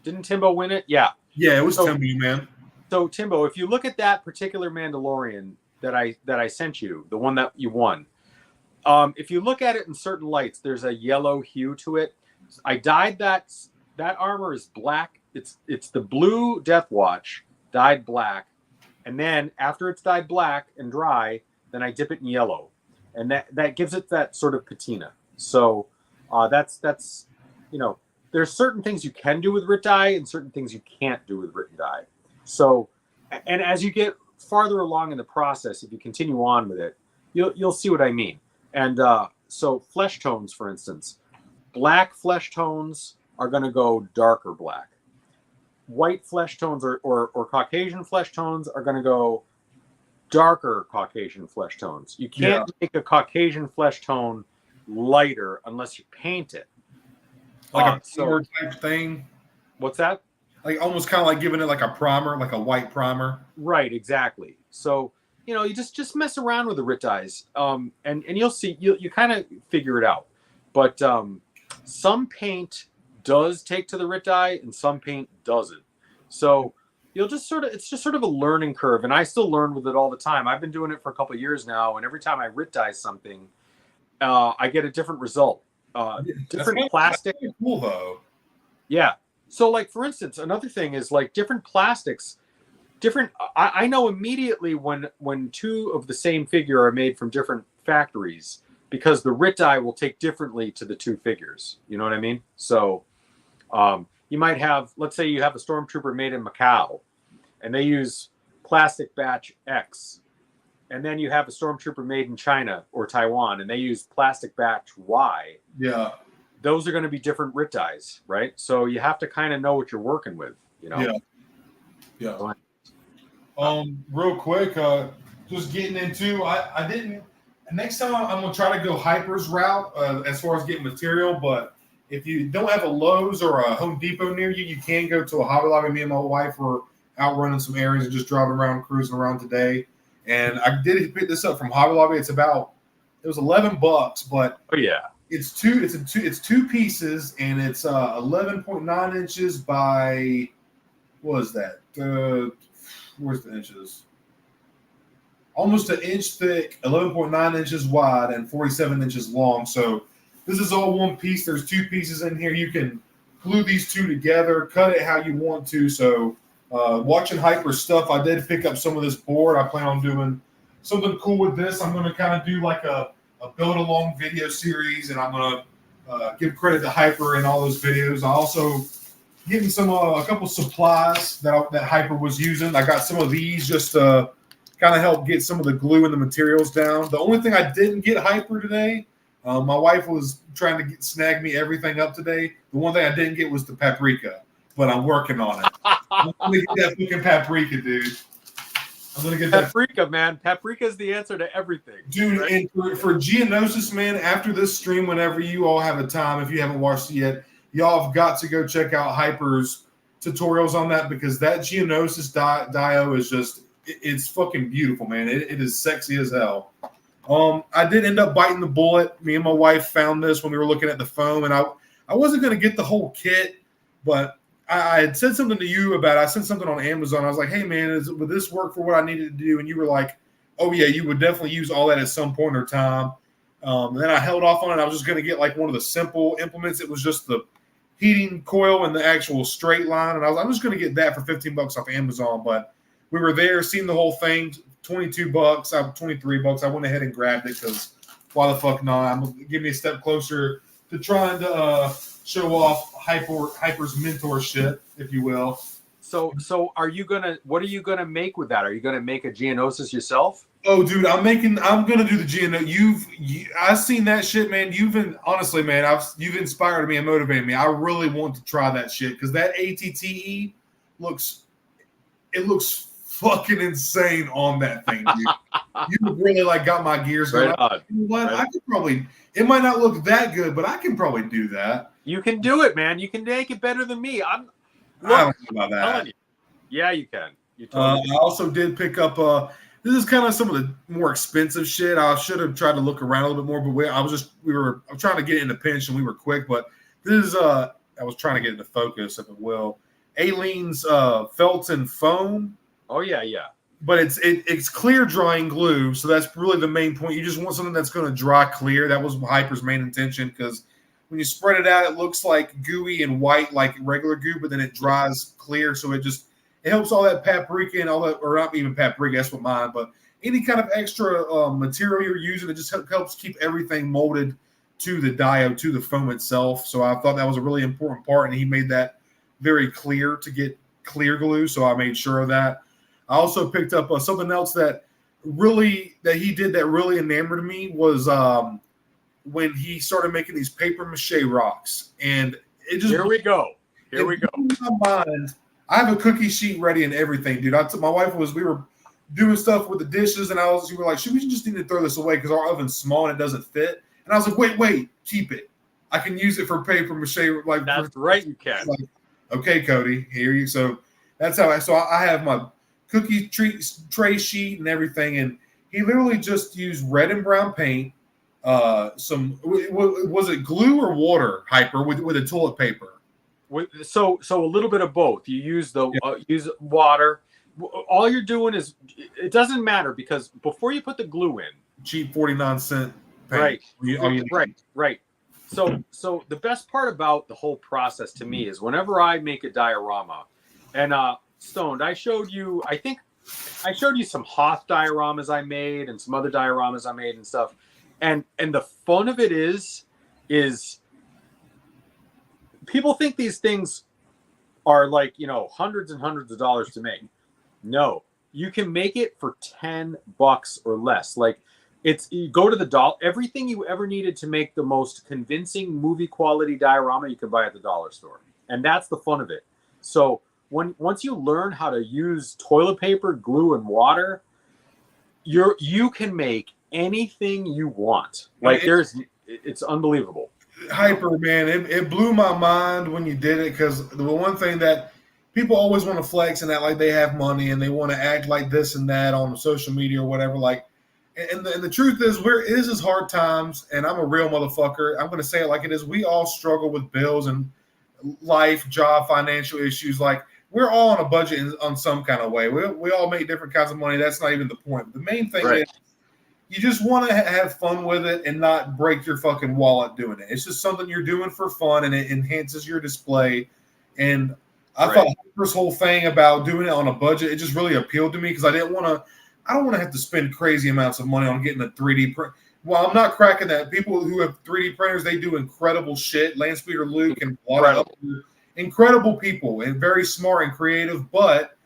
B: Didn't Timbo win it? Yeah.
A: Yeah, it was
B: So-
A: Timbo, man.
B: So Timbo, if you look at that particular Mandalorian that I sent you, the one that you won, if you look at it in certain lights, there's a yellow hue to it. I dyed that armor is black. It's the blue Death Watch dyed black, and then after it's dyed black and dry, then I dip it in yellow, and that gives it that sort of patina. So that's there's certain things you can do with Rit dye and certain things you can't do with Rit dye. So, and as you get farther along in the process, if you continue on with it, you'll see what I mean. And so flesh tones, for instance, black flesh tones are going to go darker black. White flesh tones or Caucasian flesh tones are going to go darker Caucasian flesh tones. You can't make a Caucasian flesh tone lighter unless you paint it.
A: Like a primer type thing.
B: What's that?
A: Like almost kind of like giving it like a primer, like a white primer.
B: Right, exactly. So, you just mess around with the Rit dyes, and you'll see, you kind of figure it out. But some paint does take to the Rit dye and some paint doesn't. So it's just sort of a learning curve, and I still learn with it all the time. I've been doing it for a couple of years now, and every time I Rit dye something, I get a different result. Different plastic.
A: That's cool though.
B: Yeah. So, like, for instance, another thing is like different plastics. I know immediately when two of the same figure are made from different factories, because the Rit dye will take differently to the two figures. You know what I mean? So you might have, let's say you have a Stormtrooper made in Macau, and they use plastic batch X. And then you have a Stormtrooper made in China or Taiwan, and they use plastic batch Y.
A: Yeah.
B: Those are going to be different Rit dyes, right? So you have to kind of know what you're working with,
A: Yeah. Yeah. Real quick, just getting into, I didn't, next time I'm going to try to go Hyper's route as far as getting material, but if you don't have a Lowe's or a Home Depot near you, you can go to a Hobby Lobby. Me and my wife were out running some errands and just driving around, cruising around today. And I did pick this up from Hobby Lobby. It was $11, but
B: oh yeah,
A: it's two pieces, and it's 11.9 inches by, what is that? Where's the inches? Almost an inch thick, 11.9 inches wide, and 47 inches long. So this is all one piece. There's two pieces in here. You can glue these two together, cut it how you want to. So watching Hyper stuff, I did pick up some of this board. I plan on doing something cool with this. I'm going to kind of do like a build along video series, and I'm going to give credit to Hyper in all those videos. I also getting a couple supplies that Hyper was using. I got some of these just to kind of help get some of the glue and the materials down. The only thing I didn't get Hyper today, my wife was trying to snag me everything up today. The one thing I didn't get was the paprika, but I'm working on it. I'm going to get that fucking paprika, dude. I'm going to get
B: paprika, man. Paprika is the answer to everything.
A: Dude,
B: right?
A: And for Geonosis, man, after this stream, whenever you all have a time, if you haven't watched it yet, y'all have got to go check out Hyper's tutorials on that, because that Geonosis dio is just, it's fucking beautiful, man. It is sexy as hell. I did end up biting the bullet. Me and my wife found this when we were looking at the foam, and I wasn't going to get the whole kit, but I had said something to you about it. I sent something on Amazon. I was like, hey, man, would this work for what I needed to do? And you were like, oh, yeah, you would definitely use all that at some point or time. And then I held off on it. I was just going to get like one of the simple implements. It was just the heating coil and the actual straight line. And I was like, I'm just going to get that for $15 off Amazon. But we were there, seeing the whole thing, $22, $23. I went ahead and grabbed it because why the fuck not? I'm give me a step closer to trying to show off Hyper's mentorship, if you will.
B: So what are you gonna make with that? Are you gonna make a Geonosis yourself?
A: Oh, dude, I'm gonna do the Geonosis. I've seen that shit, man. You've inspired me and motivated me. I really want to try that shit because that ATTE looks fucking insane on that thing, dude. You really got my gears going.
B: Right
A: you know what? I could probably. It might not look that good, but I can probably do that.
B: You can do it, man. You can make it better than me.
A: I don't know about that.
B: Yeah, you can.
A: I also did pick up. This is kind of some of the more expensive shit. I should have tried to look around a little bit more, but I'm trying to get it in a pinch, and we were quick. But this is I was trying to get into focus, if it will. Aileen's Felton foam.
B: Oh yeah, yeah.
A: But it's clear drying glue, so that's really the main point. You just want something that's going to dry clear. That was Hyper's main intention, because when you spread it out, it looks like gooey and white like regular goo, but then it dries clear, so it helps all that paprika and all that, or not even paprika, that's what mine, but any kind of extra material you're using, it just helps keep everything molded to the diode, to the foam itself. So I thought that was a really important part, and he made that very clear to get clear glue, so I made sure of that. I also picked up something else that he did that really enamored me was when he started making these paper mache rocks, and it just
B: Here we go.
A: blew my mind. I have a cookie sheet ready and everything, dude. My wife we were doing stuff with the dishes, and we were like, should we just need to throw this away because our oven's small and it doesn't fit? And I was like, wait, keep it. I can use it for paper mache. Like
B: that's right, you can.
A: Like, okay, Cody, here you. So that's how I have my cookie tray sheet and everything, and he literally just used red and brown paint, was it glue or water, Hyper, with a toilet paper?
B: So a little bit of both. You use use water. All you're doing is, it doesn't matter, because before you put the glue in,
A: cheap 49-cent paint.
B: Right. So the best part about the whole process to me is whenever I make a diorama, and Stoned, I showed you some Hoth dioramas I made and some other dioramas I made and stuff. And the fun of it is people think these things are like, hundreds and hundreds of dollars to make. No, you can make it for $10 or less. Like, you go to the dollar, everything you ever needed to make the most convincing movie quality diorama you can buy at the dollar store. And that's the fun of it. So once you learn how to use toilet paper, glue, and water, you can make anything you want. Like, it's unbelievable.
A: Hyper, man, it blew my mind when you did it, because the one thing that people always want to flex and act like they have money, and they want to act like this and that on social media or whatever. Like, and the truth is, this is hard times, and I'm a real motherfucker. I'm going to say it like it is. We all struggle with bills and life, job, financial issues. Like, we're all on a budget on some kind of way. We all make different kinds of money. That's not even the point. The main thing is you just want to have fun with it and not break your fucking wallet doing it. It's just something you're doing for fun, and it enhances your display. And I thought Hyper's whole thing about doing it on a budget, it just really appealed to me, because I don't want to have to spend crazy amounts of money on getting a 3D print. Well, I'm not cracking that. People who have 3D printers, they do incredible shit. Lance Peter Luke and incredible people, and very smart and creative, but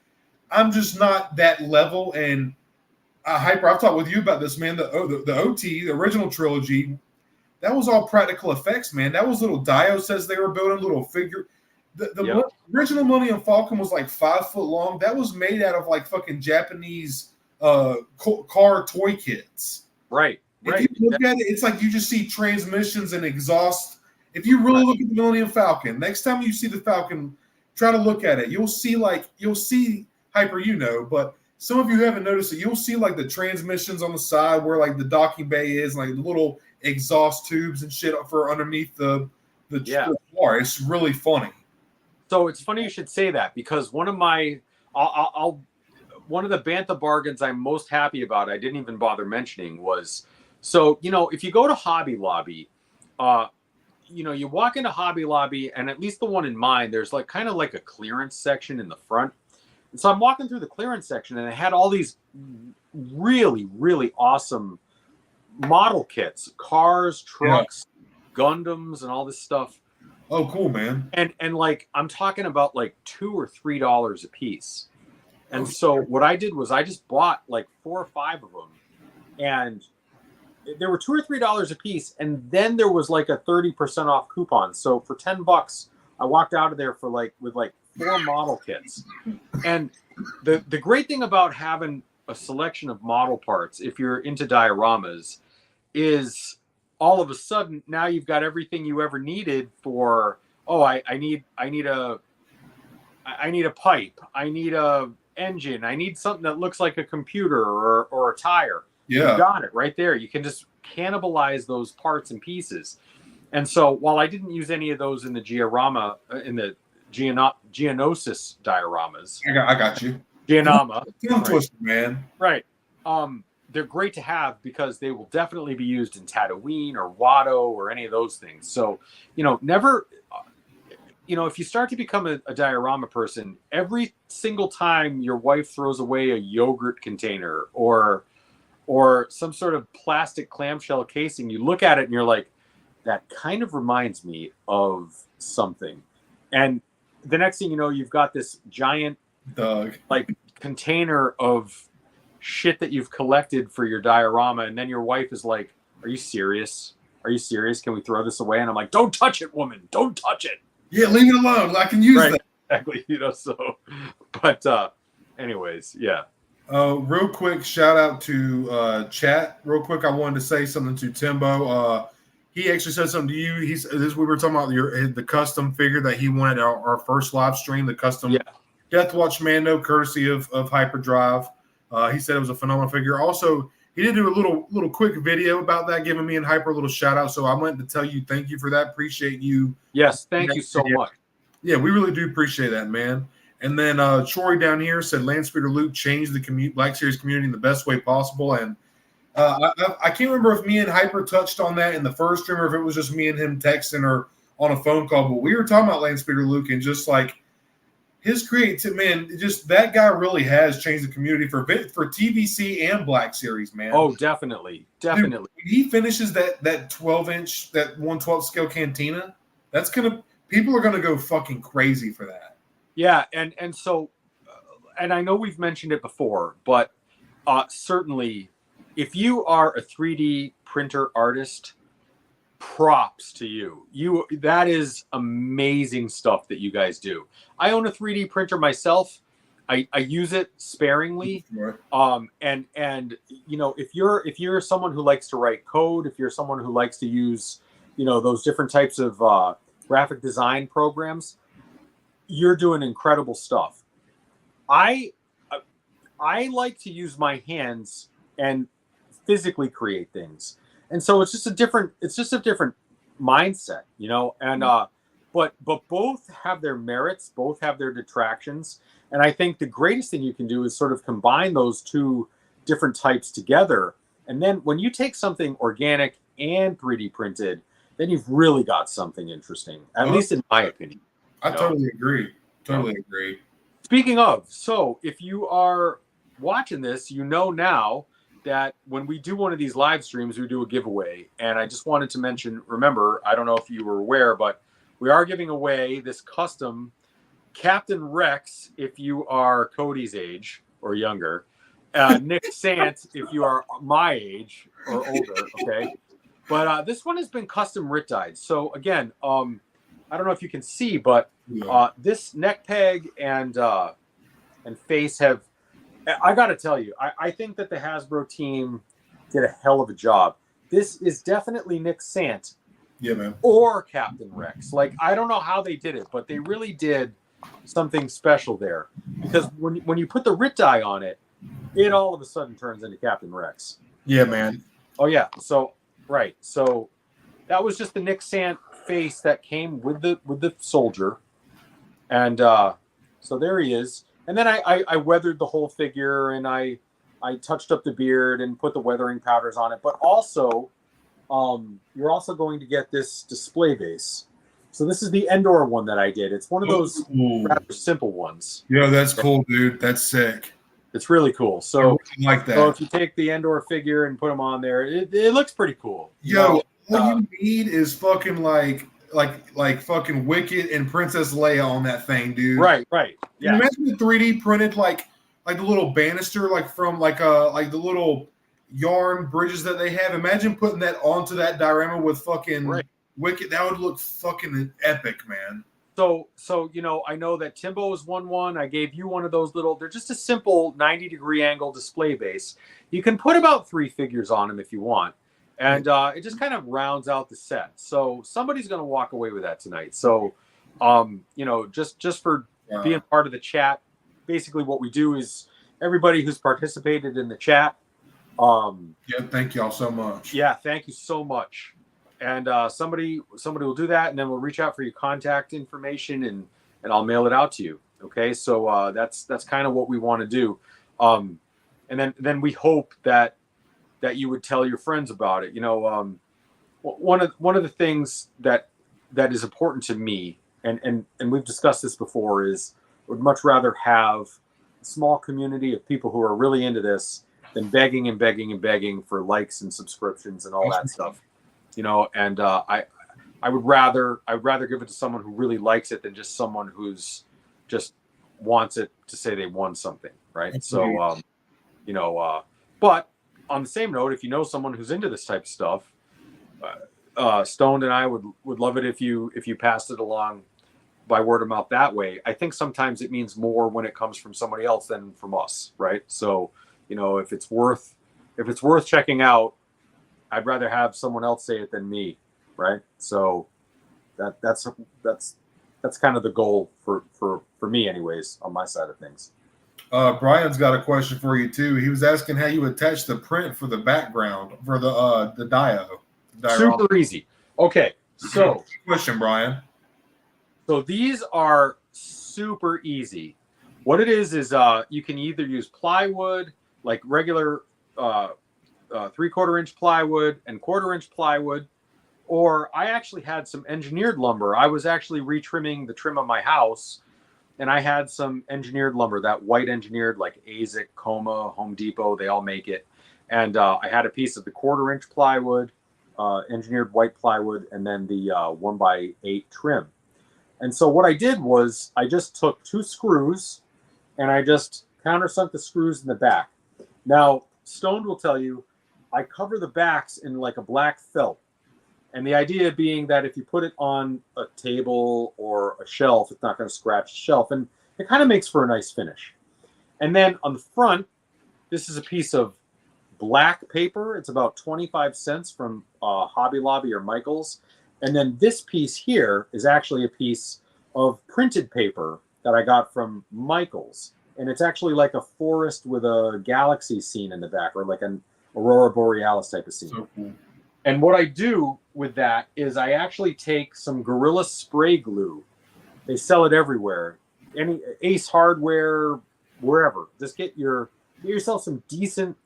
A: I'm just not that level. And Hyper, I've talked with you about this, man. The OT, the original trilogy, that was all practical effects, man. That was little diodes as they were building little figure. The original Millennium Falcon was like 5 foot long. That was made out of like fucking Japanese car toy kits.
B: Right.
A: If you look at it, it's like you just see transmissions and exhaust. If you really look at the Millennium Falcon, next time you see the Falcon, try to look at it. You'll see Hyper, but some of you haven't noticed it. You'll see like the transmissions on the side where like the docking bay is, like the little exhaust tubes and shit for underneath the car. It's really funny.
B: So it's funny you should say that, because one of the Bantha bargains I'm most happy about, I didn't even bother mentioning, was, so, if you go to Hobby Lobby, you walk into Hobby Lobby, and at least the one in mine, there's like kind of like a clearance section in the front. And so I'm walking through the clearance section, and it had all these really, really awesome model kits, cars, trucks, Gundams, and all this stuff.
A: Oh, cool, man.
B: And like, I'm talking about like $2 or $3 a piece. And so what I did was I just bought like 4 or 5 of them, and there were $2 or $3 a piece. And then there was like a 30% off coupon. So for $10, I walked out of there with 4 model kits. And the great thing about having a selection of model parts, if you're into dioramas, is all of a sudden now you've got everything you ever needed for, I need a pipe, I need a engine, I need something that looks like a computer or a tire. You got it right there. You can just cannibalize those parts and pieces. And so while I didn't use any of those in the Georama, in the Geonosis dioramas,
A: I got you.
B: Geonama,
A: Tongue twister, man.
B: right? They're great to have because they will definitely be used in Tatooine or Watto or any of those things. So, never, if you start to become a diorama person, every single time your wife throws away a yogurt container or some sort of plastic clamshell casing, you look at it and you're like, that kind of reminds me of something. And the next thing you know, you've got this giant container of shit that you've collected for your diorama, and then your wife is like, are you serious? Can we throw this away? And I'm like, don't touch it, woman, don't touch it.
A: Yeah, leave it alone, I can use that.
B: Exactly. But anyways, yeah.
A: Real quick shout out to chat. Real quick, I wanted to say something to Timbo. He actually said something to you. We were talking about the custom figure that he wanted our first live stream, the custom Death Watch Mando, courtesy of Hyperdrive. He said it was a phenomenal figure. Also, he did do a little quick video about that, giving me and Hyper a little shout out. So I wanted to tell you thank you for that. Appreciate you.
B: Yes, thank you so much.
A: Yeah, we really do appreciate that, man. And then Troy down here said Landspeeder Luke changed the Black Series community in the best way possible. And I can't remember if me and Hyper touched on that in the first stream or if it was just me and him texting or on a phone call. But we were talking about Landspeeder Luke and just like his creativity, man, just that guy really has changed the community for TVC and Black Series, man.
B: Oh, definitely.
A: Dude, when he finishes that 12-inch, that 1/12 scale cantina, people are gonna go fucking crazy for that.
B: Yeah, and so, and I know we've mentioned it before, but certainly, if you are a 3D printer artist, props to you. That is amazing stuff that you guys do. I own a 3D printer myself. I use it sparingly. And if you're someone who likes to write code, if you're someone who likes to use, those different types of graphic design programs, you're doing incredible stuff. I like to use my hands and physically create things. And so it's just a different mindset, and but both have their merits, both have their detractions. And I think the greatest thing you can do is sort of combine those two different types together. And then when you take something organic and 3D printed, then you've really got something interesting, at least in my opinion.
A: I totally agree. Totally agree.
B: Speaking of, so if you are watching this, now that when we do one of these live streams, we do a giveaway. And I just wanted to mention, remember, I don't know if you were aware, but we are giving away this custom Captain Rex if you are Cody's age or younger, Nick Sant if you are my age or older, okay? But this one has been custom writ dyed. So again, I don't know if you can see, but this neck peg and face have, I got to tell you, I think that the Hasbro team did a hell of a job. This is definitely Nick Sant.
A: Yeah, man.
B: Or Captain Rex. Like, I don't know how they did it, but they really did something special there. Because when you put the writ die on it, it all of a sudden turns into Captain Rex.
A: Yeah, man.
B: Oh, yeah. So, right. So that was just the Nick Sant face that came with the soldier. And so there he is. And then I weathered the whole figure, and I touched up the beard and put the weathering powders on it. But also, you're also going to get this display base. So this is the Endor one that I did. It's one of those rather simple ones.
A: Yeah, that's cool, dude. That's sick.
B: It's really cool. So,
A: I like that.
B: So if you take the Endor figure and put them on there, it looks pretty cool.
A: Yo, all you need is fucking like fucking Wicket and Princess Leia on that thing, dude.
B: Right.
A: Yeah. Imagine the 3D printed like the little banister, from the little yarn bridges that they have. Imagine putting that onto that diorama with fucking Wicket. That would look fucking epic, man.
B: So I know that Timbo has won one. I gave you one of those little. They're just a simple 90-degree angle display base. You can put about 3 figures on them if you want. And it just kind of rounds out the set. So somebody's going to walk away with that tonight. So, just for being part of the chat, basically what we do is everybody who's participated in the chat.
A: Thank y'all so much.
B: Yeah, thank you so much. and somebody will do that, and then we'll reach out for your contact information, and I'll mail it out to you. Okay, so that's kind of what we want to do, and then we hope that you would tell your friends about it. One of the things that is important to me, and we've discussed this before, is I would much rather have a small community of people who are really into this than begging and begging and begging for likes and subscriptions and all that stuff. And I would rather give it to someone who really likes it than just someone who's just wants it to say they won something, right? So but on the same note, if you know someone who's into this type of stuff, Stoned and I would love it if you passed it along by word of mouth that way. I think sometimes it means more when it comes from somebody else than from us, right? So if it's worth checking out, I'd rather have someone else say it than me, right? So that's kind of the goal for me, anyways, on my side of things.
A: Brian's got a question for you too. He was asking how you attach the print for the background for the diorama.
B: Super easy. Okay, so
A: question, Brian.
B: So these are super easy. What it is you can either use plywood, like regular 3/4 inch plywood and 1/4 inch plywood, or I actually had some engineered lumber. I was actually retrimming the trim of my house, and I had some engineered lumber, that white engineered, like ASIC, Coma, Home Depot, they all make it. And I had a piece of the 1/4 inch plywood, engineered white plywood, and then the 1x8 trim. And so what I did was I just took 2 screws and I just countersunk the screws in the back. Now, Stoned will tell you, I cover the backs in like a black felt. And the idea being that if you put it on a table or a shelf, it's not going to scratch the shelf. And it kind of makes for a nice finish. And then on the front, this is a piece of black paper. It's about 25 cents from Hobby Lobby or Michael's. And then this piece here is actually a piece of printed paper that I got from Michael's. And it's actually like a forest with a galaxy scene in the back, or like an Aurora Borealis type of scene. So cool. And what I do with that is I actually take some Gorilla spray glue. They sell it everywhere. Any Ace Hardware, wherever. Just get yourself some decent.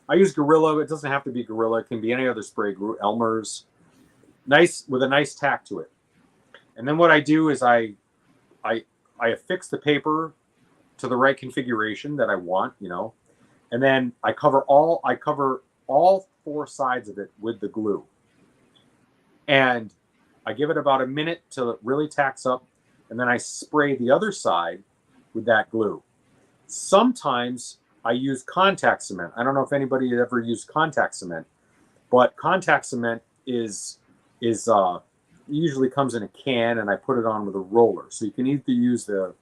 B: I use Gorilla. It doesn't have to be Gorilla. It can be any other spray glue. Elmer's. Nice, with a nice tack to it. And then what I do is I affix the paper to the right configuration that I want, and then I cover all 4 sides of it with the glue. And I give it about a minute till it really tacks up, and then I spray the other side with that glue. Sometimes I use contact cement. I don't know if anybody had ever used contact cement, but contact cement is usually comes in a can, and I put it on with a roller. So you can either use the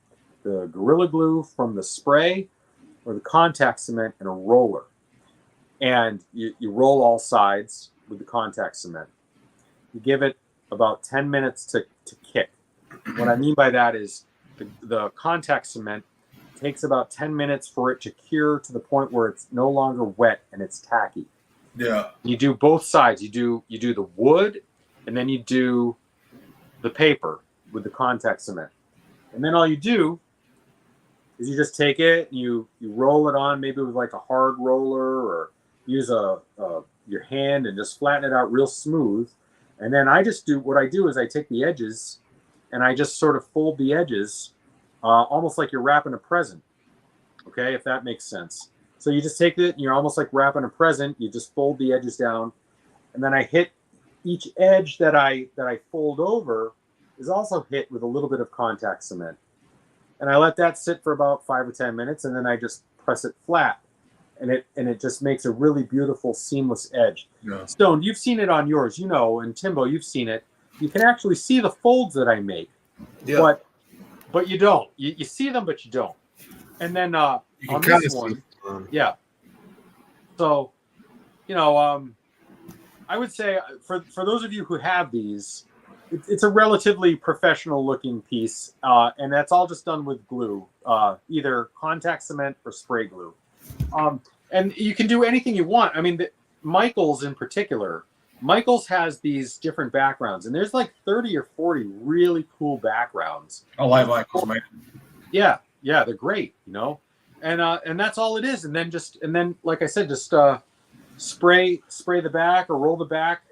B: Gorilla Glue from the spray or the contact cement in a roller. And you roll all sides with the contact cement. You give it about 10 minutes to kick. What I mean by that is the contact cement takes about 10 minutes for it to cure to the point where it's no longer wet and it's tacky.
A: Yeah.
B: You do both sides. You do the wood, and then you do the paper with the contact cement. And then all you do is you just take it and you roll it on, maybe with like a hard roller, or use your hand and just flatten it out real smooth. And then what I do is I take the edges and I just sort of fold the edges, almost like you're wrapping a present. Okay, if that makes sense. So you just take it and you're almost like wrapping a present. You just fold the edges down, and then I hit each edge that I fold over is also hit with a little bit of contact cement. And I let that sit for about 5 or 10 minutes, and then I just press it flat. And it just makes a really beautiful, seamless edge. Yeah. Stone, you've seen it on yours, and Timbo, you've seen it. You can actually see the folds that I make. Yeah. But you don't. You see them, but you don't. And then on this one, yeah. So, I would say for those of you who have these, it's a relatively professional-looking piece, and that's all just done with glue, either contact cement or spray glue. And you can do anything you want. I mean, Michael's in particular Michaels has these different backgrounds, and there's like 30 or 40 really cool backgrounds.
A: I like Michaels, man.
B: Yeah, they're great, and that's all it is. And then like I said, just spray the back or roll the back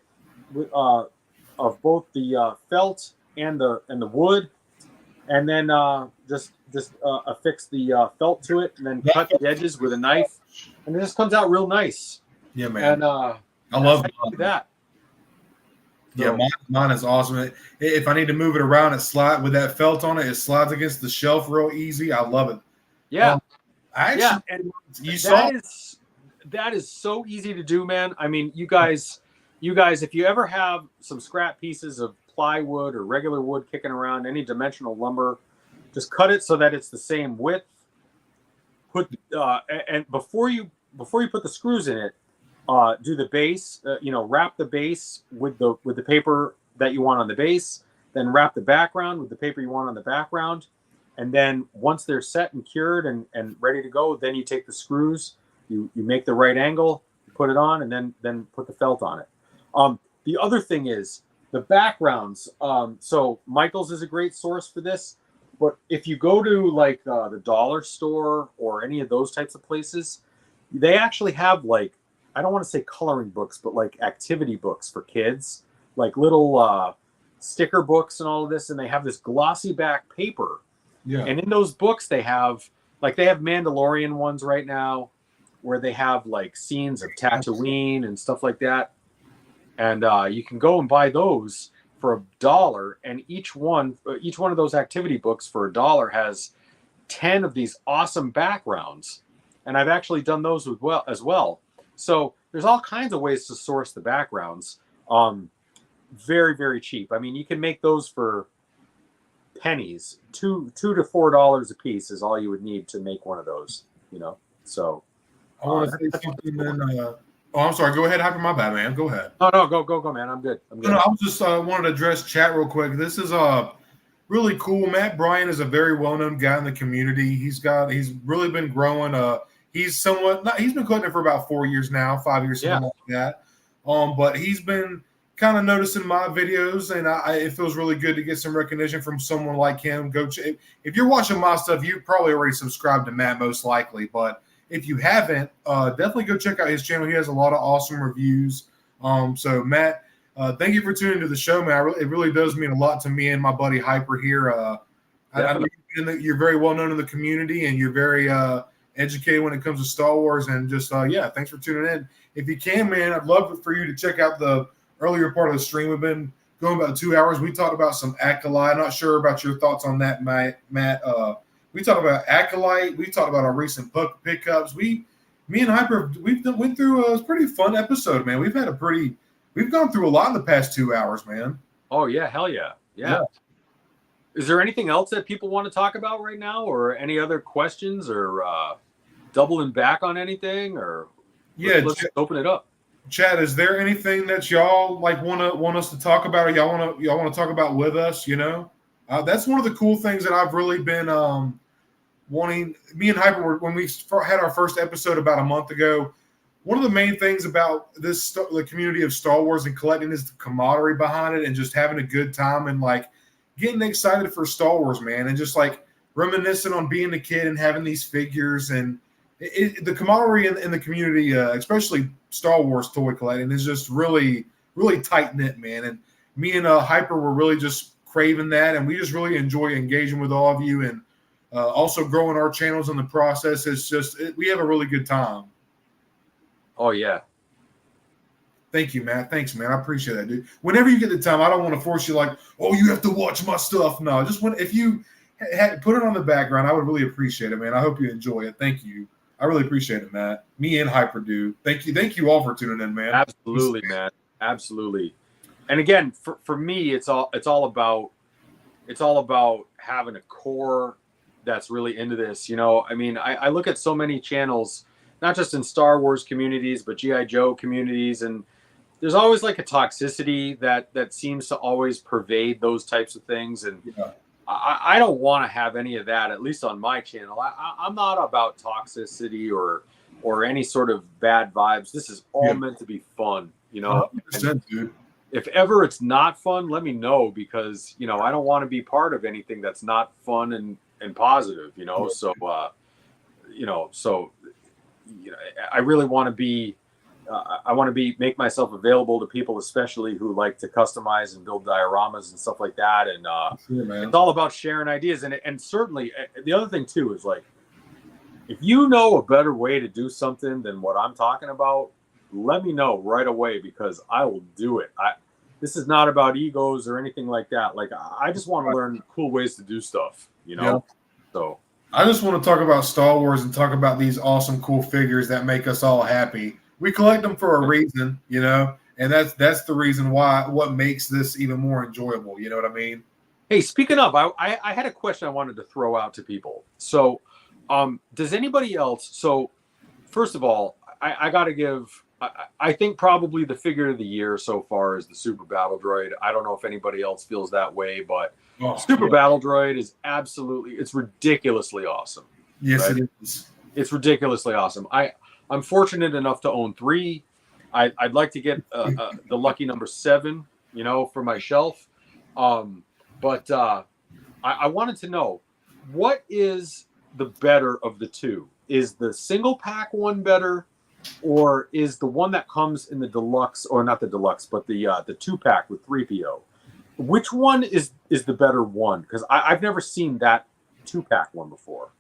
B: with, of both the felt and the wood, and then just affix the felt to it, and then cut the edges with a knife, and it just comes out real nice.
A: Yeah, man.
B: And
A: I love
B: that.
A: Yeah, mine is awesome. If I need to move it around, it slide with that felt on it. It slides against the shelf real easy. I love it.
B: Yeah,
A: and
B: that is so easy to do, man. I mean, you guys, if you ever have some scrap pieces of plywood or regular wood kicking around, any dimensional lumber, just cut it so that it's the same width. And before you put the screws in it, do the base. Wrap the base with the paper that you want on the base. Then wrap the background with the paper you want on the background. And then once they're set and cured and ready to go, then you take the screws, you make the right angle, you put it on, and then put the felt on it. The other thing is the backgrounds. So Michaels is a great source for this. But if you go to like the dollar store or any of those types of places, they actually have like, I don't want to say coloring books, but like activity books for kids, like little sticker books and all of this. And they have this glossy back paper. Yeah. And in those books, they have Mandalorian ones right now where they have like scenes of Tatooine and stuff like that. And you can go and buy those for $1. And each one of those activity books for $1 has 10 of these awesome backgrounds. And I've actually done those as well. So there's all kinds of ways to source the backgrounds. Very, very cheap. I mean, you can make those for pennies. $2 to $4 a piece is all you would need to make one of those, So
A: I want to say something then. I'm sorry. Go ahead. Hyper, my bad, man. Go ahead.
B: No, go, man. I'm good.
A: No, I was just wanted to address chat real quick. This is really cool. Matt Bryan is a very well-known guy in the community. He's really been growing. He's been collecting for about 4 years now, 5 years, something like that. But he's been kind of noticing my videos, and it feels really good to get some recognition from someone like him. If you're watching my stuff, you probably already subscribed to Matt, most likely. But if you haven't, definitely go check out his channel. He has a lot of awesome reviews. So Matt, thank you for tuning into the show, man. It really does mean a lot to me and my buddy Hyper here. I know you're very well known in the community, and you're very educated when it comes to Star Wars. And just thanks for tuning in. If you can, man, I'd love for you to check out the earlier part of the stream. We've been going about 2 hours. We talked about some Acolyte. I'm not sure about your thoughts on that, Matt. We talked about Acolyte. We talked about our recent pickups. Me and Hyper, went through a pretty fun episode, man. We've gone through a lot in the past 2 hours, man.
B: Oh yeah, hell yeah. Is there anything else that people want to talk about right now, or any other questions, or doubling back on anything, or let's open it up.
A: Chad, is there anything that y'all like want us to talk about, or y'all want to talk about with us? That's one of the cool things that I've really been wanting. Me and Hyper, when we had our first episode about a month ago, one of the main things about the community of Star Wars and collecting is the camaraderie behind it, and just having a good time and like getting excited for Star Wars, man, and just like reminiscing on being a kid and having these figures. And the camaraderie in the community, especially Star Wars toy collecting, is just really, really tight knit, man. And me and Hyper were really just craving that, and we just really enjoy engaging with all of you, and also growing our channels in the process. It's just we have a really good time.
B: Oh yeah.
A: Thank you, Matt. Thanks, man. I appreciate that, dude. Whenever you get the time, I don't want to force you like, oh, you have to watch my stuff. No, if you put it on the background, I would really appreciate it, man. I hope you enjoy it. Thank you. I really appreciate it, Matt. Me and Hyper do. Thank you all for tuning in, man.
B: Absolutely, man. Absolutely. And again, for me, it's all about having a core that's really into this. I mean, I look at so many channels, not just in Star Wars communities, but G.I. Joe communities, and there's always like a toxicity that seems to always pervade those types of things. And I don't want to have any of that, at least on my channel. I'm not about toxicity or any sort of bad vibes. This is all meant to be fun. you know.
A: 100%, dude.
B: If ever it's not fun, let me know, because, you know, I don't want to be part of anything that's not fun and positive, you know. So, you know, I really want to be, make myself available to people, especially who like to customize and build dioramas and stuff like that. And it's all about sharing ideas. And certainly the other thing too is, like, if you know a better way to do something than what I'm talking about, let me know right away, because I will do it. This is not about egos or anything like that. Like, I just want to learn cool ways to do stuff, you know? Yeah. So
A: I just want to talk about Star Wars and talk about these awesome, cool figures that make us all happy. We collect them for a reason, you know, and that's the reason why, what makes this even more enjoyable. You know what I mean?
B: Hey, speaking of, I had a question I wanted to throw out to people. So, does anybody else? So, first of all, I got to give. I think probably the figure of the year so far is the Super Battle Droid. I don't know if anybody else feels that way, but Super Battle Droid is it's ridiculously awesome.
A: Yes, right? It is.
B: It's ridiculously awesome. I'm fortunate enough to own 3. I'd like to get the lucky number 7, you know, for my shelf. But I wanted to know, what is the better of the two? Is the single pack one better, or is the one that comes in the deluxe, or not the deluxe, but the 2-pack with 3PO? Which one is the better one? Because I've never seen that 2-pack one before.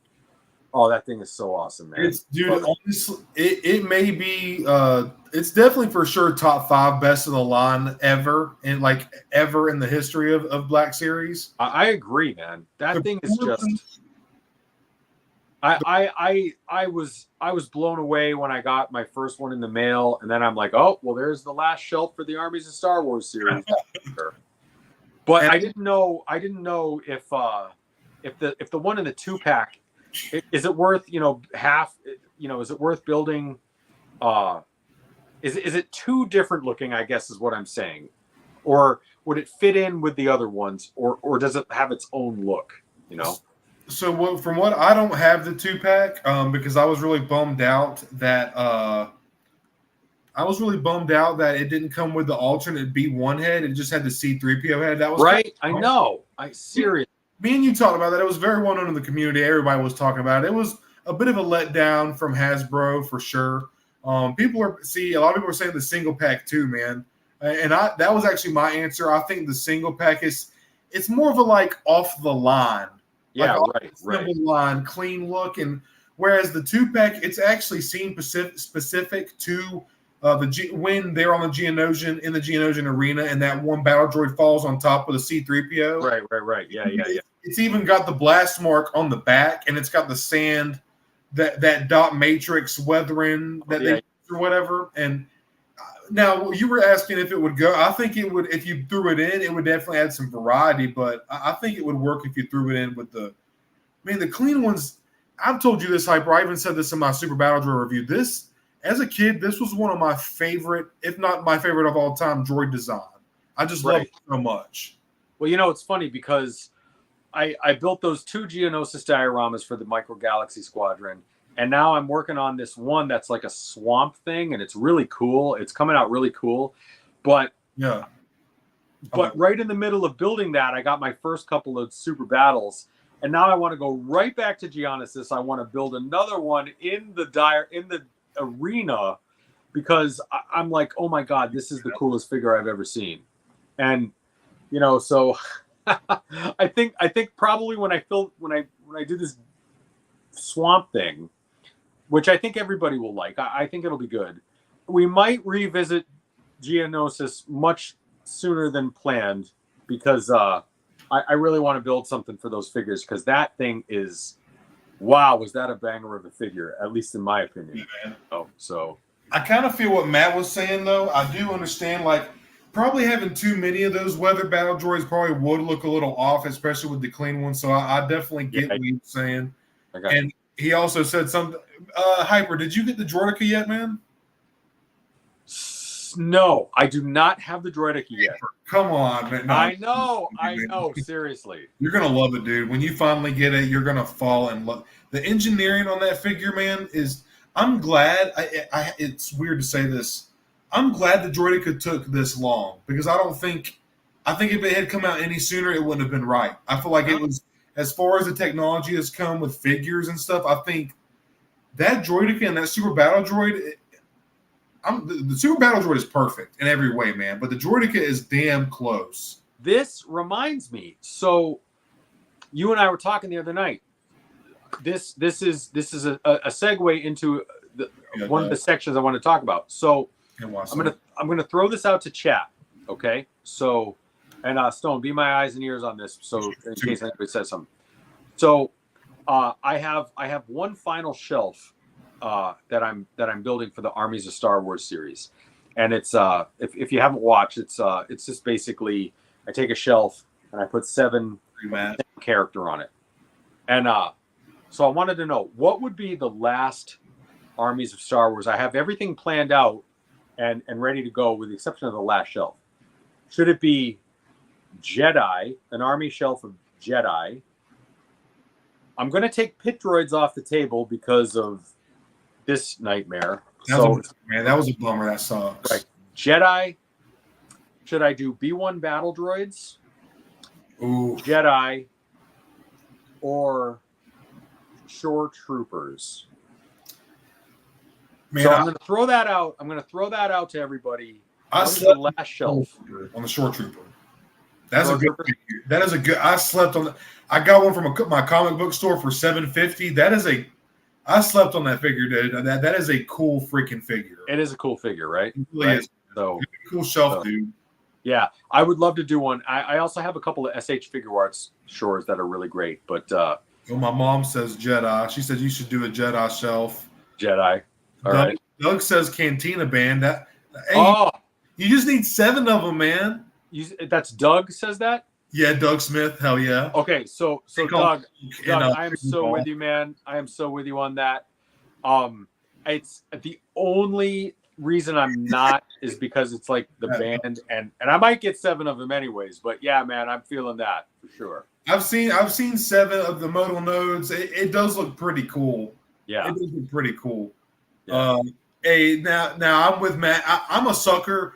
B: Oh, that thing is so awesome, man.
A: Honestly, it may be, it's definitely for sure top 5 best of the line ever, and like ever in the history of Black Series.
B: I agree, man. That thing is just. I was blown away when I got my first one in the mail, and then I'm like, oh well, there's the last shelf for the Armies of Star Wars series. But I didn't know if the one in the 2-pack, is it worth, you know, half, you know, is it worth building? Is it too different looking, I guess is what I'm saying, or would it fit in with the other ones, or does it have its own look, you know?
A: So from what I don't have the 2-pack, because I was really bummed out that it didn't come with the alternate B1 head. It just had the C3PO head. That was
B: right. I know. Seriously.
A: Me and you talked about that. It was very well known in the community. Everybody was talking about it. It was a bit of a letdown from Hasbro for sure. A lot of people are saying the single pack too, man. And that was actually my answer. I think the single pack it's more of a like off the line.
B: Yeah,
A: like right. Line, clean look, and whereas the 2-pack, it's actually scene specific to when they're on the Geonosian, in the Geonosian arena, and that one battle droid falls on top of the C3PO.
B: Right. Yeah.
A: It's even got the blast mark on the back, and it's got the sand, that dot matrix weathering that they use or whatever. And now you were asking if it would go. I think it would, if you threw it in, it would definitely add some variety. But I think it would work if you threw it in with the clean ones. I've told you this, Hyper. I even said this in my Super Battle Droid review. This, as a kid, this was one of my favorite, if not my favorite of all time, droid design. I just love it so much.
B: Well, you know, it's funny because I built those 2 Geonosis dioramas for the Micro Galaxy Squadron, and now I'm working on this one that's like a swamp thing, and it's really cool. It's coming out really cool. But right in the middle of building that, I got my first couple of super battles, and now I want to go right back to Geonosis. I want to build another one in the arena, because I'm like, oh my God, this is the coolest figure I've ever seen. And you know, so I think probably when I do this swamp thing, which I think everybody will like, I think it'll be good. We might revisit Geonosis much sooner than planned, because I really want to build something for those figures, because that thing is, wow, was that a banger of a figure, at least in my opinion. Yeah, so
A: I kind of feel what Matt was saying, though. I do understand, like, probably having too many of those weather battle droids probably would look a little off, especially with the clean ones. So I definitely get what you're saying. And he also said something. Hyper, did you get the Droidica yet, man?
B: No, I do not have the Droidica yet.
A: Come on, man. No,
B: I know. Seriously.
A: You're going to love it, dude. When you finally get it, you're going to fall in love. The engineering on that figure, man, is – I'm glad. It's weird to say this. I'm glad the Droideka took this long because I think if it had come out any sooner, it wouldn't have been right. I feel like it was, as far as the technology has come with figures and stuff, I think that Droideka and that Super Battle Droid, the Super Battle Droid is perfect in every way, man. But the Droideka is damn close.
B: This reminds me. So you and I were talking the other night. This is a segue into one of the sections I want to talk about. So I'm gonna throw this out to chat. Okay. So, and Stone, be my eyes and ears on this. So in case anybody says something. So I have one final shelf that I'm building for the Armies of Star Wars series, and it's if you haven't watched, it's just basically I take a shelf and I put 7 character on it, and so I wanted to know what would be the last Armies of Star Wars. I have everything planned out and ready to go, with the exception of the last shelf. Should it be Jedi, an army shelf of Jedi? I'm going to take pit droids off the table because of this nightmare.
A: That was a bummer. That sucks.
B: Right. Jedi. Should I do B1 battle droids?
A: Ooh.
B: Jedi or shore troopers? Man, so I'm going to throw that out. I'm going to throw that out to everybody. What's the last shelf
A: on the shore trooper? That's a good figure. That is a good. I slept on. I got one from my comic book store for $750. I slept on that figure, dude. That is a cool freaking figure.
B: It is a cool figure, right?
A: It really is.
B: So
A: cool shelf, dude.
B: Yeah, I would love to do one. I also have a couple of SH Figure Arts shores that are really great, but
A: well, my mom says Jedi. She said you should do a Jedi shelf.
B: Jedi. All right.
A: Doug says Cantina Band. Hey, you just need 7 of them, man.
B: That's Doug says that?
A: Yeah, Doug Smith. Hell yeah.
B: Okay, so Doug, I am so with you, man. I am so with you on that. It's the only reason I'm not is because it's like the band, and I might get 7 of them anyways. But yeah, man, I'm feeling that for sure.
A: I've seen 7 of the modal nodes. It does look pretty cool.
B: Yeah,
A: it does look pretty cool.
B: Yeah.
A: Hey, now I'm with Matt. I'm a sucker.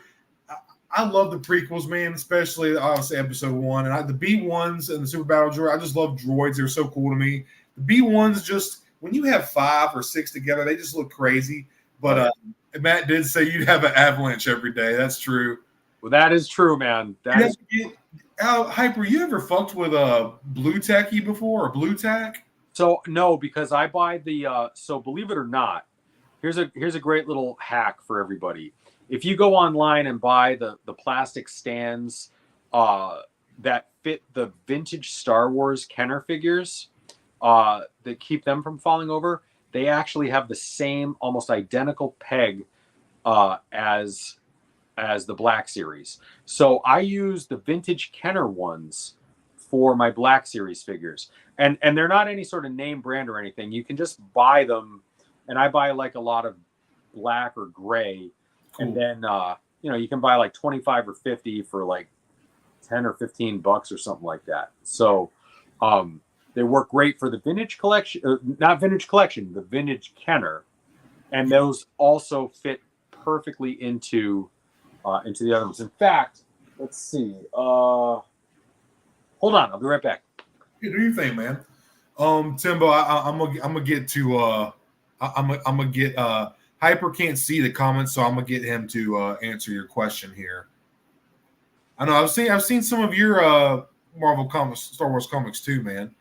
A: I love the prequels, man, especially obviously episode 1. And the B1s and the Super Battle Droid, I just love droids. They're so cool to me. The B1s, just when you have 5 or 6 together, they just look crazy. But Matt did say you'd have an avalanche every day. That's true.
B: Well, that is true, man.
A: Hyper, you ever fucked with a blue tacky before, or blue tack?
B: So no, because I buy the so believe it or not, here's a great little hack for everybody. If you go online and buy the plastic stands that fit the vintage Star Wars Kenner figures that keep them from falling over, they actually have the same almost identical peg as the Black Series. So I use the vintage Kenner ones for my Black Series figures. And they're not any sort of name brand or anything. You can just buy them. And I buy like a lot of black or gray. Cool. And then, you can buy like 25 or 50 for like 10 or 15 bucks or something like that. So they work great for the vintage collection, not vintage collection, the vintage Kenner. And those also fit perfectly into the other ones. In fact, let's see. Hold on, I'll be right back.
A: Yeah, do your thing, man. Timbo, I'm gonna get to I'm gonna get Hyper can't see the comments, so I'm gonna get him to answer your question here. I know I've seen some of your Marvel comics, Star Wars comics too, man.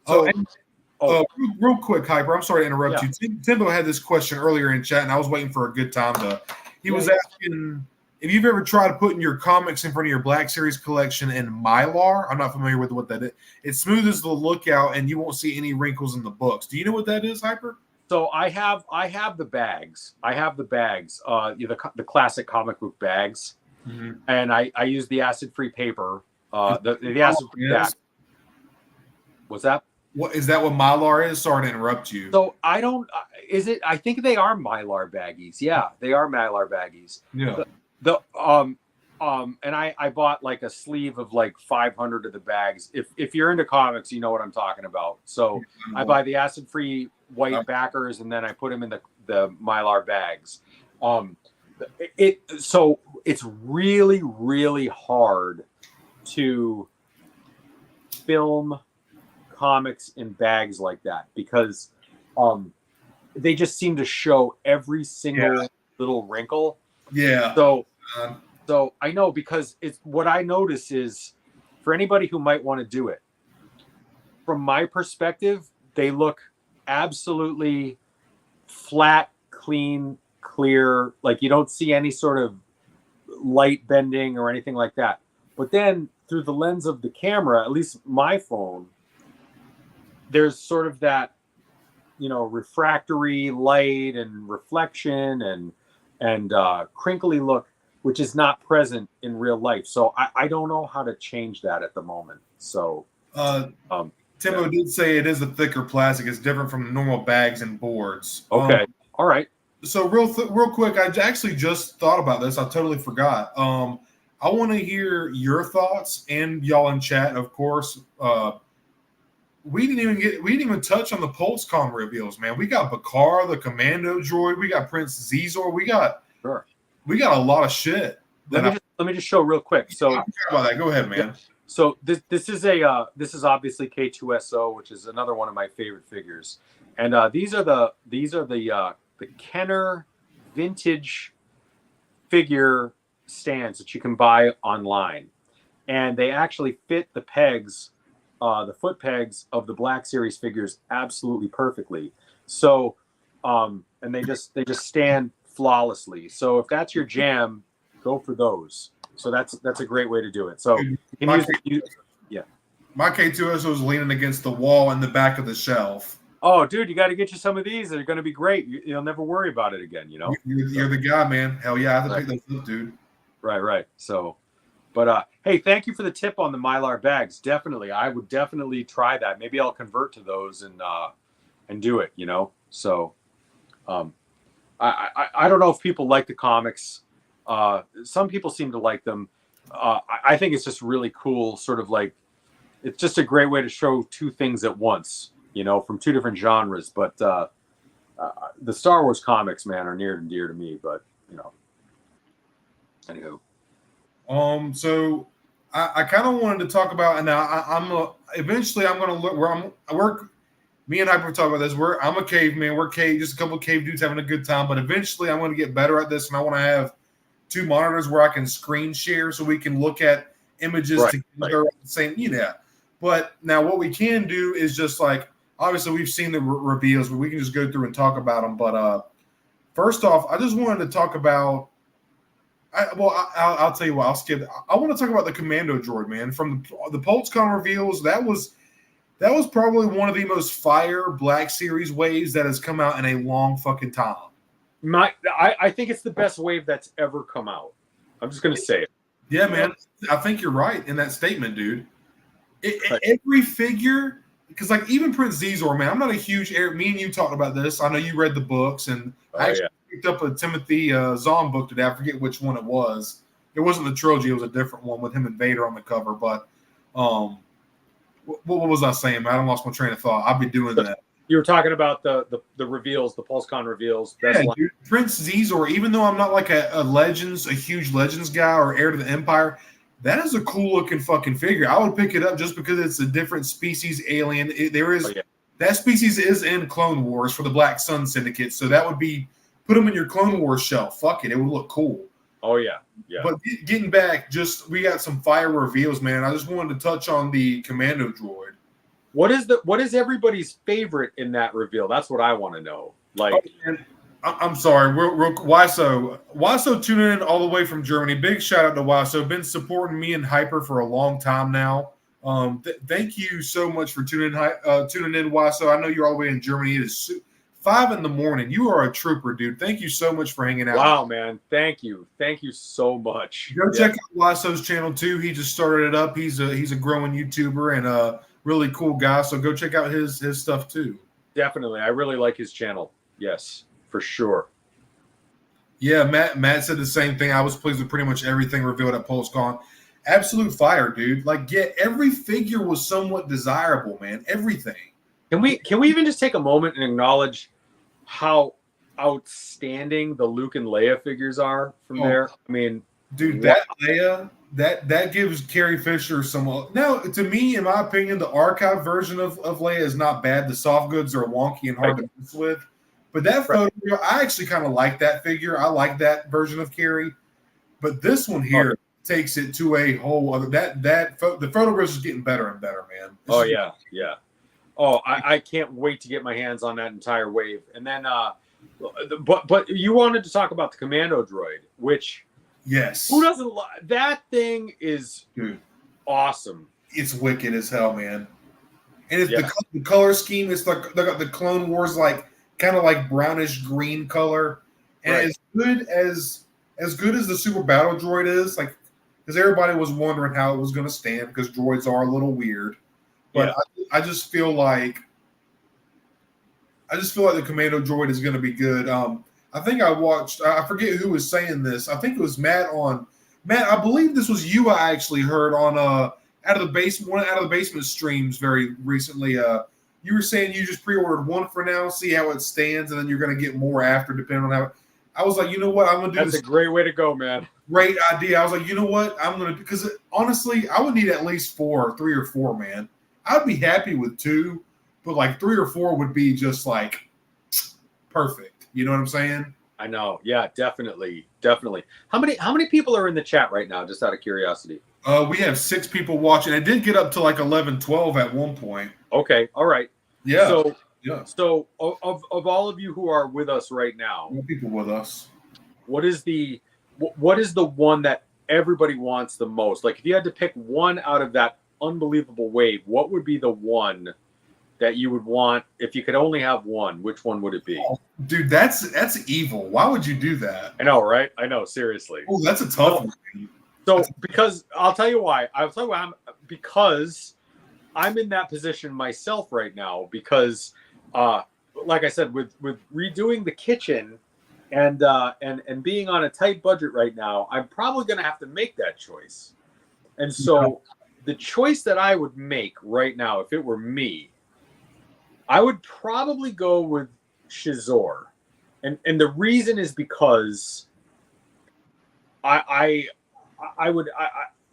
A: Real quick, Hyper, I'm sorry to interrupt you. Timbo had this question earlier in chat, and I was waiting for a good time to. He was asking if you've ever tried putting your comics in front of your Black Series collection in Mylar. I'm not familiar with what that is. It smooths the look out, and you won't see any wrinkles in the books. Do you know what that is, Hyper?
B: So I have the bags. I have the bags, the classic comic book bags, and I use the acid-free paper. The acid-free bag. What's that?
A: What is that? What Mylar is? Sorry to interrupt you.
B: So I don't. Is it? I think they are Mylar baggies. Yeah, they are Mylar baggies.
A: Yeah.
B: And I bought like a sleeve of like 500 of the bags. If you're into comics, you know what I'm talking about. So I buy the acid-free white backers, and then I put them in the Mylar bags. So it's really, really hard to film comics in bags like that because they just seem to show every single little wrinkle.
A: Yeah.
B: So I know, because it's what I notice is, for anybody who might want to do it, from my perspective, they look absolutely flat, clean, clear. Like you don't see any sort of light bending or anything like that. But then through the lens of the camera, at least my phone, there's sort of that, refractory light and reflection and crinkly look, which is not present in real life. So I don't know how to change that at the moment. So
A: Timo did say it is a thicker plastic. It's different from normal bags and boards.
B: Okay. All right.
A: So real quick, I actually just thought about this. I totally forgot. I want to hear your thoughts and y'all in chat, of course. We didn't even touch on the PulseCon reveals, man. We got Bacara, the commando droid. We got Prince Xicor. We got a lot of shit.
B: Let me just show real quick. So
A: I forgot about that. Go ahead, man.
B: Yeah. So this is obviously K2SO, which is another one of my favorite figures, and these are the Kenner vintage figure stands that you can buy online, and they actually fit the pegs, the foot pegs of the Black Series figures absolutely perfectly. So, and they just stand flawlessly. So if that's your jam, go for those. So that's a great way to do it. So
A: my K2SO is leaning against the wall in the back of the shelf.
B: Oh, dude, you got to get you some of these. They're going to be great. You'll never worry about it again.
A: You're the guy, man. Hell yeah, I have to pick those up, dude.
B: Right. So, but hey, thank you for the tip on the Mylar bags. Definitely, I would definitely try that. Maybe I'll convert to those and do it. So, I don't know if people like the comics. Some people seem to like them. I think it's just really cool, sort of like, it's just a great way to show two things at once, from two different genres. But the Star Wars comics, man, are near and dear to me. But anywho.
A: So I kind of wanted to talk about, and now eventually I'm going to look where I work. Me and Hyper talk about this. I'm a caveman. We're just a couple of cave dudes having a good time. But eventually I'm going to get better at this, and I want to have two monitors where I can screen share so we can look at images together at the same. But now what we can do is just like, obviously we've seen the reveals, but we can just go through and talk about them. But first off, I just wanted to talk about. I'll tell you what. I'll skip. I want to talk about the commando droid, man, from the PulseCon reveals. That was probably one of the most fire Black Series waves that has come out in a long fucking time.
B: I think it's the best wave that's ever come out. I'm just gonna say it.
A: Yeah, man. I think you're right in that statement, dude. Every figure, because like even Prince Xicor, man, I'm not a huge. Me and you talked about this. I know you read the books, and I actually picked up a Timothy Zahn book today. I forget which one it was. It wasn't the trilogy; it was a different one with him and Vader on the cover. But what was I saying, man? I lost my train of thought. I'll be doing that.
B: You were talking about the reveals, the PulseCon reveals.
A: Yeah, dude, Prince Xicor, even though I'm not like a huge Legends guy or heir to the Empire, that is a cool looking fucking figure. I would pick it up just because it's a different species alien. That species is in Clone Wars for the Black Sun Syndicate, so that would be, put them in your Clone Wars shelf. Fuck it, it would look cool.
B: Oh yeah.
A: But getting back, we got some fire reveals, man. I just wanted to touch on the commando droid.
B: What is everybody's favorite in that reveal? That's what I want to know. Like,
A: I'm sorry, real Watto tuning in all the way from Germany. Big shout out to Watto. Been supporting me and Hyper for a long time now. Thank you so much for tuning in, Watto. I know you're all the way in Germany. It is 5 a.m. You are a trooper, dude. Thank you so much for hanging out.
B: Wow, man. Thank you so much.
A: Go check out Watto's channel too. He just started it up. He's a growing YouTuber and really cool guy, so go check out his stuff too.
B: Definitely. I really like his channel. Yes, for sure.
A: Yeah, Matt said the same thing. I was pleased with pretty much everything revealed at PulseCon. Absolute fire, dude. Like, every figure was somewhat desirable, man. Everything.
B: Can we even just take a moment and acknowledge how outstanding the Luke and Leia figures are from there. I mean,
A: dude, that Leia, that gives Carrie Fisher some. Now, to me, in my opinion, the archive version of Leia is not bad. The soft goods are wonky and hard to mess with, but that photo, I actually kind of like that figure. I like that version of Carrie, but this one here takes it to a whole other. The photographs is getting better and better, man.
B: Yeah. Oh, I can't wait to get my hands on that entire wave. And then, but you wanted to talk about the commando droid, which
A: yes,
B: who doesn't that thing is awesome.
A: It's wicked as hell, man. And it's the color scheme is like they got the Clone Wars kind of like brownish green color, and as good as the Super Battle Droid is, like because everybody was wondering how it was going to stand because droids are a little weird, but I just feel like the Commando Droid is going to be good. I think I forget who was saying this. I think it was Matt. I believe this was you. I actually heard on one out of the basement streams very recently. You were saying you just pre-ordered one for now, see how it stands, and then you're going to get more after, depending on how. I was like, you know what, I'm going to do.
B: That's a great way to go, man.
A: Great idea. I was like, you know what, I'm going to, because honestly, I would need at least 3 or 4, man. I'd be happy with 2, but like 3 or 4 would be just like perfect. You know what I'm saying?
B: I know. Yeah, definitely. How many people are in the chat right now, just out of curiosity?
A: We have 6 people watching. It did get up to like 11, 12 at one point.
B: Okay. All right.
A: Yeah.
B: So of all of you who are with us right now,
A: more people with us.
B: What is the one that everybody wants the most? Like if you had to pick one out of that unbelievable wave, what would be the one that you would want if you could only have one? Which one would it be?
A: Oh, dude, that's evil. Why would you do that?
B: I know, right? I know, seriously.
A: Oh, that's a tough one.
B: So because I'll tell you why. Because I'm in that position myself right now because like I said, with redoing the kitchen and being on a tight budget right now, I'm probably going to have to make that choice. And so the choice that I would make right now, if it were me, I would probably go with xicor. And the reason is because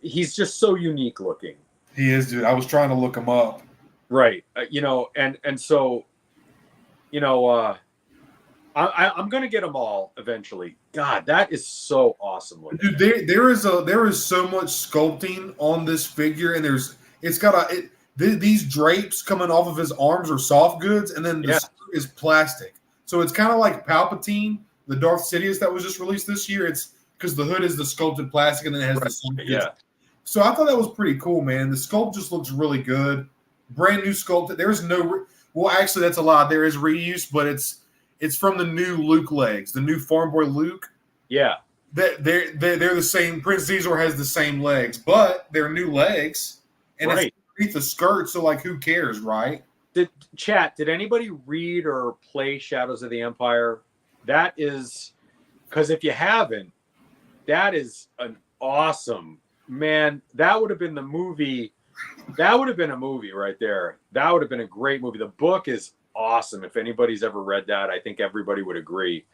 B: he's just so unique looking.
A: He is, dude. I was trying to look him up.
B: Right. And so, I'm going to get them all eventually. God, that is so awesome looking.
A: Dude, there is so much sculpting on this figure, and it's got these drapes coming off of his arms are soft goods, and then the skirt is plastic. So it's kind of like Palpatine, the Darth Sidious that was just released this year. It's because the hood is the sculpted plastic, and then it has the soft goods.
B: Yeah.
A: So I thought that was pretty cool, man. The sculpt just looks really good. Brand new sculpt. There's no well, actually, that's a lie. There is reuse, but it's from the new Luke legs, the new Farm Boy Luke.
B: Yeah.
A: They're the same. Prince Xizor has the same legs, but they're new legs, and it's underneath the skirt. So, like, who cares, right?
B: Did anybody read or play Shadows of the Empire? That is, because if you haven't, that is an awesome, man. That would have been the movie. That would have been a movie right there. That would have been a great movie. The book is awesome. If anybody's ever read that, I think everybody would agree.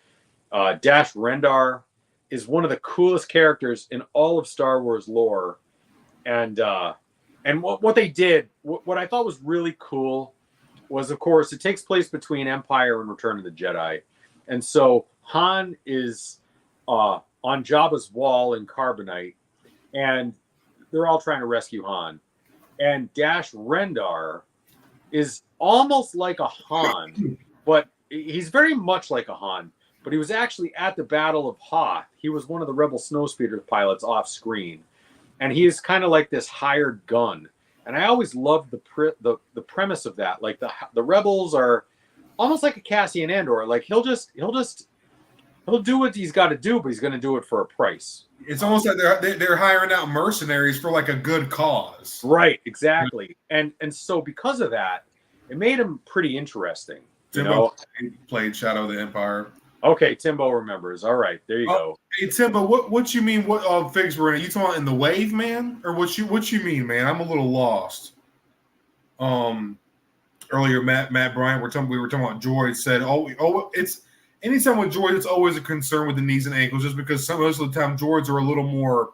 B: Dash Rendar is one of the coolest characters in all of Star Wars lore. And what they did, what I thought was really cool was, of course, it takes place between Empire and Return of the Jedi. And so Han is on Jabba's wall in Carbonite, and they're all trying to rescue Han. And Dash Rendar is almost like a Han, but he's very much like a Han. But he was actually at the Battle of Hoth. He was one of the Rebel Snowspeeder pilots off screen. And he is kind of like this hired gun. And I always loved the premise of that. Like the Rebels are almost like a Cassian Andor. Like he'll do what he's got to do, but he's going to do it for a price.
A: It's almost like they're hiring out mercenaries for like a good cause.
B: Right, exactly. And so because of that, it made him pretty interesting.
A: Timbo played Shadow of the Empire.
B: Okay, Timbo remembers. All right, there you go.
A: Hey Timbo, what you mean? What figs were in it? You talking about in the wave, man, or what you mean, man? I'm a little lost. Earlier, Matt Bryant, we were talking about George said, anytime with droids, it's always a concern with the knees and ankles, just because most of the time droids are a little more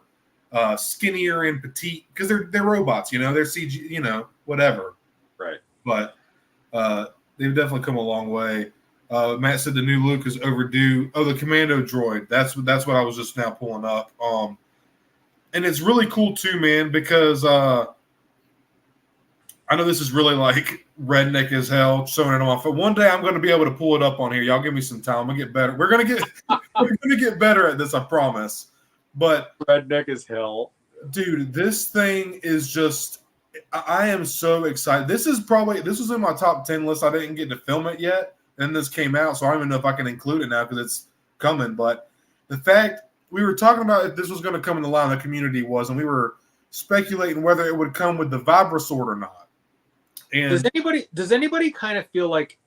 A: skinnier and petite because they're robots, they're CG, whatever.
B: Right.
A: But they've definitely come a long way. Matt said the new Luke is overdue. Oh, the commando droid. That's what I was just now pulling up. And it's really cool too, man, because I know this is really like redneck as hell, showing it off. But one day I'm going to be able to pull it up on here. Y'all give me some time. I'm gonna get better. We're gonna get better at this, I promise. But
B: redneck as hell,
A: dude. This thing is just. I am so excited. This was in my top 10 list. I didn't get to film it yet, and this came out, so I don't even know if I can include it now because it's coming. But the fact we were talking about if this was going to come in the line, the community was, and we were speculating whether it would come with the Vibra sword or not. And
B: does anybody kind of feel like,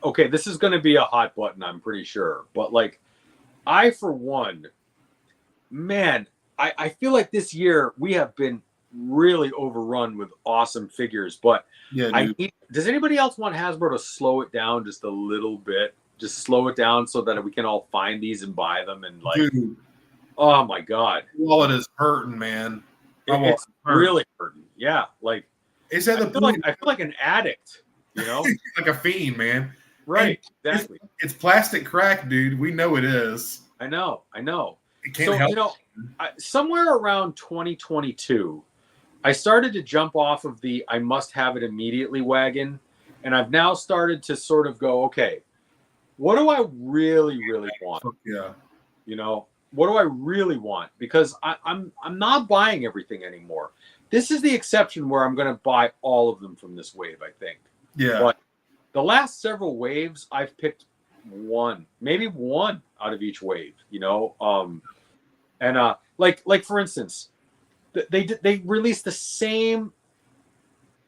B: okay, this is going to be a hot button, I'm pretty sure, but like, I for one, man, I feel like this year we have been really overrun with awesome figures, but
A: yeah,
B: does anybody else want Hasbro to slow it down just a little bit? Just slow it down so that we can all find these and buy them and like,
A: dude,
B: oh my God.
A: Wallet is hurting, man.
B: It's really hurting. Yeah. Like,
A: it's at the
B: point. I feel like an addict,
A: like a fiend, man.
B: Right. Exactly.
A: It's plastic crack, dude. We know it is.
B: I know.
A: It can't help.
B: Somewhere around 2022, I started to jump off of the I must have it immediately wagon. And I've now started to sort of go, okay, what do I really, really want?
A: Yeah.
B: What do I really want? Because I'm not buying everything anymore. This is the exception where I'm going to buy all of them from this wave, I think.
A: Yeah.
B: But the last several waves, I've picked maybe one out of each wave, and like for instance, they released the same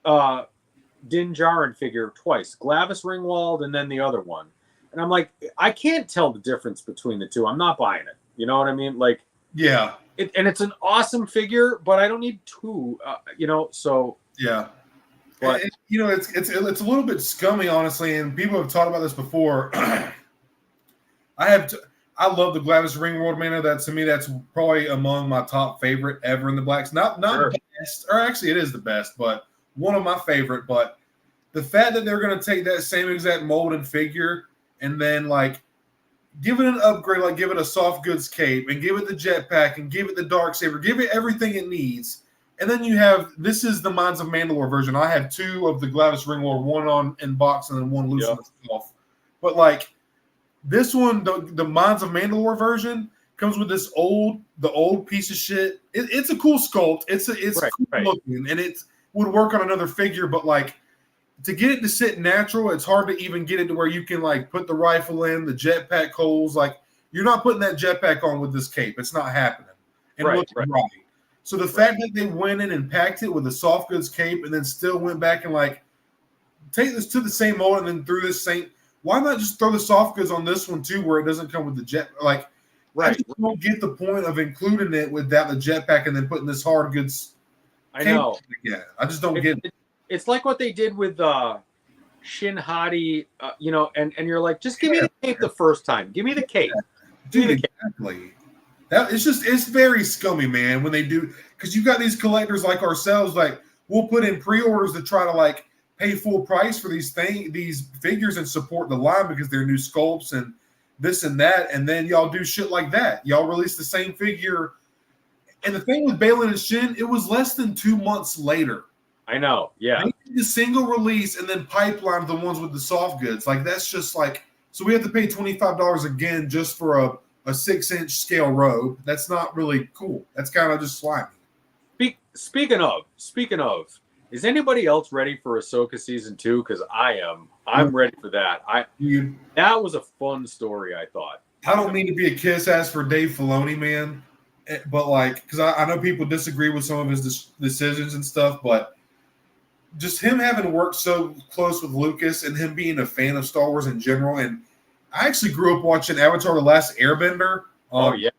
B: Din Djarin figure twice, Glavis Ringwald and then the other one, and I'm like, I can't tell the difference between the two. I'm not buying it. You know what I mean? Like,
A: yeah.
B: And it's an awesome figure, but I don't need two. So
A: yeah.
B: But
A: it's a little bit scummy, honestly, and people have talked about this before. I love the Glavis Ringworld Mana. That to me, that's probably among my top favorite ever in the blacks. Not
B: sure.
A: Best, or actually, it is the best, but one of my favorite. But the fact that they're going to take that same exact mold and figure and then like give it an upgrade, like give it a soft goods cape and give it the jetpack and give it the dark saber, give it everything it needs. And then this is the Minds of Mandalore version. I have two of the Glavis Ringworld, one in box and then one loose on the shelf. But like this one, the Minds of Mandalore version comes with the old piece of shit. It's a cool sculpt. It's cool looking, and it would work on another figure. But like to get it to sit natural, it's hard to even get it to where you can like put the rifle in, the jetpack holes. Like you're not putting that jetpack on with this cape. It's not happening. And right. So the fact that they went in and packed it with a soft goods cape and then still went back and like take this to the same mold and then threw this same. Why not just throw the soft goods on this one too, where it doesn't come with the jet? Like, I just don't get the point of including it without the jetpack and then putting this hard goods.
B: I know.
A: Yeah, I just don't get it.
B: It's like what they did with Shin Hati, and you're like, just give me the cape the first time. Give me the cape.
A: Dude, exactly. It's very scummy, man, when they do, because you got these collectors like ourselves, like we'll put in pre-orders to try to like pay full price for these figures and support the line because they're new sculpts and this and that, and then y'all do shit like that. Y'all release the same figure, and the thing with Balin and Shin, it was less than 2 months later.
B: I know, yeah.
A: They did the single release and then pipeline the ones with the soft goods. Like that's just like, so we have to pay $25 again just for a 6-inch scale robe. That's not really cool. That's kind of just slimy.
B: Speaking of, is anybody else ready for Ahsoka season 2? Because I am. I'm ready for that. That was a fun story, I thought.
A: I don't mean to be a kiss ass for Dave Filoni, man, but like, because I know people disagree with some of his decisions and stuff, but just him having worked so close with Lucas and him being a fan of Star Wars in general, and I actually grew up watching Avatar: The Last Airbender.
B: Oh yeah,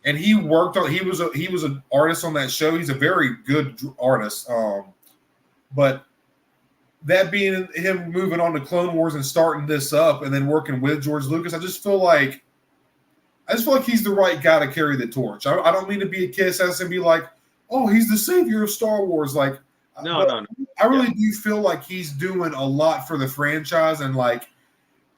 A: and he worked on. He was an artist on that show. He's a very good artist. But that being him moving on to Clone Wars and starting this up and then working with George Lucas, I just feel like he's the right guy to carry the torch. I don't mean to be a kiss ass and be like, oh, he's the savior of Star Wars. Like,
B: no.
A: I really do feel like he's doing a lot for the franchise and like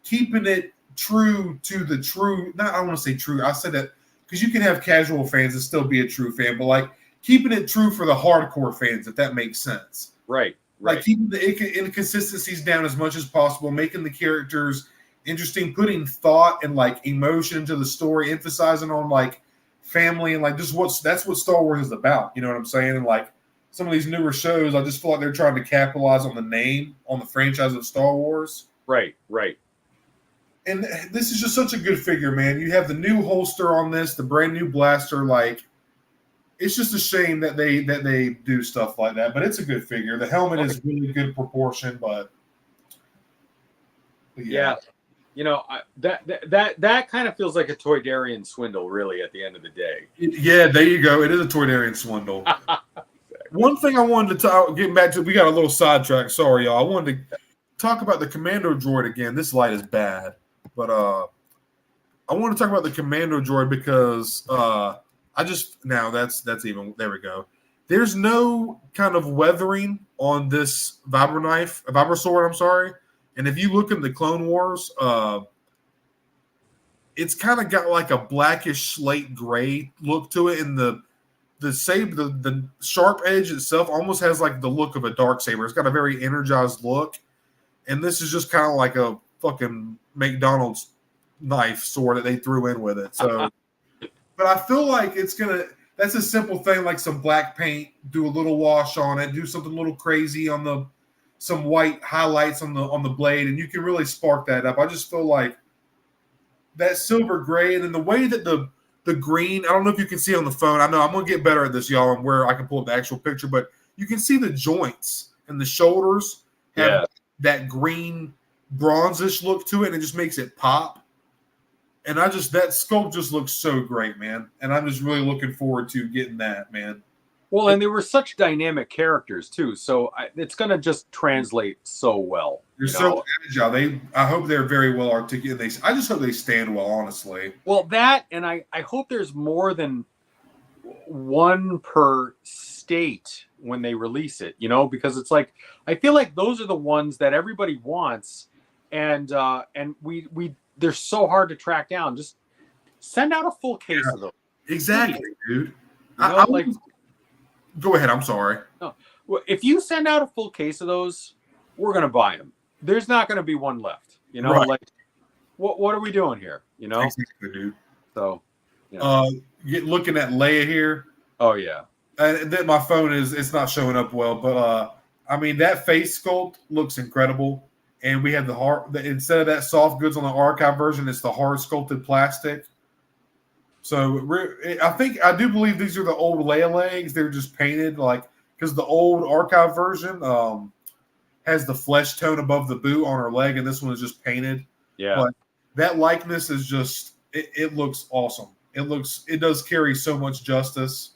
A: keeping it true to the true. Not I don't want to say true. I said that because you can have casual fans and still be a true fan, but like keeping it true for the hardcore fans, if that makes sense.
B: Right.
A: Like keeping the inconsistencies down as much as possible, making the characters interesting, putting thought and like emotion into the story, emphasizing on like family and like just that's what Star Wars is about. You know what I'm saying? And like some of these newer shows, I just feel like they're trying to capitalize on the name, on the franchise of Star Wars.
B: Right.
A: And this is just such a good figure, man. You have the new holster on this, the brand new blaster, like. It's just a shame that they do stuff like that, but it's a good figure. The helmet is really good proportion, but
B: yeah. You know, that kind of feels like a Toydarian Swindle, really, at the end of the day.
A: Yeah, there you go. It is a Toydarian Swindle. Exactly. One thing I wanted to talk, getting back to, we got a little sidetrack. Sorry, y'all. I wanted to talk about the commando droid again. This light is bad, but I want to talk about the commando droid because that's even there we go. There's no kind of weathering on this vibra sword, I'm sorry. And if you look in the Clone Wars, it's kind of got like a blackish slate gray look to it, and the sharp edge itself almost has like the look of a dark saber. It's got a very energized look, and this is just kind of like a fucking McDonald's knife sword that they threw in with it. So. But I feel like that's a simple thing, like some black paint, do a little wash on it, do something a little crazy on some white highlights on the blade, and you can really spark that up. I just feel like that silver gray, and then the way that the green, I don't know if you can see on the phone. I know I'm going to get better at this, y'all, and where I can pull up the actual picture, but you can see the joints and the shoulders have that green bronzish look to it, and it just makes it pop. And that sculpt just looks so great, man. And I'm just really looking forward to getting that, man.
B: Well, and they were such dynamic characters too, so it's going to just translate so well.
A: They're so agile. I hope they're very well articulated. I just hope they stand well, honestly.
B: Well, that, and I hope there's more than one per state when they release it, because it's like, I feel like those are the ones that everybody wants, and we they're so hard to track down. Just send out a full case of them.
A: Exactly, dude.
B: Go
A: ahead. I'm sorry.
B: No, well, if you send out a full case of those, we're gonna buy them. There's not gonna be one left.
A: Right.
B: Like what are we doing here?
A: Exactly, dude.
B: So,
A: looking at Leia here.
B: Oh yeah.
A: And then my phone it's not showing up well, but I mean that face sculpt looks incredible. And we have instead of that soft goods on the archive version, it's the hard sculpted plastic. So I do believe these are the old Leia legs. They're just painted because the old archive version has the flesh tone above the boot on her leg, and this one is just painted.
B: Yeah.
A: But that likeness is just it looks awesome. It does carry so much justice.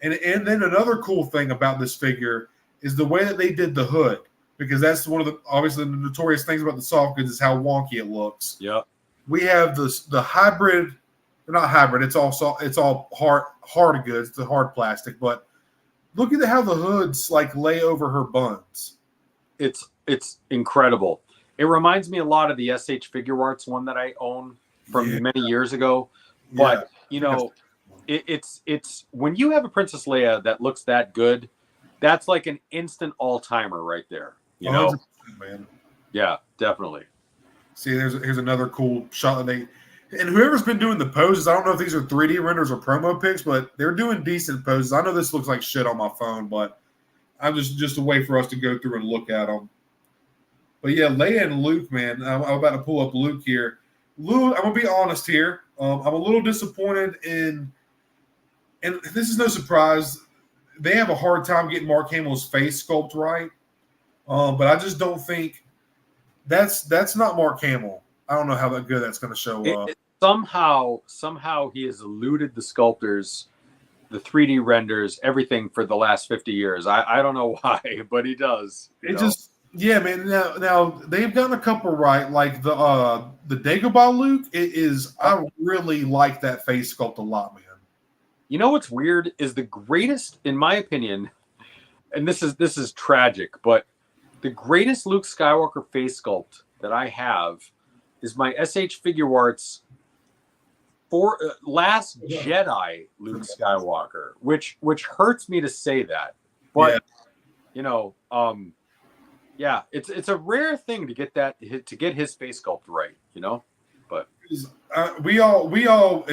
A: And then another cool thing about this figure is the way that they did the hood. Because that's one of the notorious things about the soft goods is how wonky it looks.
B: Yeah,
A: we have the hybrid, not hybrid. It's all hard goods, the hard plastic. But look at how the hoods like lay over her buns.
B: It's incredible. It reminds me a lot of the SH Figure Arts one that I own from many years ago. But it's when you have a Princess Leia that looks that good, that's like an instant all-timer right there.
A: Man.
B: Yeah, definitely.
A: See, here's another cool shot that and whoever's been doing the poses, I don't know if these are 3D renders or promo pics, but they're doing decent poses. I know this looks like shit on my phone, but I'm just a way for us to go through and look at them. But yeah, Leia and Luke, man, I'm about to pull up Luke here. Luke, I'm gonna be honest here. I'm a little disappointed and this is no surprise. They have a hard time getting Mark Hamill's face sculpt right. But I just don't think that's not Mark Hamill. I don't know how good that's going to show up.
B: Somehow he has eluded the sculptors, the 3D renders, everything for the last 50 years. I don't know why, but he does.
A: Yeah, man. Now they've gotten a couple right, like the Dagobah Luke. It is. I really like that face sculpt a lot, man.
B: You know what's weird is the greatest, in my opinion, and this is tragic, but the greatest Luke Skywalker face sculpt that I have is my SH Figure Arts for Last Jedi Luke Skywalker, which hurts me to say that, but yeah, it's a rare thing to get his face sculpt right, but
A: we all we all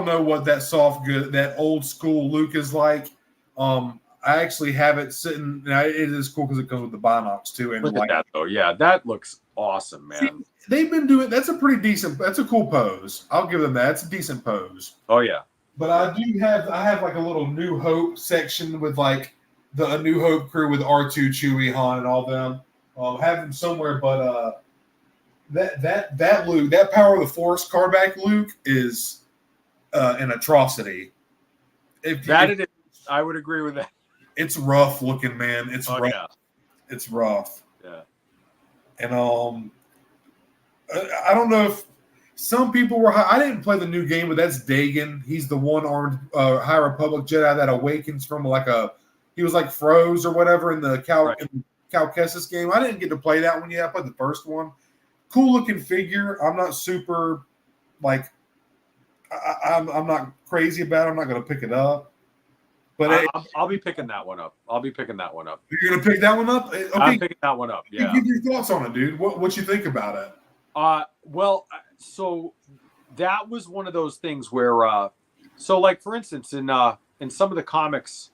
A: know what that soft good that old school Luke is like. I actually have it sitting. Now, it is cool because it comes with the binocs too. And
B: look at that though. Yeah, that looks awesome, man.
A: See, they've been doing. That's a pretty decent. That's a cool pose. I'll give them that. It's a decent pose.
B: Oh yeah.
A: But I have like a little New Hope section with like the New Hope crew with R2, Chewie, Han, and all them. Have them somewhere, but that Luke, that Power of the Force cardback Luke is an atrocity.
B: I would agree with that.
A: It's rough looking, man. It's rough. Yeah. It's rough.
B: Yeah.
A: And I don't know if some people were. I didn't play the new game, but that's Dagan. He's the one-armed High Republic Jedi that awakens from he was like froze or whatever in the Cal Kestis game. I didn't get to play that one yet. I played the first one. Cool looking figure. I'm not super like. I'm not crazy about it. I'm not going to pick it up. But
B: I'll be picking that one up.
A: You're gonna pick that one up? Okay.
B: I'm picking that one up. Yeah.
A: Give your thoughts on it, dude. What you think about it?
B: Well, so that was one of those things where, so like for instance, in some of the comics,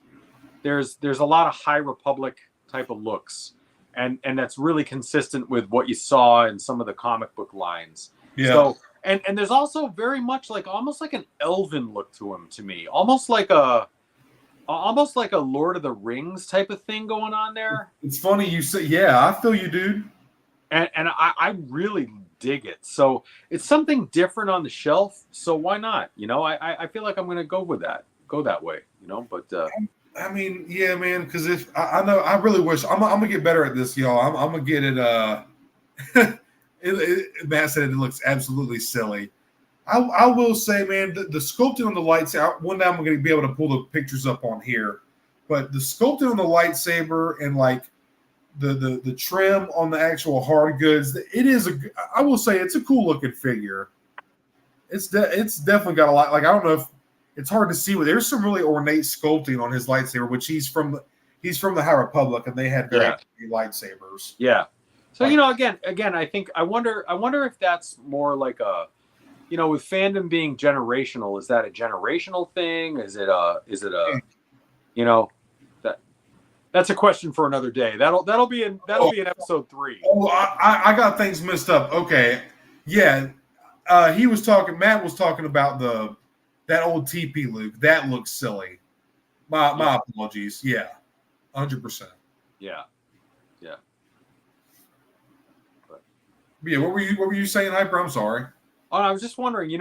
B: there's a lot of High Republic type of looks, and that's really consistent with what you saw in some of the comic book lines.
A: Yeah.
B: So and there's also very much like almost like an elven look to him to me, almost like a Lord of the Rings type of thing going on there.
A: It's funny you say, yeah, I feel you, dude.
B: And I really dig it. So it's something different on the shelf. So why not? I feel like I'm going to go that way, but
A: I mean, yeah, man, because if I know, I really wish I'm going to get better at this, y'all. I'm going to get it. Matt said it looks absolutely silly. I will say, man, the sculpting on the lightsaber. One day I'm going to be able to pull the pictures up on here, but the sculpting on the lightsaber and like the trim on the actual hard goods, I will say it's a cool looking figure. It's definitely got a lot. Like I don't know if it's hard to see, but there's some really ornate sculpting on his lightsaber, which he's from the High Republic, and they had very lightsabers.
B: Yeah. So again, I wonder if that's more like a. With fandom being generational, is that a generational thing? Is it that's a question for another day. That'll be in episode 3.
A: Oh, I got things messed up. Okay. Yeah. Matt was talking about that old TP Luke. That looks silly. My apologies. Yeah. 100%.
B: Yeah.
A: Yeah, what were you saying, Hyper? I'm sorry.
B: I was just wondering,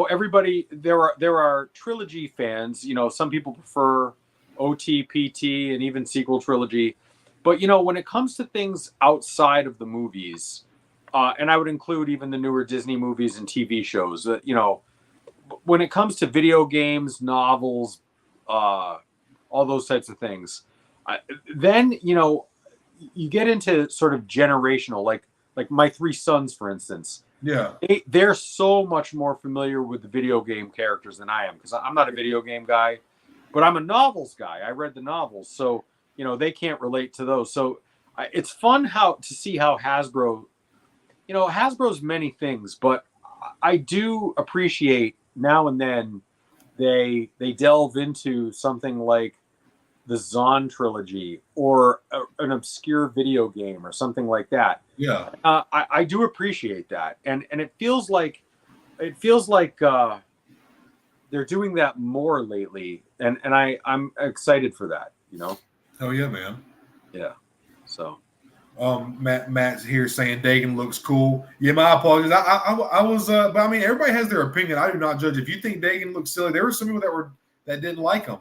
B: everybody, there are trilogy fans, some people prefer OT, PT, and even sequel trilogy. But, when it comes to things outside of the movies, and I would include even the newer Disney movies and TV shows, when it comes to video games, novels, all those types of things, then, you get into sort of generational, like my 3 sons, for instance.
A: Yeah,
B: they're so much more familiar with the video game characters than I am, because I'm not a video game guy, but I'm a novels guy. I read the novels, so they can't relate to those. So it's fun to see how Hasbro, Hasbro's many things, but I do appreciate now and then they delve into something like the Zahn trilogy or an obscure video game or something like that.
A: Yeah,
B: I do appreciate that, and it feels like they're doing that more lately, and I'm excited for that.
A: Hell yeah, man.
B: Yeah. So,
A: Matt's here saying Dagan looks cool. Yeah, my apologies. I was, but I mean, everybody has their opinion. I do not judge. If you think Dagan looks silly, there were some people that didn't like him.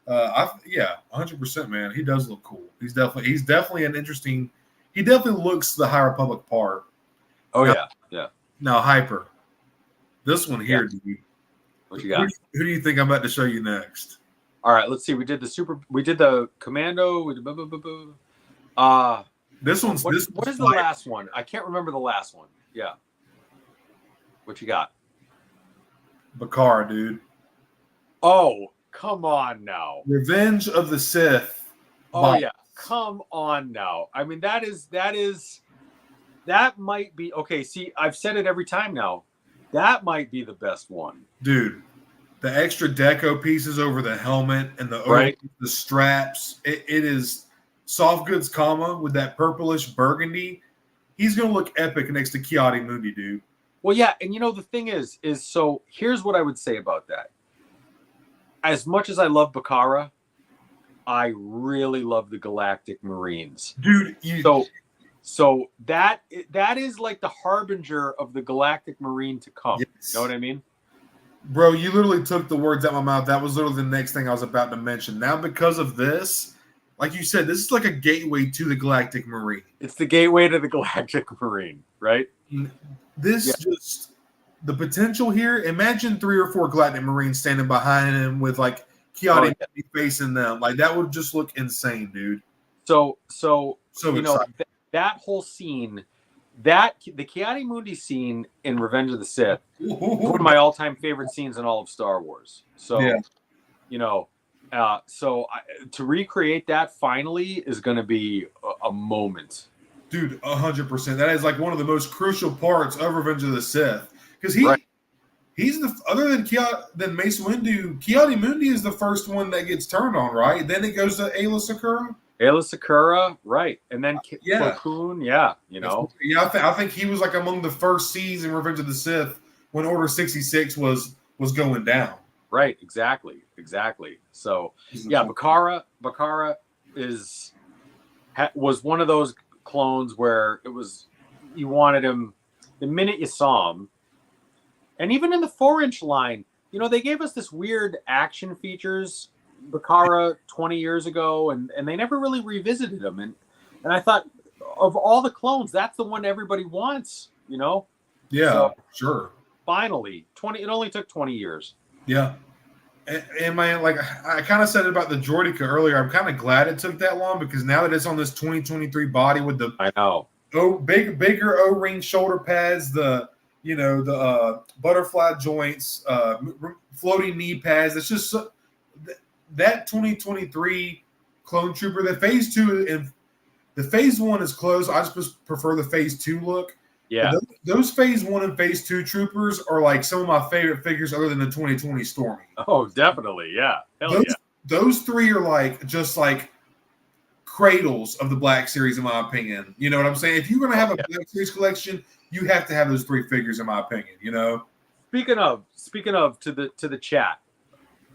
A: Yeah, 100%, man. He does look cool. He's definitely an interesting. He definitely looks the High Republic part.
B: Oh
A: Now,
B: yeah.
A: now Hyper. This one here, dude.
B: What you got?
A: Who do you think I'm about to show you next?
B: All right, let's see. We did the commando. We did
A: This one's
B: what is the last one? I can't remember the last one. Yeah. What you got?
A: Bacara, dude.
B: Oh, come on now.
A: Revenge of the Sith.
B: Oh yeah, come on now. I mean, that might be okay. See, I've said it every time now. That might be the best one,
A: dude. The extra deco pieces over the helmet and the straps. It is soft goods, comma with that purplish burgundy. He's gonna look epic next to Ki-Adi-Mundi, dude.
B: Well, yeah, and the thing is so here's what I would say about that. As much as I love Bacara, I really love the Galactic Marines,
A: dude.
B: So that is like the harbinger of the Galactic Marine to come.
A: Yes.
B: You know what I mean?
A: Bro, you literally took the words out of my mouth. That was literally the next thing I was about to mention. Now, because of this, like you said, this is like a gateway to the Galactic Marine.
B: It's the gateway to the Galactic Marine, right?
A: Just the potential here. Imagine 3 or 4 Galactic Marines standing behind him with like Ki-Adi-Mundi facing them. Like that would just look insane, dude.
B: So
A: exciting.
B: That whole scene. The Ki-Adi-Mundi scene in Revenge of the Sith, one of my all-time favorite scenes in all of Star Wars. So, to recreate that finally is going to be a moment.
A: Dude, 100%. That is like one of the most crucial parts of Revenge of the Sith because he's the other than Mace Windu, Ki-Adi-Mundi is the first one that gets turned on, right? Then it goes to Aayla Secura.
B: Aayla Secura, right, and then Plo Koon,
A: Yeah, I think he was like among the first scenes in Revenge of the Sith when Order 66 was going down.
B: Right, exactly. So, yeah, Bacara was one of those clones where it was you wanted him the minute you saw him, and even in the 4-inch line, they gave us this weird action features. Bacara 20 years ago, and they never really revisited him. And I thought of all the clones, that's the one everybody wants, Yeah,
A: so, sure.
B: Finally, it only took 20 years.
A: Yeah. And man, like I kind of said about the Droideka earlier, I'm kind of glad it took that long because now that it's on this 2023 body with the bigger O-ring shoulder pads, the butterfly joints, floating knee pads, it's just that 2023 clone trooper, the phase 2 and the phase 1 is close. I just prefer the phase 2 look.
B: Yeah.
A: Those phase 1 and phase 2 troopers are like some of my favorite figures other than the 2020 Stormy.
B: Oh, definitely. Yeah.
A: Those 3 are like just like cradles of the Black Series, in my opinion. You know what I'm saying? If you're going to have a Black Series collection, you have to have those 3 figures, in my opinion,
B: Speaking of to the chat,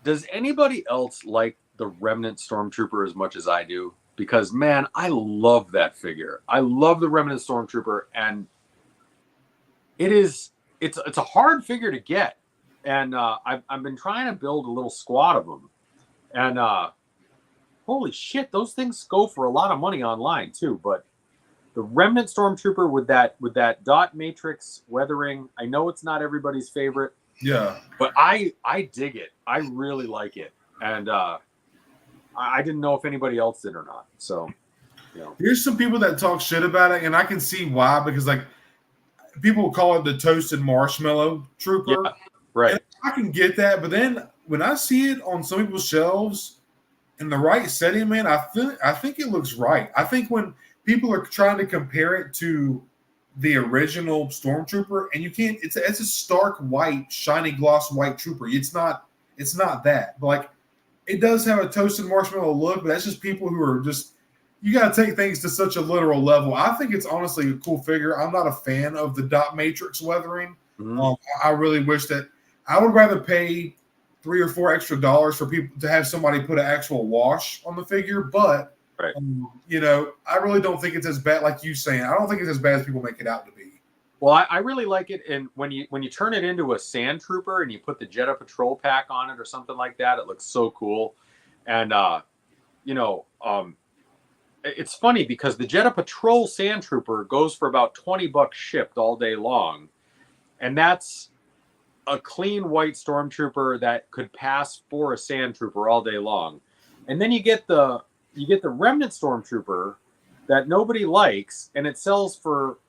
B: does anybody else like the Remnant Stormtrooper as much as I do? Because, man, I love that figure. I love the Remnant Stormtrooper, and it's a hard figure to get. And I've been trying to build a little squad of them. And holy shit, those things go for a lot of money online too. But the Remnant Stormtrooper with that dot matrix weathering, I know it's not everybody's favorite.
A: Yeah,
B: but I dig it. I really like it, and I didn't know if anybody else did or not. So,
A: There's some people that talk shit about it, and I can see why because like people call it the toasted marshmallow trooper.
B: Yeah, right.
A: And I can get that, but then when I see it on some people's shelves in the right setting, man, I think it looks right. I think when people are trying to compare it to the original Stormtrooper, and you can't. It's a stark white, shiny gloss white trooper. It's not that. But like, it does have a toasted marshmallow look, but that's just people who are just. You got to take things to such a literal level. I think it's honestly a cool figure. I'm not a fan of the dot matrix weathering.
B: Mm-hmm.
A: I really wish that I would rather pay $3 or $4 extra for people to have somebody put an actual wash on the figure, but.
B: Right.
A: I really don't think it's as bad, like you saying. I don't think it's as bad as people make it out to be.
B: Well, I really like it, and when you turn it into a sand trooper and you put the Jedha Patrol pack on it or something like that, it looks so cool. And it's funny because the Jeddah Patrol Sand Trooper goes for about $20 shipped all day long, and that's a clean white stormtrooper that could pass for a sand trooper all day long. And then you get the remnant stormtrooper that nobody likes, and it sells for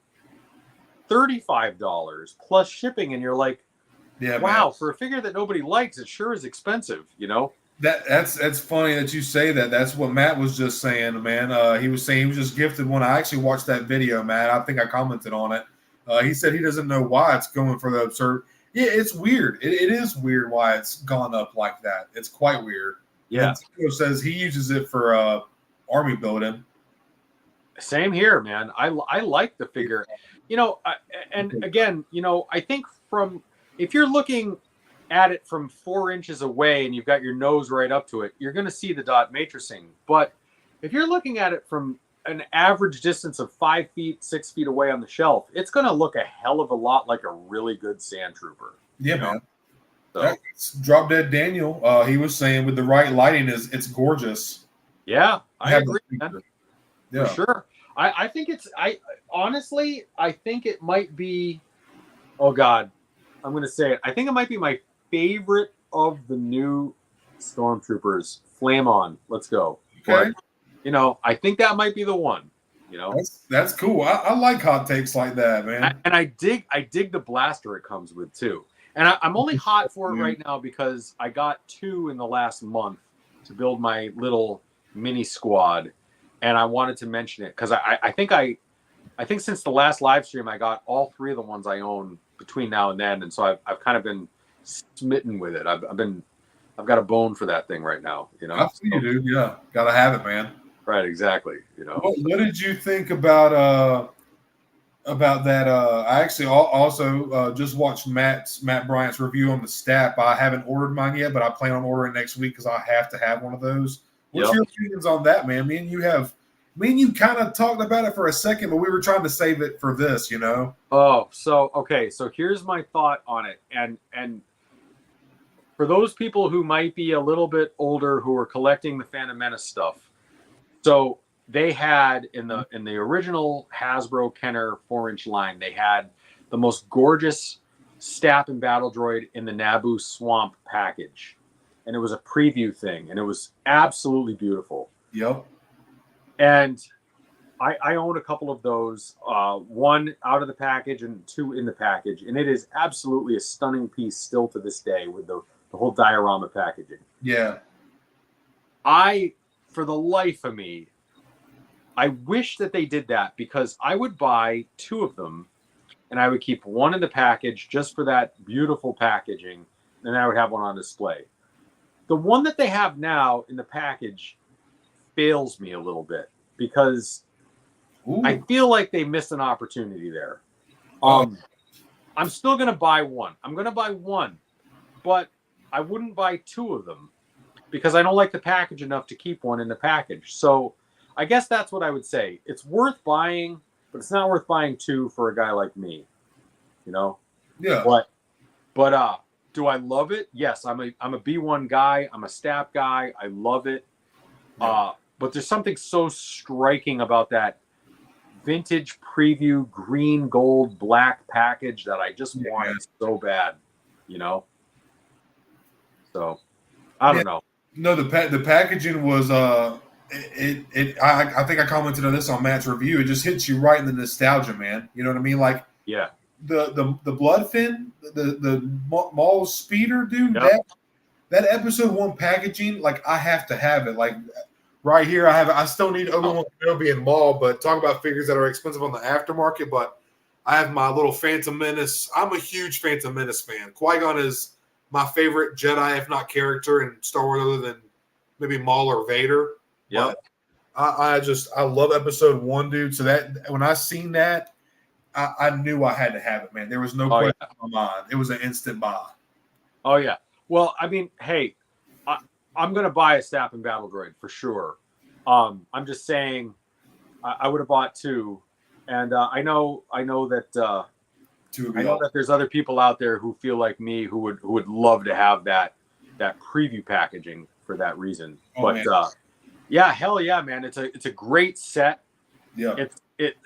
B: $35 plus shipping, and you're like,
A: Yeah,
B: wow,
A: man.
B: for a figure that nobody likes, it sure is expensive, you know?
A: That's funny that you say that. That's what Matt was just saying, man. He was saying he was just gifted one. I actually watched that video, Matt. I think I commented on it. He said he doesn't know why it's going for the absurd. Yeah, it's weird. It is weird why it's gone up like that. It's quite weird.
B: Yeah.
A: And says he uses it for army building.
B: Same here, man. I like the figure, and again, I think if you're looking at it from 4 inches away and you've got your nose right up to it, you're going to see the dot matrixing. But if you're looking at it from an average distance of 5 feet, 6 feet away on the shelf, it's going to look a hell of a lot like a really good sand trooper.
A: Yeah, man.
B: So,
A: Drop Dead Daniel, he was saying with the right lighting, it's gorgeous.
B: Yeah, I agree, man.
A: Yeah.
B: For sure. I think honestly, I think it might be, oh God, I'm going to say it. I think it might be my favorite of the new Stormtroopers. Flame on. Let's go.
A: Okay.
B: But, I think that might be the one,
A: That's cool. I like hot takes like that, man.
B: And I dig the blaster it comes with too. And I'm only hot for it right now because I got 2 in the last month to build my little mini squad. And I wanted to mention it because I think since the last live stream, I got all 3 of the ones I own between now and then. And so I've kind of been smitten with it. I've got a bone for that thing right now,
A: I see you, dude. Yeah. Gotta have it, man.
B: Right. Exactly.
A: What did you think about that? I actually also just watched Matt Bryant's review on the Stap. I haven't ordered mine yet, but I plan on ordering next week because I have to have one of those. What's your opinions on that, man? Me and you kind of talked about it for a second, but we were trying to save it for this,
B: Oh, so here's my thought on it. And for those people who might be a little bit older who are collecting the Phantom Menace stuff, so they had in the original Hasbro Kenner 4-inch line, they had the most gorgeous Stap and Battle Droid in the Naboo Swamp package. And it was a preview thing, and it was absolutely beautiful.
A: Yep.
B: And I own a couple of those, 1 out of the package and 2 in the package, and it is absolutely a stunning piece still to this day with the whole diorama packaging.
A: Yeah.
B: For the life of me, I wish that they did that because I would buy 2 of them, and I would keep 1 in the package just for that beautiful packaging, and I would have 1 on display. The one that they have now in the package fails me a little bit because I feel like they missed an opportunity there. I'm still going to buy 1. I'm going to buy 1, but I wouldn't buy 2 of them because I don't like the package enough to keep 1 in the package. So I guess that's what I would say. It's worth buying, but it's not worth buying 2 for a guy like me.
A: Yeah.
B: But do I love it? Yes, I'm a B1 guy. I'm a Stap guy. I love it. Yeah. But there's something so striking about that vintage preview green, gold, black package that I just want it so bad, So I don't know.
A: No, the packaging was I think I commented on this on Matt's review. It just hits you right in the nostalgia, man. You know what I mean? Like the Bloodfin, the Maul Speeder, dude. Yep. That episode 1 packaging, like I have to have it. Like right here, I still need Obi-Wan Kenobi and Maul, but talk about figures that are expensive on the aftermarket. But I have my little Phantom Menace. I'm a huge Phantom Menace fan. Qui-Gon is my favorite Jedi, if not character, in Star Wars, other than maybe Maul or Vader.
B: Yeah,
A: I love episode 1, dude. So that when I seen that, I knew I had to have it, man. There was no question in my mind. It was an instant buy.
B: Oh yeah. Well, I mean, hey, I'm gonna buy a Stap and Battle Droid for sure. I'm just saying, I would have bought 2, and I know that there's other people out there who feel like me who would love to have that preview packaging for that reason.
A: Oh,
B: But
A: man.
B: yeah, hell yeah, man! It's a great set.
A: Yeah.
B: It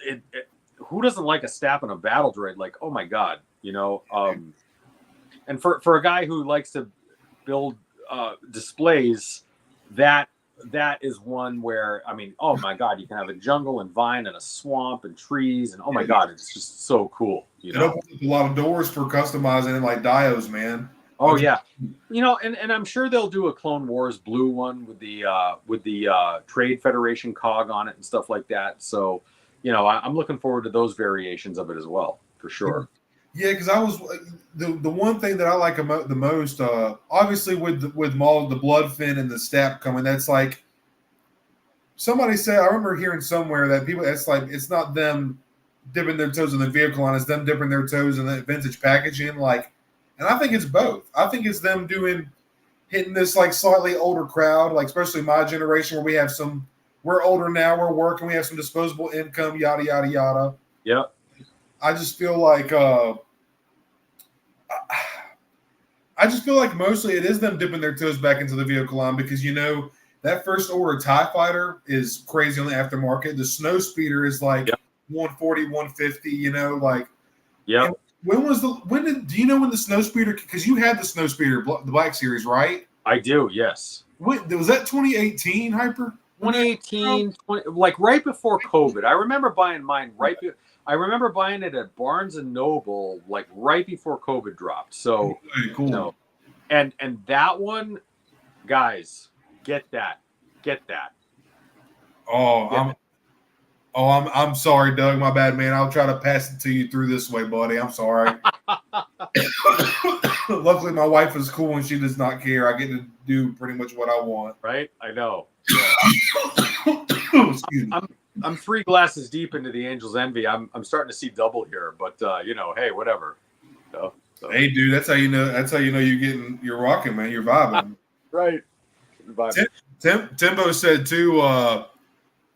B: who doesn't like a staff and a battle droid? Like, oh my god, you know. And for a guy who likes to build displays, that is one where, I mean, oh my god, you can have a jungle and vine and a swamp and trees, and oh my god, it's just so cool. You know,
A: it opens up a lot of doors for customizing it, like dios, man.
B: Oh yeah, you know, and I'm sure they'll do a Clone Wars blue one with the Trade Federation cog on it and stuff like that. So, you know, I'm looking forward to those variations of it as well, for sure.
A: Yeah, because I was the one thing that I like the most, obviously with Maul, the Bloodfin and the Stap coming. That's like somebody said. I remember hearing somewhere that people. It's like it's not them dipping their toes in the vehicle line. It's them dipping their toes in the vintage packaging. Like, and I think it's both. I think it's them hitting this like slightly older crowd, like especially my generation where we have we're older now, we're working, we have some disposable income, yada yada yada.
B: Yep.
A: I just feel like mostly it is them dipping their toes back into the vehicle line because, you know, that first order TIE fighter is crazy on the aftermarket. The snow speeder is like 140, 150, you know, like.
B: Yeah.
A: Do you know when the snow speeder, because you had the snow speeder, the Black Series, right?
B: I do, yes.
A: Was that 2018, Hyper?
B: 2018, like right before COVID. I remember buying mine I remember buying it at Barnes and Noble, like right before COVID dropped. So,
A: cool.
B: You know, and that one, guys, get that.
A: I'm sorry, Doug. My bad, man. I'll try to pass it to you through this way, buddy. I'm sorry. Luckily, my wife is cool and she does not care. I get to do pretty much what I want.
B: Right? I know.
A: Yeah. Excuse me.
B: I'm 3 glasses deep into the Angel's Envy. I'm starting to see double here, but you know, hey, whatever. So.
A: Hey, dude, that's how you know. That's how you know you're rocking, man. You're vibing.
B: Right.
A: Timbo said too.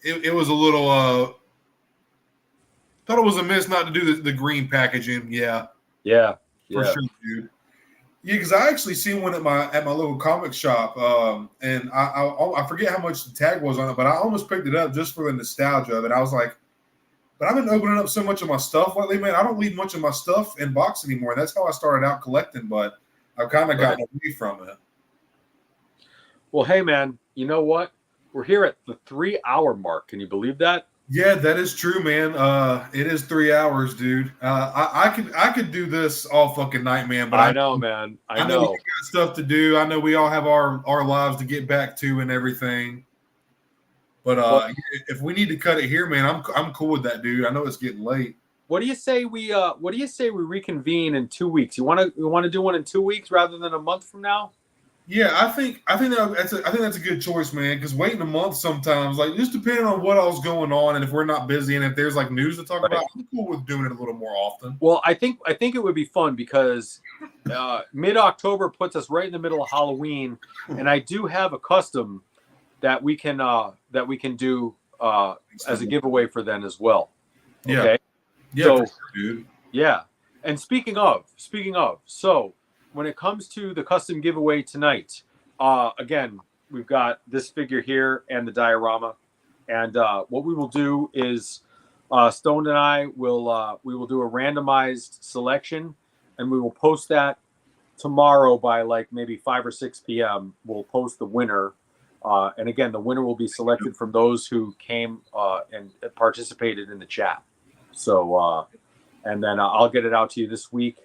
A: It was a little. Thought it was a miss not to do the green packaging. Yeah. For sure, dude. Yeah, because I actually seen one at my local comic shop, and I forget how much the tag was on it, but I almost picked it up just for the nostalgia of it. I was like, but I've been opening up so much of my stuff lately, man. I don't leave much of my stuff in box anymore. That's how I started out collecting, but I've kind of gotten away from it.
B: Well, hey, man, you know what? We're here at the 3-hour mark. Can you believe that?
A: Yeah, that is true, man. It is 3 hours, dude. I could do this all fucking night, man. But
B: I know, man. I know.
A: We got stuff to do. I know we all have our lives to get back to and everything. But if we need to cut it here, man, I'm cool with that, dude. I know it's getting late.
B: What do you say we reconvene in 2 weeks? You want to do one in 2 weeks rather than a month from now?
A: Yeah, I think that's a good choice, man. Because waiting a month sometimes, like just depending on what else going on, and if we're not busy, and if there's like news to talk about, I'm cool with doing it a little more often.
B: Well, I think it would be fun because mid-October puts us right in the middle of Halloween, and I do have a custom that we can do as a giveaway for then as well. Okay?
A: Yeah,
B: so,
A: for sure, dude.
B: Yeah, and speaking of, so. When it comes to the custom giveaway tonight, again, we've got this figure here and the diorama. And what we will do is Stone and I will do a randomized selection, and we will post that tomorrow by like maybe 5 or 6 p.m. We'll post the winner. And again, the winner will be selected from those who came and participated in the chat. So, and then I'll get it out to you this week.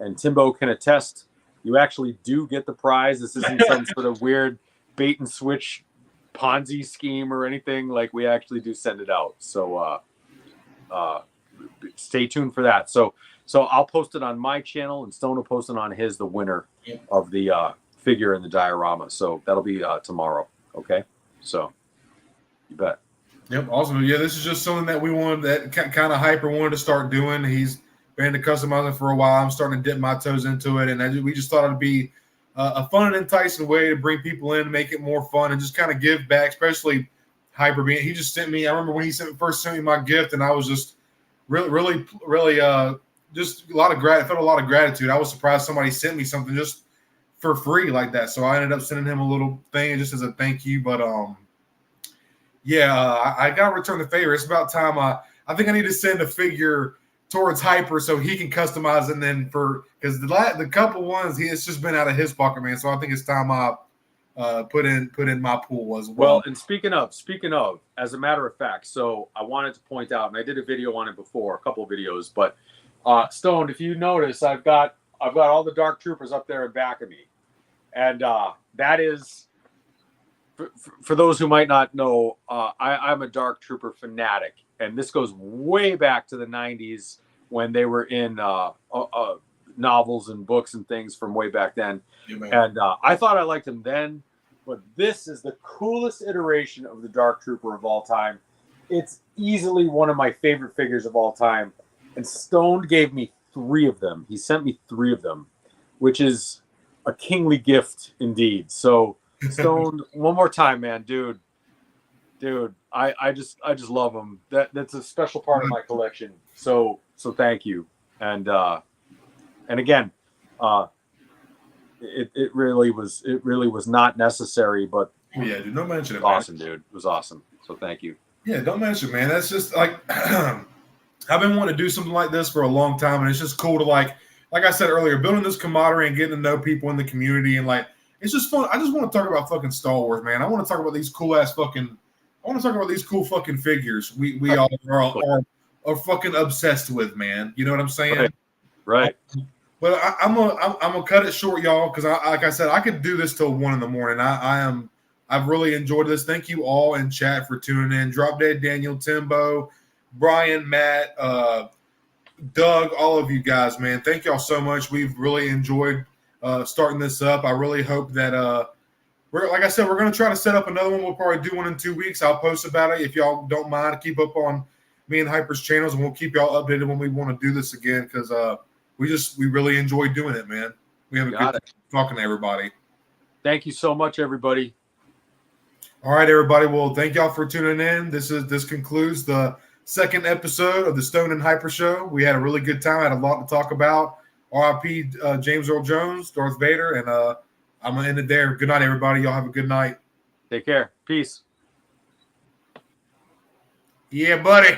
B: And Timbo can attest, you actually do get the prize. This isn't some sort of weird bait and switch Ponzi scheme or anything. Like, we actually do send it out. So stay tuned for that. So I'll post it on my channel, and Stone will post it on his, the winner of the figure and the diorama. So that'll be tomorrow. Okay? So you bet.
A: Yep, awesome. Yeah, this is just something that we wanted, that kind of Hyper wanted to start doing. He's been into customizing for a while. I'm starting to dip my toes into it, and we just thought it'd be a fun and enticing way to bring people in, make it more fun, and just kind of give back. Especially Hyper being, he just sent me. I remember when he first sent me my gift, and I was just really just a lot of felt a lot of gratitude. I was surprised somebody sent me something just for free like that. So I ended up sending him a little thing just as a thank you. But I got to return the favor. It's about time. I think I need to send a figure towards Hyper so he can customize, and then because the couple ones it's just been out of his pocket, man. So I think it's time I put in my pool as well.
B: Well, and speaking of, as a matter of fact, so I wanted to point out, and I did a video on it before, a couple of videos, but Stone, if you notice, I've got all the Dark Troopers up there in back of me, and that is for those who might not know, I'm a Dark Trooper fanatic, and this goes way back to the 90s when they were in novels and books and things from way back then.
A: Yeah,
B: and I thought I liked them then, but this is the coolest iteration of the Dark Trooper of all time. It's easily one of my favorite figures of all time, and Stone gave me 3 of them. He sent me 3 of them, which is a kingly gift indeed. So Stone, one more time, man, dude, I just love them. That's a special part of my collection. So thank you. And again, it really was not necessary, but
A: yeah, dude, don't mention it.
B: Awesome, man. Dude, it was awesome. So thank you.
A: Yeah, don't mention it, man. That's just like I've been wanting to do something like this for a long time, and it's just cool to like I said earlier, building this camaraderie and getting to know people in the community, and like it's just fun. I just want to talk about fucking Star Wars, man. I want to talk about these cool ass fucking. I want to talk about these cool fucking figures we all are fucking obsessed with, man. You know what I'm saying?
B: Right.
A: But I'm gonna cut it short, y'all, because like I said, I could do this till 1 a.m. I've really enjoyed this. Thank you all in chat for tuning in. Drop Dead Daniel, Timbo, Brian, Matt, Doug, all of you guys, man. Thank y'all so much. We've really enjoyed starting this up. I really hope that like I said, we're going to try to set up another one. We'll probably do one in 2 weeks. I'll post about it if y'all don't mind. Keep up on me and Hyper's channels, and we'll keep y'all updated when we want to do this again, because we really enjoy doing it, man. We have a good time talking to everybody.
B: Thank you so much, everybody.
A: All right, everybody. Well, thank y'all for tuning in. This concludes the 2nd episode of the Stone and Hyper Show. We had a really good time. I had a lot to talk about. R.I.P. James Earl Jones, Darth Vader, and I'm going to end it there. Good night, everybody. Y'all have a good night.
B: Take care. Peace.
A: Yeah, buddy.